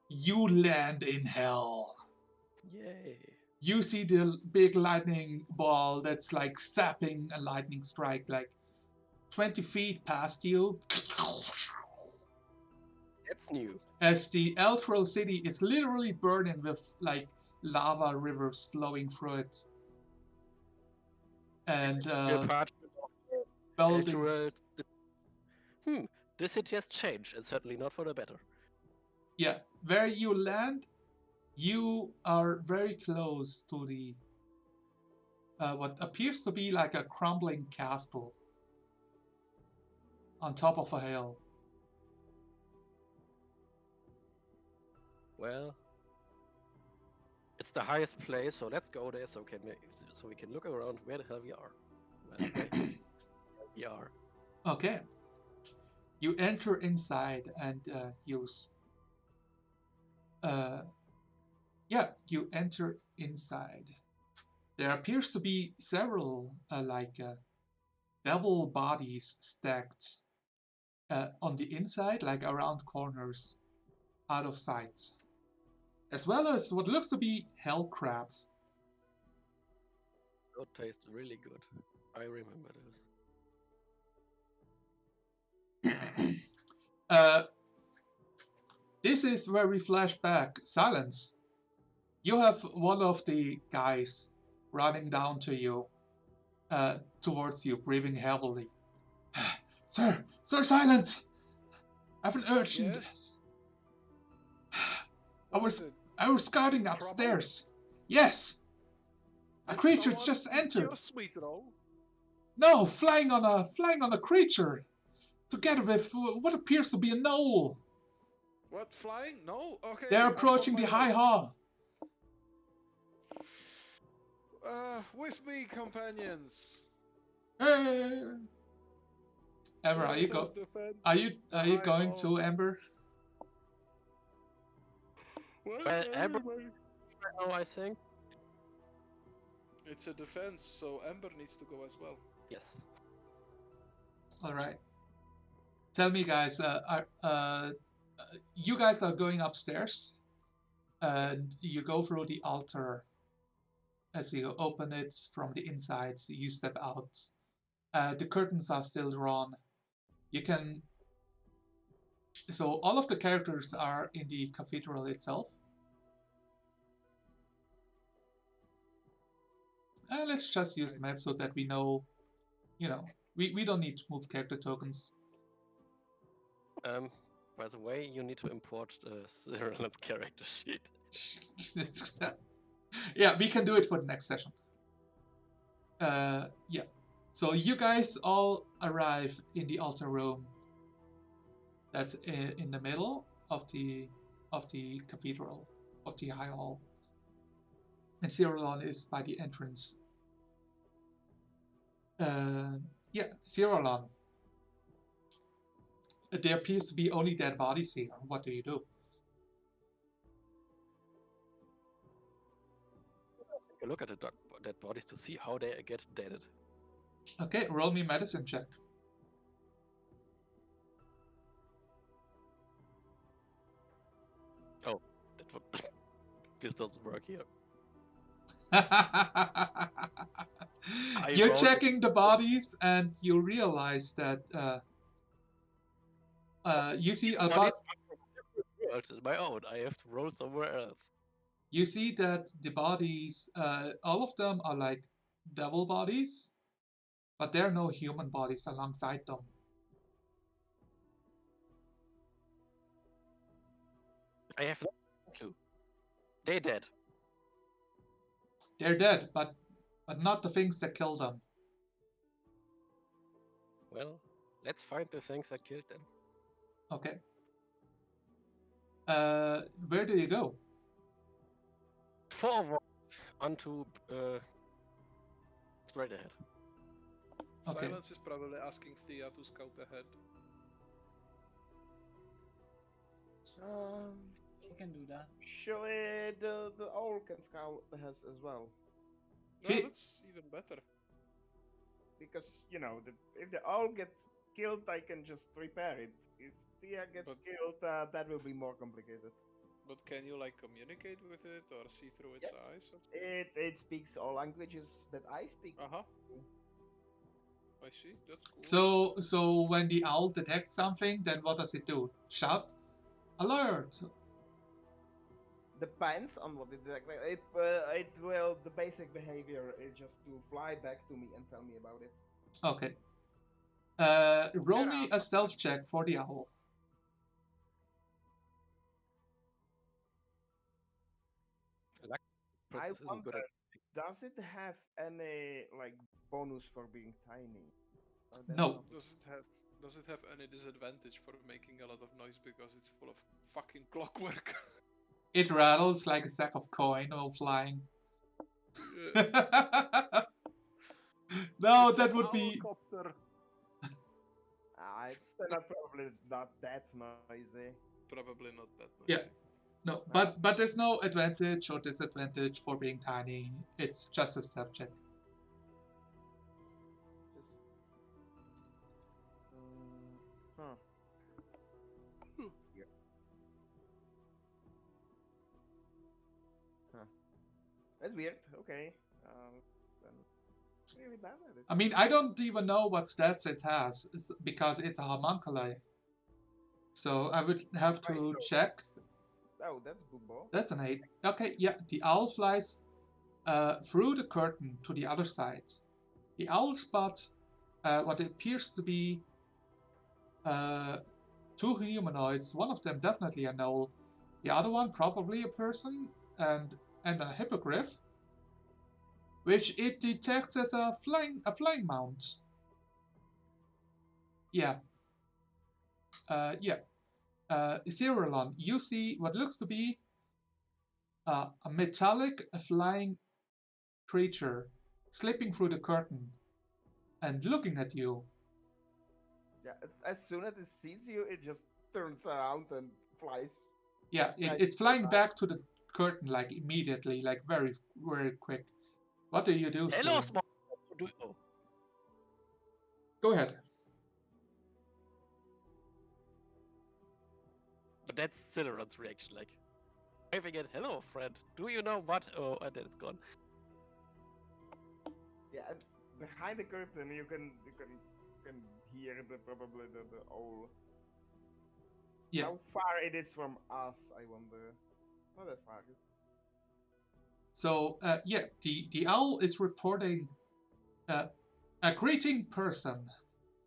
You land in hell. Yay. You see the big lightning ball that's like sapping a lightning strike like 20 feet past you. That's new. As the Eltral city is literally burning with like lava rivers flowing through it. And The parchment of the buildings. cultural- This city has changed, and certainly not for the better. Yeah, where you land, you are very close to the what appears to be like a crumbling castle on top of a hill. Well, it's the highest place, so let's go there so we can look around where the hell we are. Well, where we are. Okay. You enter inside and you enter inside. There appears to be several devil bodies stacked on the inside, like around corners, out of sight, as well as what looks to be hell crabs. Those taste really good. I remember those. This is where we flash back. Silence. You have one of the guys running down to you, towards you, breathing heavily. Sir, Silence! I have an urgent. Yes. I was scouting upstairs. Yes. A Did creature someone just eat entered. your sweet roll? No, flying on a creature, together with what appears to be a gnoll. What, flying? No? Okay. They're I'm on approaching my the way. high hall. With me, companions. Hey. Ember, are you Let us defend Are the you high going hall. to Ember? Well, Ember- anyway. Oh, I think. It's a defense, so Ember needs to go as well. Yes. All right. Tell me, guys. You guys are going upstairs, and you go through the altar. As you open it from the inside, you step out. The curtains are still drawn. You can. So all of the characters are in the cathedral itself. Let's just use the map so that we know. We don't need to move character tokens. By the way, you need to import Cyril's character sheet. Yeah, we can do it for the next session. Yeah. So you guys all arrive in the altar room. That's in the middle of the cathedral, of the high hall. And Cyrillon is by the entrance. Yeah, Cyrillon. There appears to be only dead bodies here. What do you do? Take a look at the dead bodies to see how they get deaded. Okay, roll me medicine check. Oh, this doesn't work here. You're rolled- checking the bodies and you realize that you see a Bodies are from my own. I have to roll somewhere else. You see that the bodies, all of them are like devil bodies, but there are no human bodies alongside them. I have no clue. They dead. They're dead, but not the things that killed them. Well, let's find the things that killed them. Okay. Where do you go? Forward onto straight ahead. Okay. Silence is probably asking Thea to scout ahead. She can do that. Surely the owl can scout has as well, No, Thi- that's even better. because if the owl gets killed, I can just repair it. If Thea gets But- killed, that will be more complicated. But can you like communicate with it or see through its Yes. eyes? It speaks all languages that I speak. Uh huh. I see. That's cool. So when the owl detects something, then what does it do? Shout, alert! Depends on what it it will. The basic behavior is just to fly back to me and tell me about it. Okay. Roll me a stealth check for the owl. Princess isn't good at. Does it have any like bonus for being tiny? Or that's No. not- Does it have any disadvantage for making a lot of noise because it's full of fucking clockwork? It rattles like a sack of coin while flying. Yeah. No, It's that an would be. owlcopter. It's probably not that noisy. Probably not that noisy. Yeah. No, but there's no advantage or disadvantage for being tiny. It's just a stealth check. Just. Huh. Yeah. Huh. That's weird. Okay. Then really bad at it. I mean, I don't even know what stats it has because it's a homunculi. So I would have to check. Oh, that's Boobo. That's an 8. Okay, yeah, the owl flies through the curtain to the other side. The owl spots what appears to be two humanoids. One of them definitely an owl. The other one probably a person and a hippogriff, which it detects as a flying mount. Yeah. Yeah. Zerolon, you see what looks to be a metallic flying creature slipping through the curtain and looking at you. Yeah, as soon as it sees you, it just turns around and flies. Yeah, it's flying back to the curtain like immediately, like very, very quick. What do you do, Hello, Stu? small. Oh, Go ahead. but that's Cileron's reaction, like waving it. Hello, friend. Do you know what? Oh, and then it's gone. Yeah, and behind the curtain, you can hear probably the owl. Yeah. How far it is from us, I wonder. Not that far. So yeah, the owl is reporting a greeting person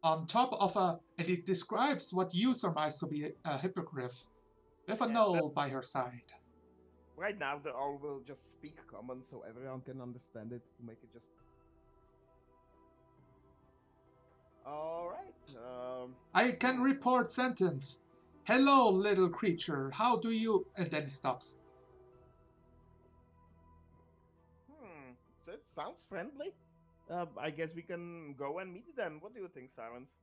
on top of and it describes what you surmise to be a hippogriff with a Yeah, knoll by her side. Right now, the owl will just speak common so everyone can understand it to make it just. Alright. I can report sentence. Hello, little creature. How do you? And then it stops. So it sounds friendly. I guess we can go and meet them. What do you think, Silence?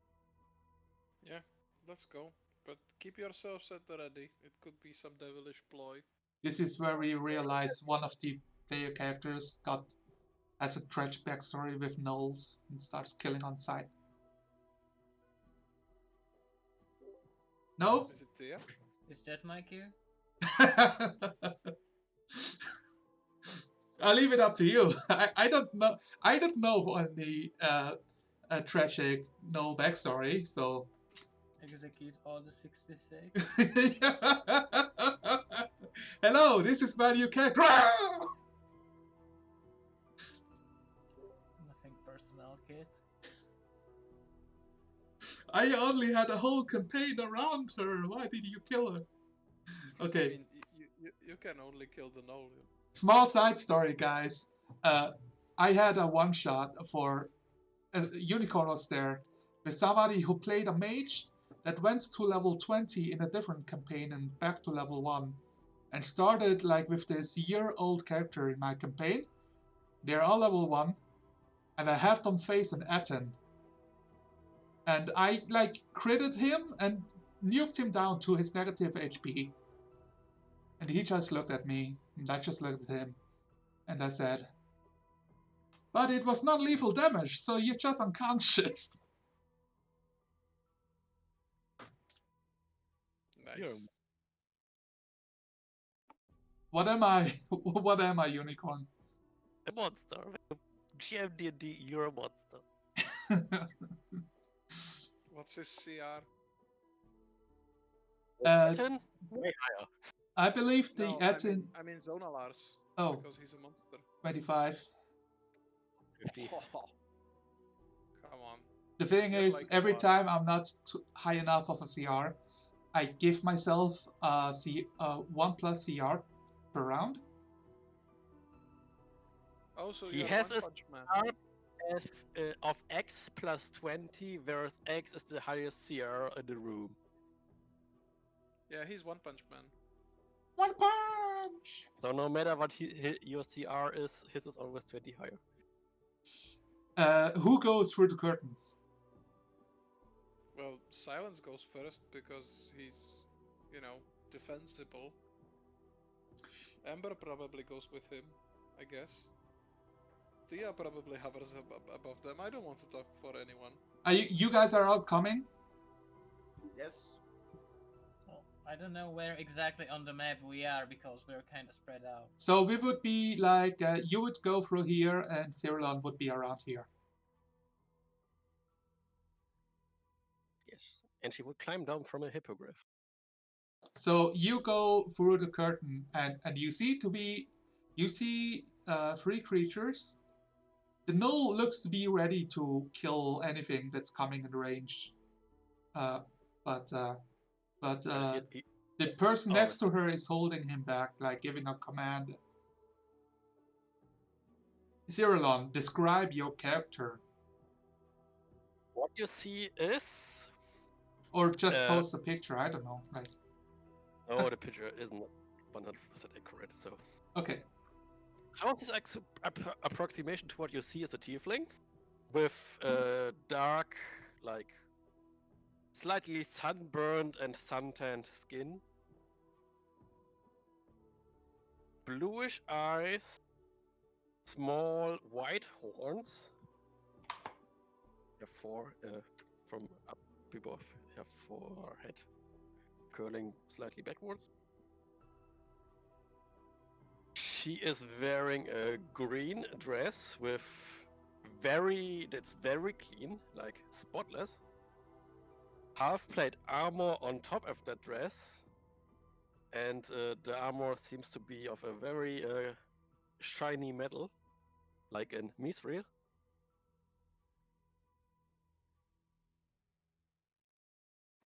Yeah, let's go. But keep yourselves at the ready. It could be some devilish ploy. This is where we realize one of the player characters has a tragic backstory with gnolls and starts killing on sight. No? Is it Thea? Is that my cue? I'll leave it up to you. I don't know. I don't know on the a tragic gnoll backstory, so. Execute all the 66. Hello, this is where you can. Nothing personal, kid. I only had a whole campaign around her. Why did you kill her? I Okay. mean, You can only kill the null. Small side story, guys. I had a one shot for Unicorn was there with somebody who played a mage that went to level 20 in a different campaign and back to level 1 and started like with this year-old character in my campaign. They're all level 1 and I had them face an Aten. And I like critted him and nuked him down to his negative HP. And he just looked at me and I just looked at him and I said, but it was non-lethal damage, so you're just unconscious. Nice. What am I? What am I, Unicorn? A monster. GM D&D, you're a monster. What's his CR? Ten? Way higher. I believe the No, Aten. I mean Zonalars. Oh, Because he's a monster. 25. 50. Come on. The thing You're is, like every one. time I'm not high enough of a CR, I give myself a 1+ CR per round. Oh, so He you're has One a Punch Man. of X plus 20, whereas X is the highest CR in the room. Yeah, he's One Punch Man. One punch! So no matter what your CR is, his is always 20 higher. Who goes through the curtain? Well, Silence goes first because he's, defensible. Ember probably goes with him, I guess. Thea probably hovers above them. I don't want to talk for anyone. You guys are all coming? Yes. So I don't know where exactly on the map we are because we're kind of spread out. So we would be like, you would go through here and Cyrilon would be around here. Yes. And she would climb down from a hippogriff. So you go through the curtain and you see 3 creatures. The null looks to be ready to kill anything that's coming in range. But the person next to her is holding him back, like giving a command. Cyrilon, describe your character. What you see is... Or just post a picture, I don't know. Like. Oh, the picture isn't 100% accurate, so... Okay. Closest approximation to what you see is a tiefling with dark, like slightly sunburned and suntanned skin, bluish eyes, small white horns. You have 4 from up above. You have 4 head curling slightly backwards. She is wearing a green dress with that's very clean, like spotless. Half-plate armor on top of that dress, and the armor seems to be of a very shiny metal, like in Mithril.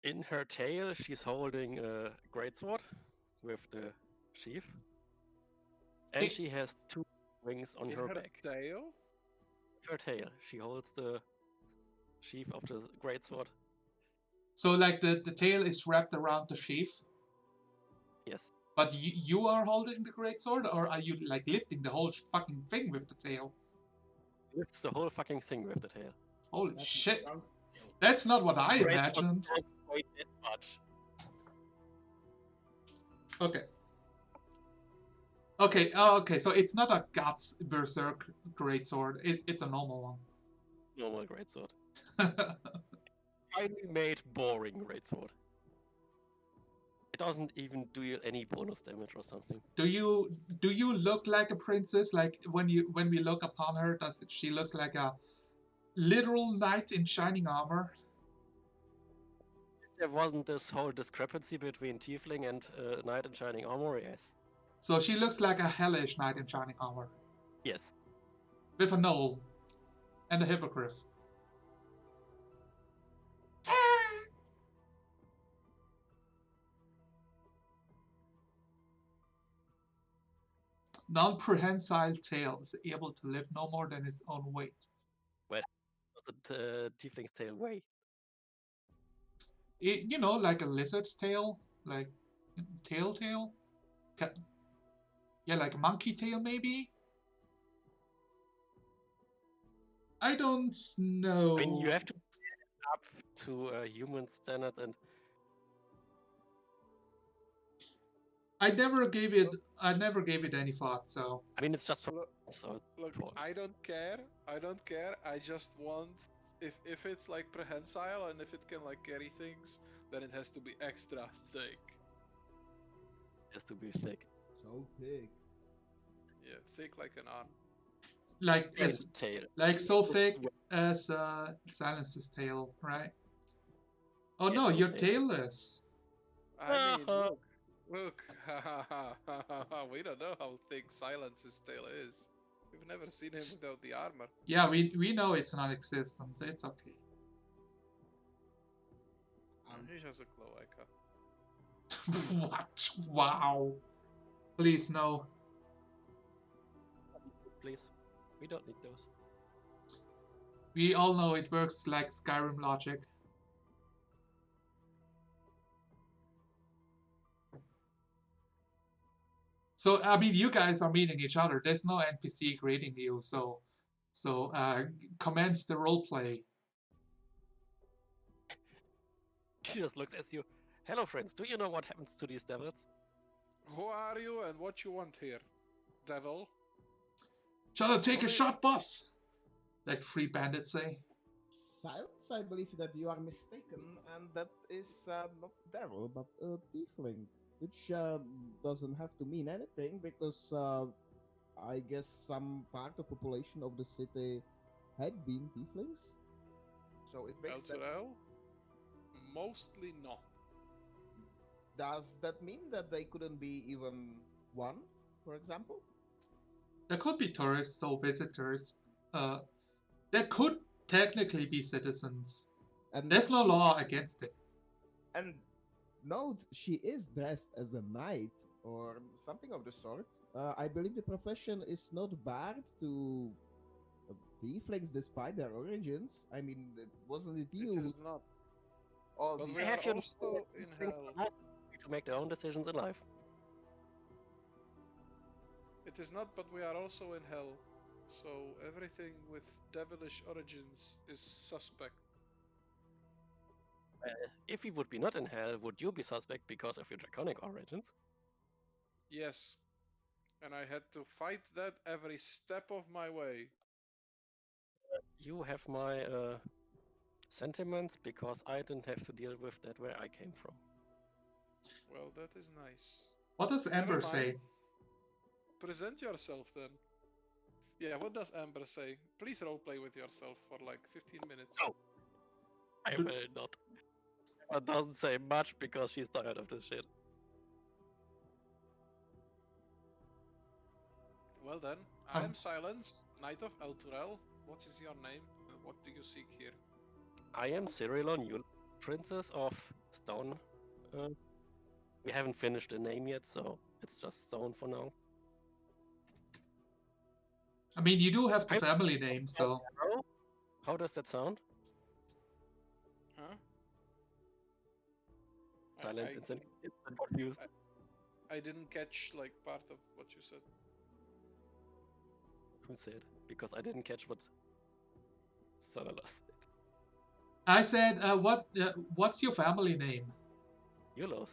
In her tail, she's holding a greatsword with the sheath. And she has 2 wings on her back. Tail? Her tail. She holds the sheath of the greatsword. So like the tail is wrapped around the sheath? Yes. But you are holding the greatsword, or are you like lifting the whole fucking thing with the tail? Lifts the whole fucking thing with the tail. Holy shit! That's not what I imagined. Wait that much. Okay. Okay, okay, so it's not a Guts Berserk greatsword, it's a normal one. Normal greatsword. Finely made, boring greatsword. It doesn't even do you any bonus damage or something. Do you look like a princess? Like when we look upon her, does she looks like a literal knight in shining armor? If there wasn't this whole discrepancy between tiefling and knight in shining armor, yes. So she looks like a hellish knight in shining armor. Yes. With a knoll and a hippogriff. non-prehensile tail is able to lift no more than its own weight. Does it tiefling's tail weigh? You know, like a lizard's tail, like tail. Yeah, like a monkey tail maybe. I don't know. I mean, you have to get it up to human standards, and I never gave it any thought. So I mean, it's just for Look, so look, for- I don't care. I don't care. I just want if it's like prehensile and if it can like carry things, then it has to be extra thick. it has to be thick. So thick. Yeah, thick like an arm. like Tiefling's as tail. like so thick as Silence's tail, right? Oh Yes, no, okay. you're tailless. I mean, look, we don't know how thick Silence's tail is. We've never seen him without the armor. Yeah, we know it's non-existent. So it's okay. He has a cloaca. What? Wow. Please no. Please, we don't need those. We all know it works like Skyrim logic. So I mean, you guys are meeting each other. There's no NPC greeting you, so commence the roleplay. She just looks at you. Hello, friends. Do you know what happens to these devils? Who are you and what you want here, devil? Shall I take a Only- shot, boss? Like 3 bandits say. Silence, I believe that you are mistaken, and that is not devil, but a tiefling, which doesn't have to mean anything because I guess some part of population of the city had been tieflings. So it makes sense. L2L? Mostly not. Does that mean that they couldn't be even one, for example? There could be tourists or visitors. There could technically be citizens. And There's no she- law against it. And Note, she is dressed as a knight or something of the sort. I believe the profession is not barred to tieflings despite their origins. I mean, wasn't it you? It is not. all But these we I are have you also in hell. to make their own decisions in life. It is not, but we are also in hell. So everything with devilish origins is suspect. If we would be not in hell, would you be suspect because of your draconic origins? Yes. And I had to fight that every step of my way. You have my sentiments because I didn't have to deal with that where I came from. Well, that is nice. What does Amber Never say? mind. Present yourself then. Yeah, what does Amber say? Please roleplay with yourself for like 15 minutes. No. I will not. But doesn't say much because she's tired of this shit. Well then, I Um, am Silence, Knight of Elturel. What is your name? And what do you seek here? I am Cyrilon, you Princess of Stone. We haven't finished the name yet, so it's just Stone for now. I mean, you do have the I- family name, so How does that sound? Huh? Silence, instant confused. I didn't catch like part of what you said. Who said? Because I didn't catch what Sonala said. I said, what's your family name? Yulos.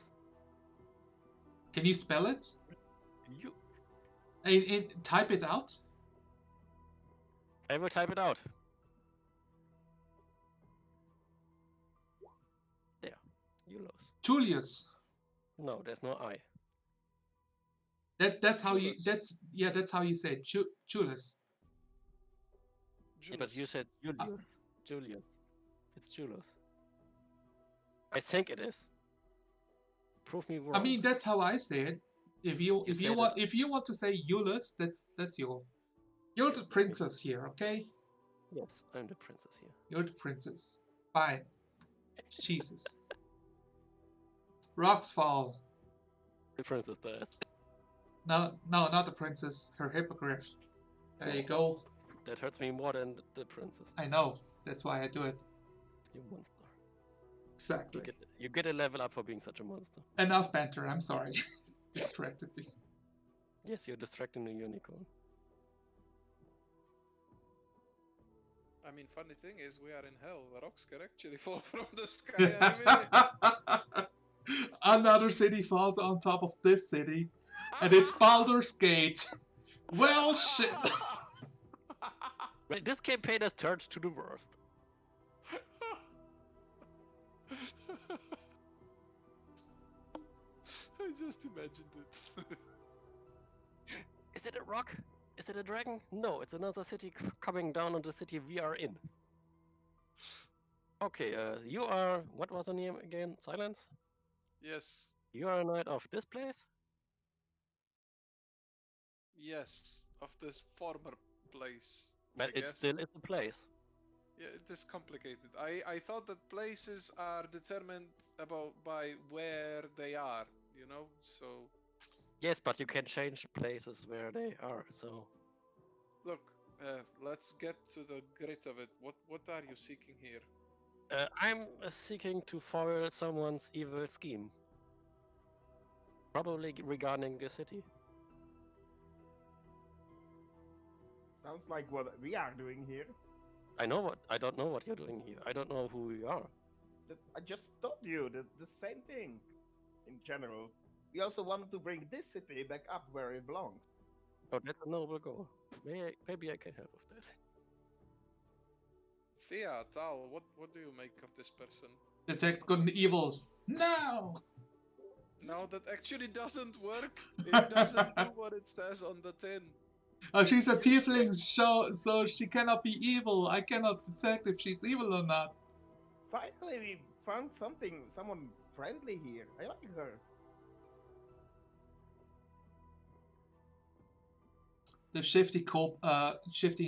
Can you spell it? You. Type it out. I will type it out. There. Yulos. Julius. No, there's no I. That's how you. Julius. That's how you say it. Julius. Yeah, but you Julius. said Julius. Julius. It's Julius. I think it is. Prove me wrong. I mean, that's how I say it. If you said want to say Julius, that's you're the princess here, okay? Yes, I'm the princess here. You're the princess. Fine. Jesus. Rocks fall. The princess does. No, no, not the princess. Her hippogriff. There you go. That hurts me more than the princess. I know. That's why I do it. You monster. Exactly. You get a level up for being such a monster. Enough banter. I'm sorry. Distracted you. Yes, you're distracting the unicorn. I mean, funny thing is, we are in hell. The rocks can actually fall from the sky any minute. Another city falls on top of this city, and it's Baldur's Gate. Well, shit. Well, this campaign has turned to the worst. I just imagined it. Is it a rock? Is it a dragon? No, it's another city coming down on the city we are in. Okay, you are... What was the name again? Silence? Yes. You are a knight of this place? Yes. Of this former place. But I it guess. still is a place. Yeah, it is complicated. I thought that places are determined by where they are, you know? So, Yes, but you can change places where they are, so... look, let's get to the grit of it. What are you seeking here? I'm seeking to foil someone's evil scheme. Probably regarding the city. Sounds like what we are doing here. I don't know what you're doing here. I don't know who you are. I just told you the same thing. In general, we also wanted to bring this city back up where it belongs. Oh, that's a noble goal. Maybe I can help with that. Thea, Tal, what do you make of this person? Detect good and evil. No! No, that actually doesn't work. It doesn't do what it says on the tin. She's a tiefling, so she cannot be evil. I cannot detect if she's evil or not. Finally, we found someone friendly here. I like her. The shifty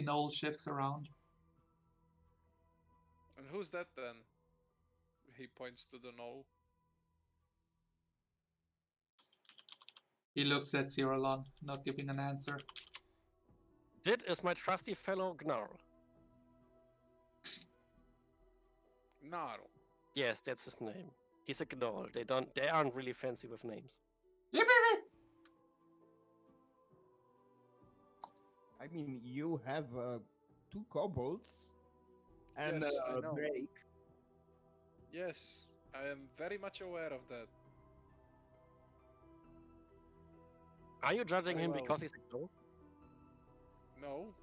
knoll shifts around. And who's that then? He points to the knoll. He looks at Cirillon, not giving an answer. That is my trusty fellow Gnarl. Gnarl. Yes, that's his name. He's a Gnarl. They aren't really fancy with names. Yip, yip, yip. I mean, you have 2 kobolds and Yes, I a know. Drake. Yes, I am very much aware of that. Are you judging Very him well. because he's a Gnarl? No,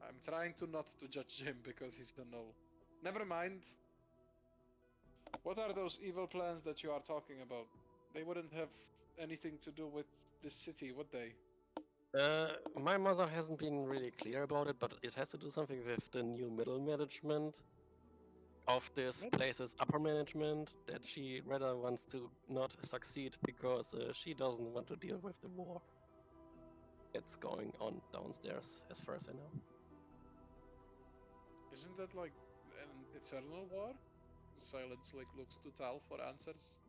I'm trying to not to judge him because he's a no. Never mind. What are those evil plans that you are talking about? They wouldn't have anything to do with this city, would they? My mother hasn't been really clear about it, but it has to do something with the new middle management of this place's upper management, that she rather wants to not succeed because she doesn't want to deal with the war that's going on downstairs, as far as I know. Isn't that like an eternal war? Silence like looks to Tal for answers.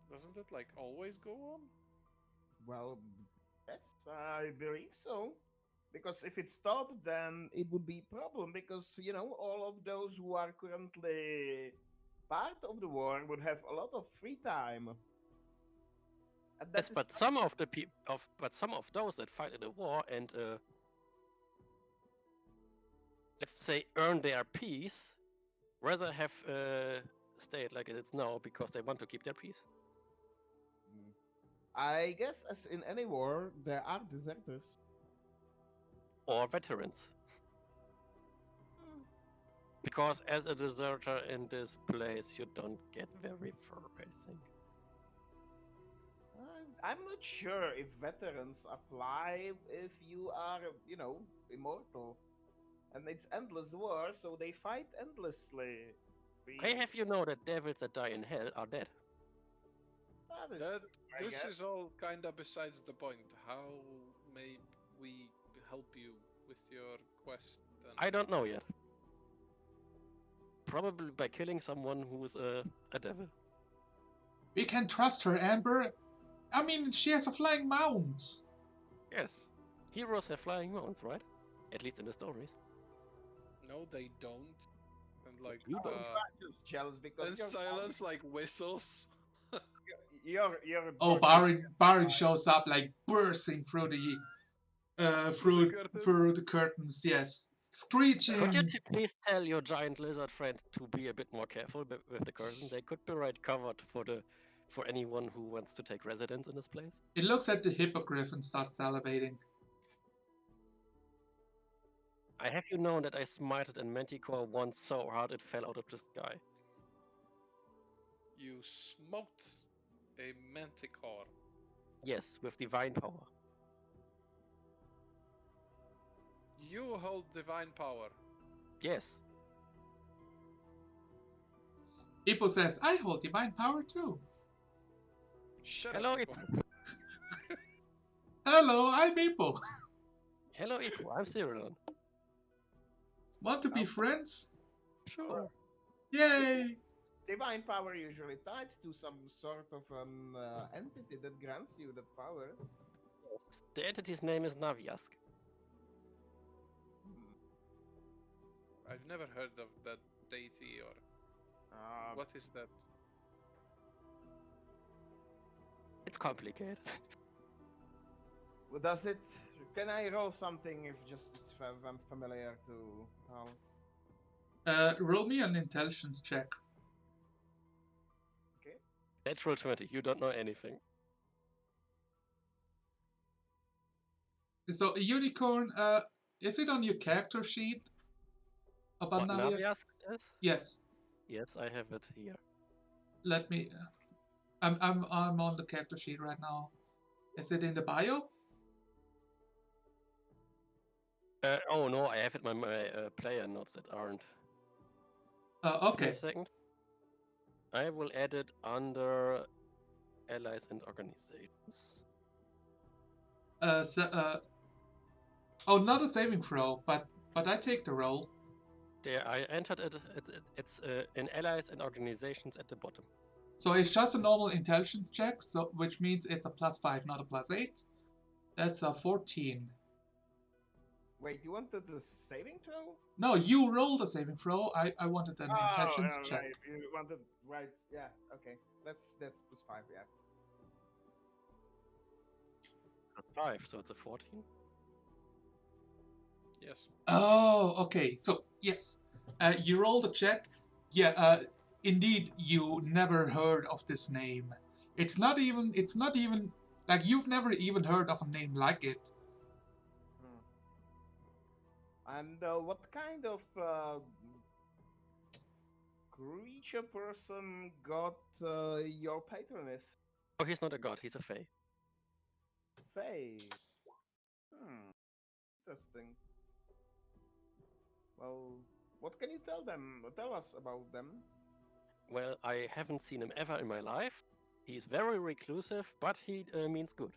Doesn't it like always go on? Well, yes, I believe so. Because if it stopped, then it would be a problem. Because all of those who are currently part of the war would have a lot of free time. And Yes, is but some of the some of those that fight in the war and let's say earn their peace, rather have stayed like it is now because they want to keep their peace. I guess, as in any war, there are deserters. Or veterans. Because as a deserter in this place, you don't get very far, I think. I'm not sure if veterans apply if you are, immortal. And it's endless war, so they fight endlessly. I have you know that devils that die in hell are dead. That is That true, I this guess. is all kinda besides the point. How may we help you with your quest? Then? I don't know yet. Probably by killing someone who's a devil. We can trust her, Amber. I mean, she has a flying mount. Yes. Heroes have flying mounts, right? At least in the stories. No, they don't. And like, You don't. I'm just jealous because and you're silence like whistles. you're Oh, Barin shows up like bursting through the Through the through the curtains. Yes, screeching. Could you please tell your giant lizard friend to be a bit more careful with the curtains? They could be right covered for anyone who wants to take residence in this place. It looks at the hippogriff and starts salivating. I have you known that I smited a manticore once so hard it fell out of the sky. You smoked a manticore. Yes, with divine power. You hold divine power. Yes. Hippo says, "I hold divine power too." Shut Hello, up. Hippo. Hello, I'm Hippo. Hello, Hippo. I'm Cyrillon. Want to be friends? Sure. Yay! divine power usually tied to some sort of an entity that grants you that power. The entity's name is Naviask. I've never heard of that deity or what is that? It's complicated. Does it? Can I roll something if just it's familiar to Hal? Roll me an intelligence check. Okay. Natural 20. You don't know anything. So, unicorn, is it on your character sheet? About What Naviask? Naviask is? Yes. Yes, I have it here. Let me. I'm on the character sheet right now. Is it in the bio? Oh no, I have it in my player notes that aren't. Give me Okay. a second. I will add it under allies and organizations. Oh, not a saving throw, but I take the roll. There, I entered it. It's in allies and organizations at the bottom. So it's just a normal intelligence check, so which means it's a +5, not a +8. That's a 14. Wait, you wanted the saving throw? No, you rolled a saving throw. I wanted an intelligence check. Right. You wanted right. Yeah. Okay. That's +5. Yeah. That's 5, so it's a 14. Yes. Oh, okay. So yes, you rolled a check. Yeah. Indeed, you never heard of this name. It's not even. Like you've never even heard of a name like it. And what kind of creature person got your patroness? Oh, he's not a god. He's a fae. Faye. Interesting. Well, what can you tell us about them? Well, I haven't seen him ever in my life. He's very reclusive, but he means good.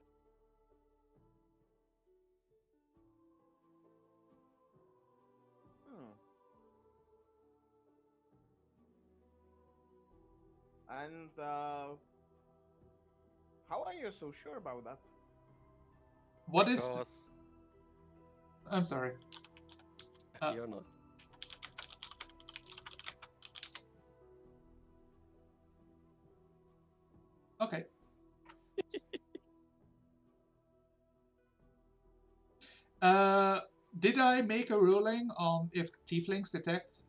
And how are you so sure about that? What is? Because I'm sorry. you're not. Okay. Did I make a ruling on if tieflings detect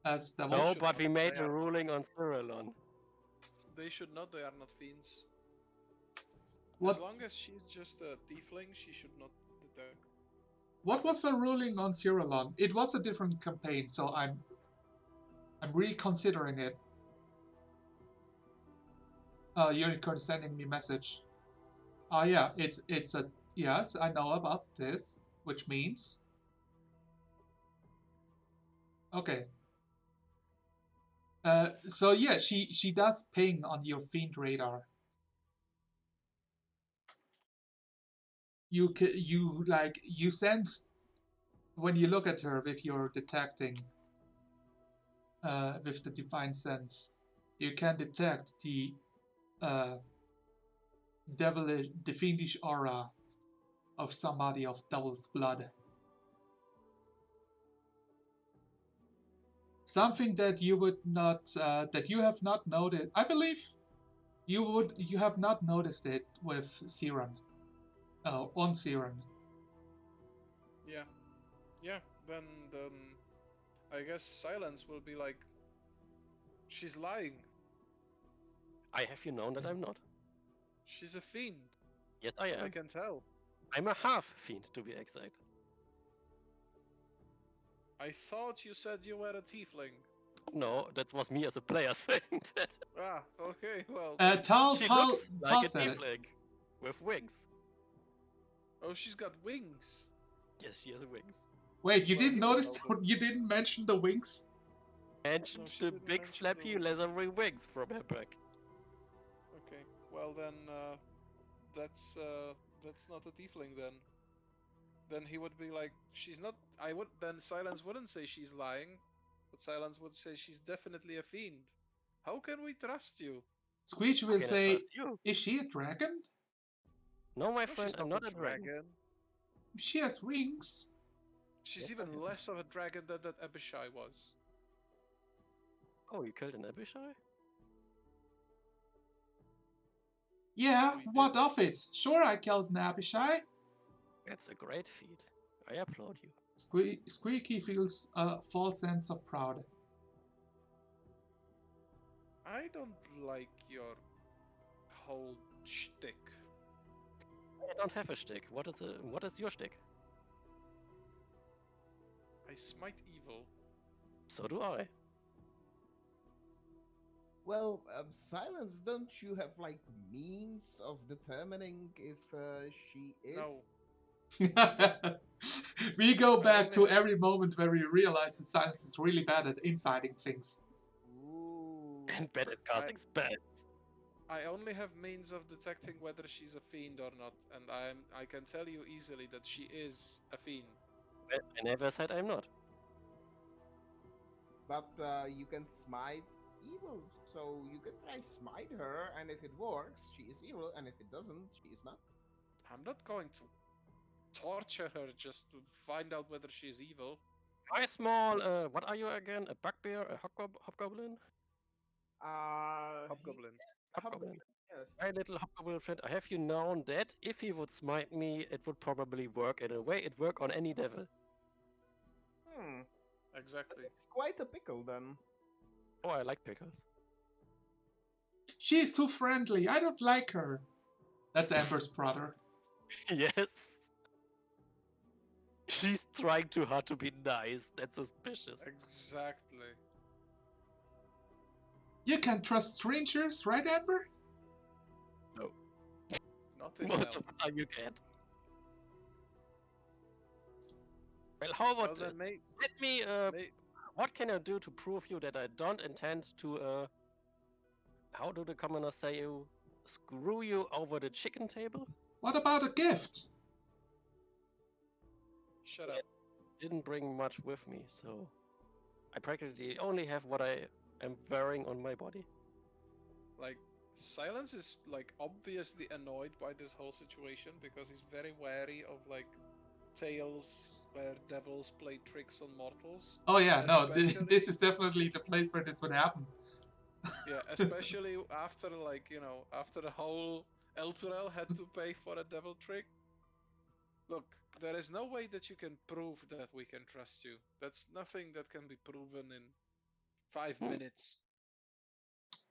as devils? No, should but not. we made They a are- ruling on Cyrillon. They should not. They are not fiends. What? As long as she's just a tiefling, she should not detect. What was the ruling on Cyrillon? It was a different campaign, so I'm reconsidering it. Unicorn sending me message. Yeah, it's a yes, I know about this, which means okay. So yeah, she does ping on your fiend radar. You sense when you look at her with your detecting with the divine sense, you can detect the devilish, the fiendish aura of somebody of devil's blood. Something that you would not, that you have not noticed. I believe you have not noticed it with Siren, on Siren. Yeah. Yeah. Then I guess Silence will be like, she's lying. I have you known that I'm not. She's a fiend. Yes, I I am. can tell. I'm a half fiend, to be exact. I thought you said you were a tiefling. No, that was me as a player saying that. Ah, okay, well. Tal She Tal looks Tal like a said it. tiefling with wings. Oh, she's got wings. Yes, she has wings. Wait, you Well, didn't he will notice? know You didn't mention the wings? Mentioned she the didn't big mention flappy the- leathery wings from her back. Okay, well then, that's not a tiefling then. Then he would be like, she's not. Then Silence wouldn't say she's lying, but Silence would say she's definitely a fiend. How can we trust you? Squeech How will can I say, trust you? "Is she a dragon? No, my No, friend, she's I'm not not a dragon. She has wings." She's Yes, I even have. less of a dragon than that Abishai was. Oh, you killed an Abishai? Yeah, We what did, of it? yes. Sure, I killed an Abishai. That's a great feat. I applaud you. Squeaky feels a false sense of pride. I don't like your whole shtick. I don't have a shtick. What is your shtick? I smite evil. So do I. Well, Silence, don't you have like means of determining if she is? No. We go I back only to have- every moment where we realize that Silence is really bad at inciting things. Ooh. And bad at casting spells. I only have means of detecting whether she's a fiend or not, and I can tell you easily that she is a fiend. Well, I never said I'm not. But you can smite evil, so you can try smite her, and if it works, she is evil, and if it doesn't, she is not. I'm not going to torture her just to find out whether she is evil. My small, what are you again? A bugbear? A hobgoblin? Hobgoblin. Hobgoblin. Yes. My little hobgoblin friend, I have you known that if he would smite me, it would probably work in a way it work on any devil. Hmm. Exactly. It's quite a pickle then. Oh, I like pickles. She's too friendly. I don't like her. That's Amber's brother. Yes. She's trying too hard to be nice. That's suspicious. Exactly. You can trust strangers, right, Amber? Not in Most hell. of the time you can't. Well, how Well, about then let me what can I do to prove you that I don't intend to how do the commoners say you screw you over the chicken table? What about a gift? shut up. Didn't bring much with me, so I practically only have what I am wearing on my body. Like, Silence is like obviously annoyed by this whole situation because he's very wary of like tales where devils play tricks on mortals. Oh yeah, no, Especially- this is definitely the place where this would happen. Yeah, especially after like, after the whole Elturel had to pay for a devil trick. Look, there is no way that you can prove that we can trust you. That's nothing that can be proven in 5 minutes.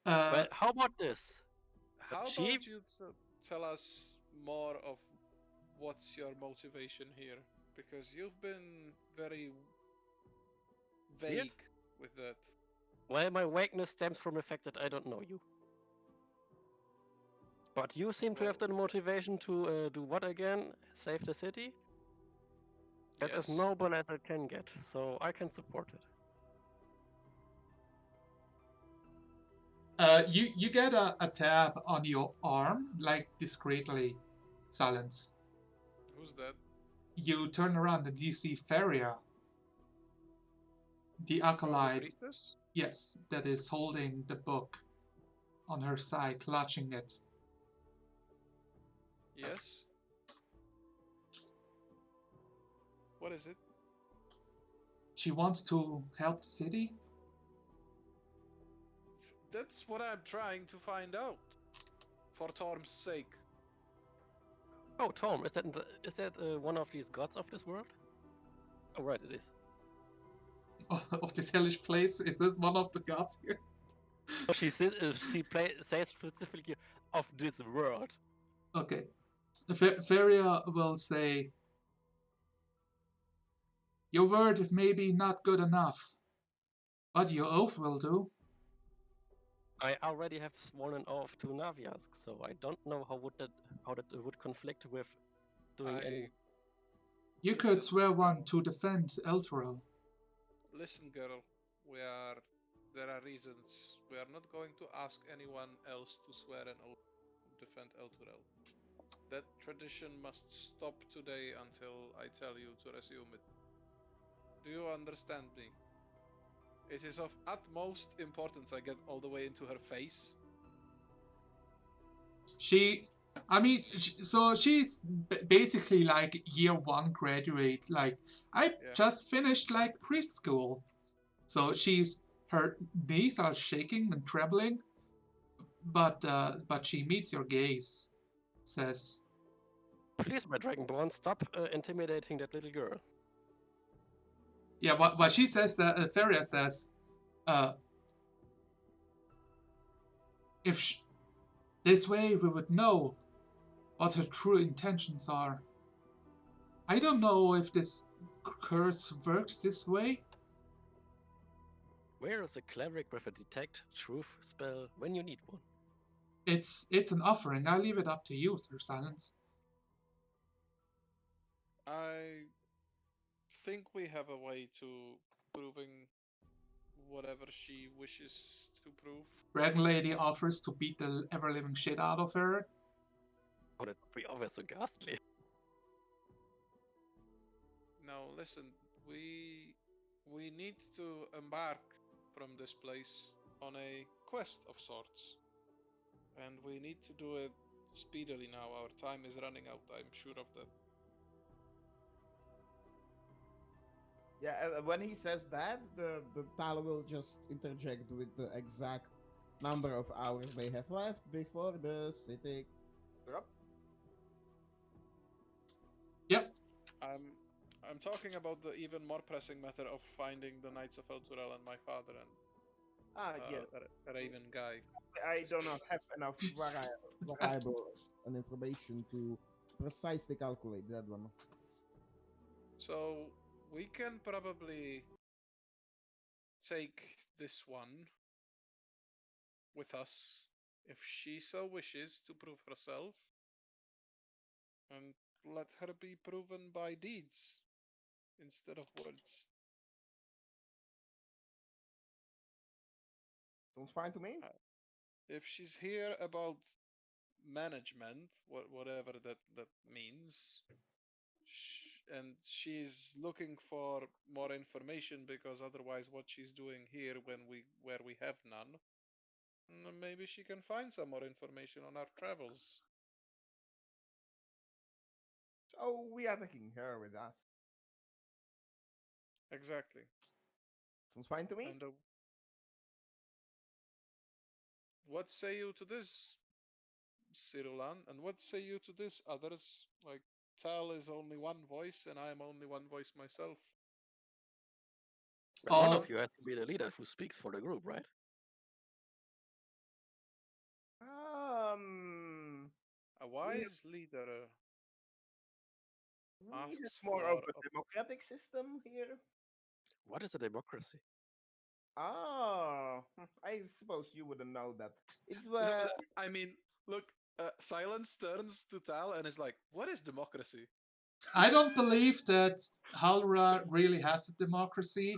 Well, how about this? How She- about you tell us more of what's your motivation here? Because you've been very vague with that. Well, my vagueness stems from the fact that I don't know you. But you seem to have the motivation to do what again? Save the city? That's as Yes. noble as it can get, so I can support it. You get a tab on your arm, like discreetly, Silence. Who's that? You turn around and you see Feria, the Oh, the acolyte. priestess? Yes, that is holding the book on her side, clutching it. Yes. What is it? She wants to help the city? That's what I'm trying to find out. For Torm's sake. Oh, Tom, is that one of these gods of this world? Oh, right, it is. Of this hellish place? Is this one of the gods here? She says specifically of this world. Okay. Feria will say, your word may be not good enough, but your oath will do. I already have sworn an oath to Naviask, so I don't know how that would conflict with doing any. You could Listen, swear one to defend Elturel. Listen, girl. There are reasons. We are not going to ask anyone else to swear an oath to defend Elturel. That tradition must stop today until I tell you to resume it. Do you understand me? It is of utmost importance I get all the way into her face. So she's basically like year one graduate. Like, I just finished like preschool. So her knees are shaking and trembling, but she meets your gaze, says, Please, my Dragonborn, stop intimidating that little girl. yeah, what she says, that Feria says, if this way we would know what her true intentions are. I don't know if this curse works this way. Where is a cleric with a detect truth spell when you need one? It's an offering. I leave it up to you, Sir Silence. I think we have a way to proving whatever she wishes to prove. Dragon Lady offers to beat the ever-living shit out of her. Oh, that would be always so ghastly. Now, listen, we need to embark from this place on a quest of sorts. And we need to do it speedily now. Our time is running out, I'm sure of that. Yeah, when he says that, the Tala will just interject with the exact number of hours they have left before the city. Yep. I'm talking about the even more pressing matter of finding the Knights of Elturel and my father and yes. Raven guy. I do not have enough Variables and information to precisely calculate that one. So we can probably take this one with us if she so wishes to prove herself, and let her be proven by deeds instead of words. Sounds fine to me. If she's here about management, whatever that means, and she's looking for more information because otherwise, what she's doing here where we have none, maybe she can find some more information on our travels. So we are taking her with us. Exactly. Sounds fine to me. And what say you to this, Cirulan? And what say you to this, others? Like, Tal is only one voice, and I am only one voice myself. One of you has to be the leader who speaks for the group, right? A wise leader asks more for of a democratic system here. What is a democracy? Oh, I suppose you wouldn't know that. It's I mean, look, Silence turns to Tal and is like, "What is democracy?" I don't believe that Halra really has a democracy.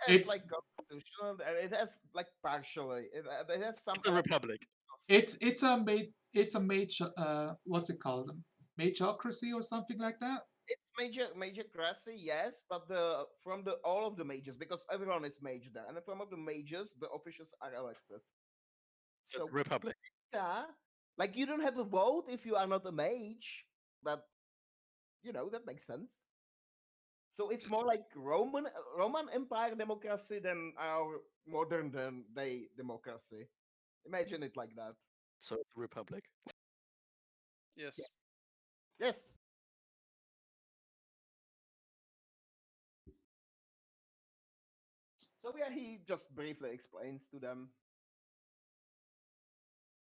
it has like constitutional. It has like partially. It has some. It's a republic. It's a major what's it called? Majocracy or something like that. It's majorcracy, yes, but from the all of the mages, because everyone is mage there, and from all of the mages, the officials are elected. So Republic. yeah, like you don't have a vote if you are not a mage, but that makes sense. So it's more like Roman Empire democracy than our modern day democracy. Imagine it like that. So it's Republic. Yes. Yes. So yeah, he just briefly explains to them.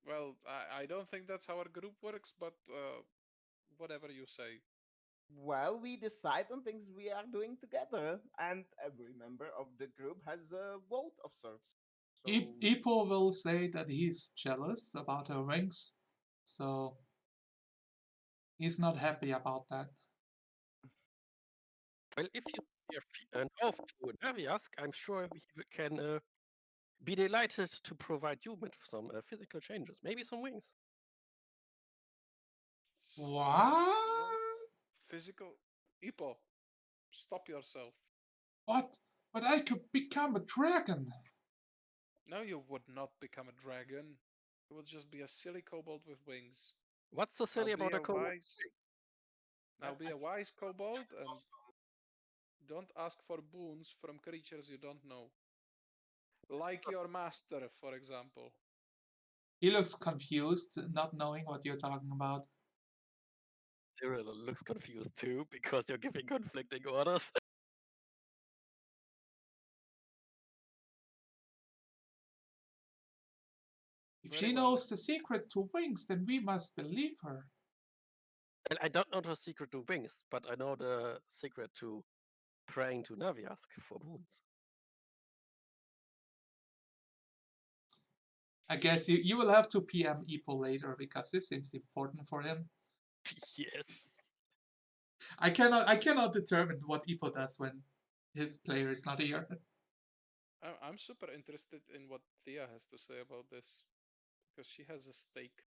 Well, I don't think that's how our group works, but whatever you say. Well, we decide on things we are doing together, and every member of the group has a vote of sorts. So Ipo will say that he's jealous about her rings, so he's not happy about that. Well, if you give an oath to Naviask, I'm sure we can be delighted to provide you with some physical changes, maybe some wings. What? Physical. Ipo, stop yourself. What? But I could become a dragon. No, you would not become a dragon. You would just be a silly kobold with wings. What's so silly about a kobold? Now that be a actually wise sounds kobold kind of and awesome. don't ask for boons from creatures you don't know. Like your master, for example. He looks confused, not knowing what you're talking about. Cyril looks confused too because you're giving conflicting orders. If Very she well. knows the secret to wings, then we must believe her. And I don't know the secret to wings, but I know the secret to praying to Naviask for boons. I guess you will have to PM Ipo later because this seems important for him. Yes. I cannot determine what Ipo does when his player is not here. I'm super interested in what Thea has to say about this because she has a stake.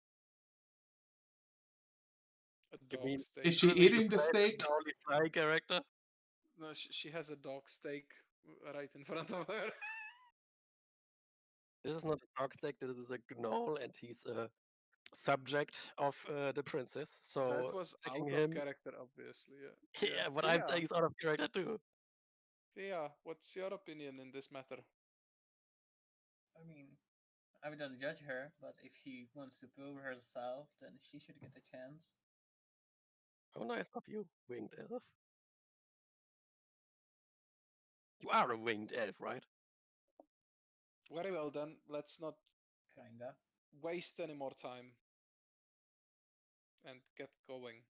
A You dog mean steak. Is she currently you eating the play steak? the only fly character? No, she has a dog steak right in front of her. This is not a dog steak, this is a gnoll, and he's a subject of the princess. So That was taking out of him, character, obviously. Yeah. yeah, what I'm saying is out of character too. Thea, what's your opinion in this matter? I mean, I don't judge her, but if she wants to prove herself, then she should get a chance. How nice of you, winged elf. You are a winged elf, right? Very well then, let's not Kinda. waste any more time and get going.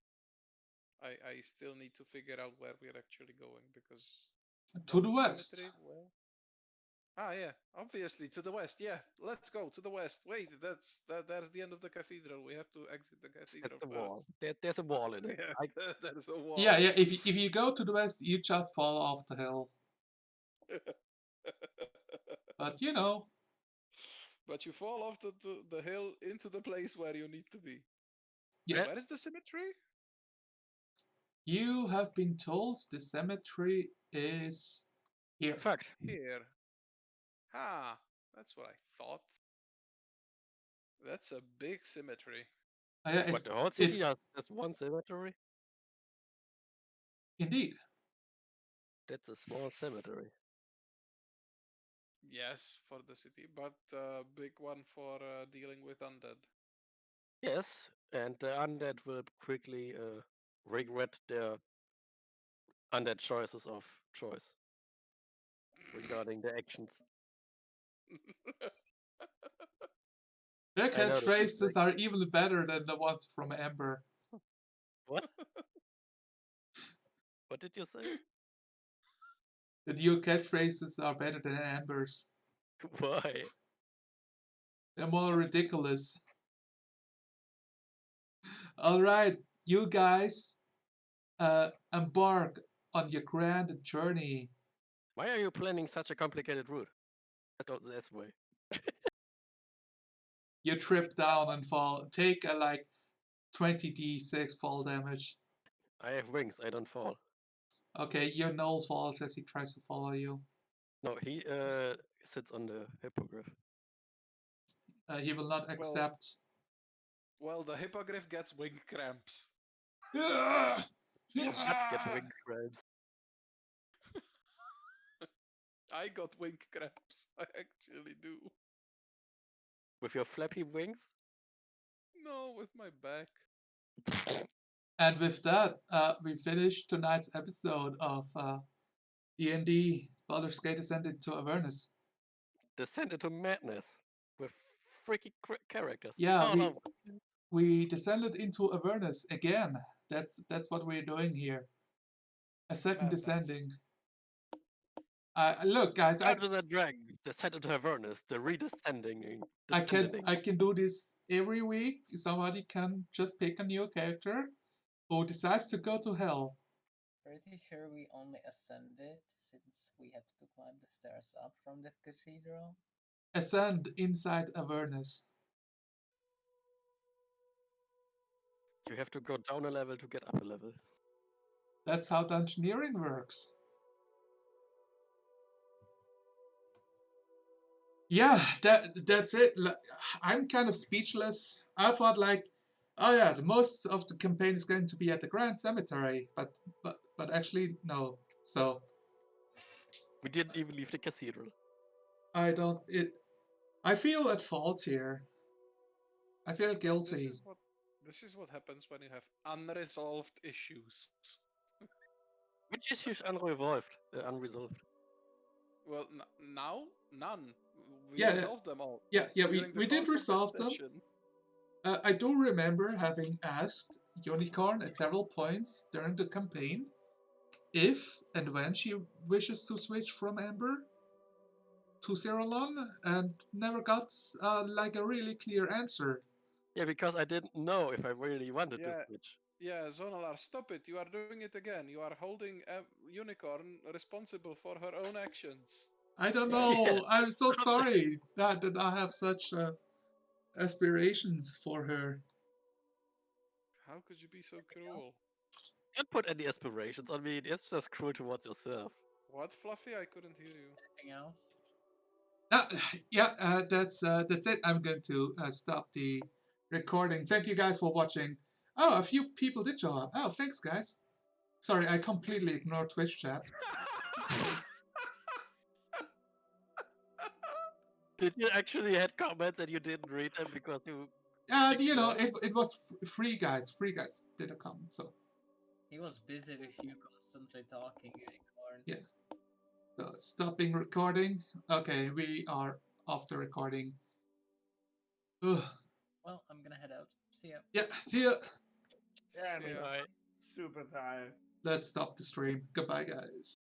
I still need to figure out where we're actually going because To what the west. cemetery? Where? Ah, yeah, obviously to the west. Yeah, let's go to the west. Wait, there's the end of the cathedral. We have to exit the That's cathedral the first. wall. There's a wall in it. Yeah, there's a wall. Yeah, yeah. If you go to the west, you just fall off the hill. But you know, But you fall off the hill into the place where you need to be. yes, Where is the cemetery? you have been told the cemetery is here. Fact. Here. Ah, that's what I thought. That's a big cemetery. Yeah, But the whole city it's has one cemetery? indeed. That's a small cemetery. Yes, for the city, but a big one for dealing with undead. Yes, and the undead will quickly regret their undead choices of choice regarding the actions. Their I know the catchphrases feeling. are even better than the ones from Amber. What? What did you say? That your catchphrases are better than Amber's. Why? They're more ridiculous. Alright, you guys embark on your grand journey. Why are you planning such a complicated route? Let's go this way. You trip down and fall. Take a like 20d6 fall damage. I have wings, I don't fall. Okay, your null falls as he tries to follow you. No, he sits on the hippogriff. He will not accept. Well, the hippogriff gets wing cramps. Your guts get wing cramps. I got wing cramps. I actually do. With your flappy wings? No, with my back. And with that, we finish tonight's episode of DnD Baldur's Gate Ascended to Avernus. Descend into madness with freaky characters. Yeah, Oh, no. we descended into Avernus again. That's what we're doing here. A second Madness. descending. Look, guys, Dungeons and Dragons, Descent into Avernus, the redescending. I can do this every week. Somebody can just pick a new character who decides to go to hell. Pretty sure we only ascended since we had to climb the stairs up from the cathedral. Ascend inside Avernus. You have to go down a level to get up a level. That's how dungeoneering works. Yeah, that's it. I'm kind of speechless. I thought like, oh yeah, the most of the campaign is going to be at the Grand Cemetery, but actually no. So We didn't even leave the cathedral. I feel at fault here. I feel guilty. This is what happens when you have unresolved issues. Which issues unresolved? Well, now none. We Yeah, resolved them all. Yeah, during the we did course of this resolve them. session. I do remember having asked Unicorn at several points during the campaign if and when she wishes to switch from Amber to Cerulon, and never got like a really clear answer. Yeah, because I didn't know if I really wanted to switch. Yeah, Zonalar, stop it. You are doing it again. You are holding a Unicorn responsible for her own actions. I don't know. I'm so sorry that I have such aspirations for her. How could you be so cruel? Don't put any aspirations on me. It's just cruel towards yourself. What, Fluffy? I couldn't hear you. Anything else? That's it. I'm going to stop the recording. Thank you guys for watching. Oh, a few people did show up. Oh, thanks, guys. Sorry, I completely ignored Twitch chat. Did you actually had comments and you didn't read them because you? You know, it was free guys. Free guys did a comment, so. He was busy with you constantly talking, Unicorn. Yeah. So stopping recording. Okay, we are off the recording. Ugh. Well, I'm gonna head out. See ya. Yeah, see ya. Yeah, See ya. super tired. Let's stop the stream. Goodbye, guys.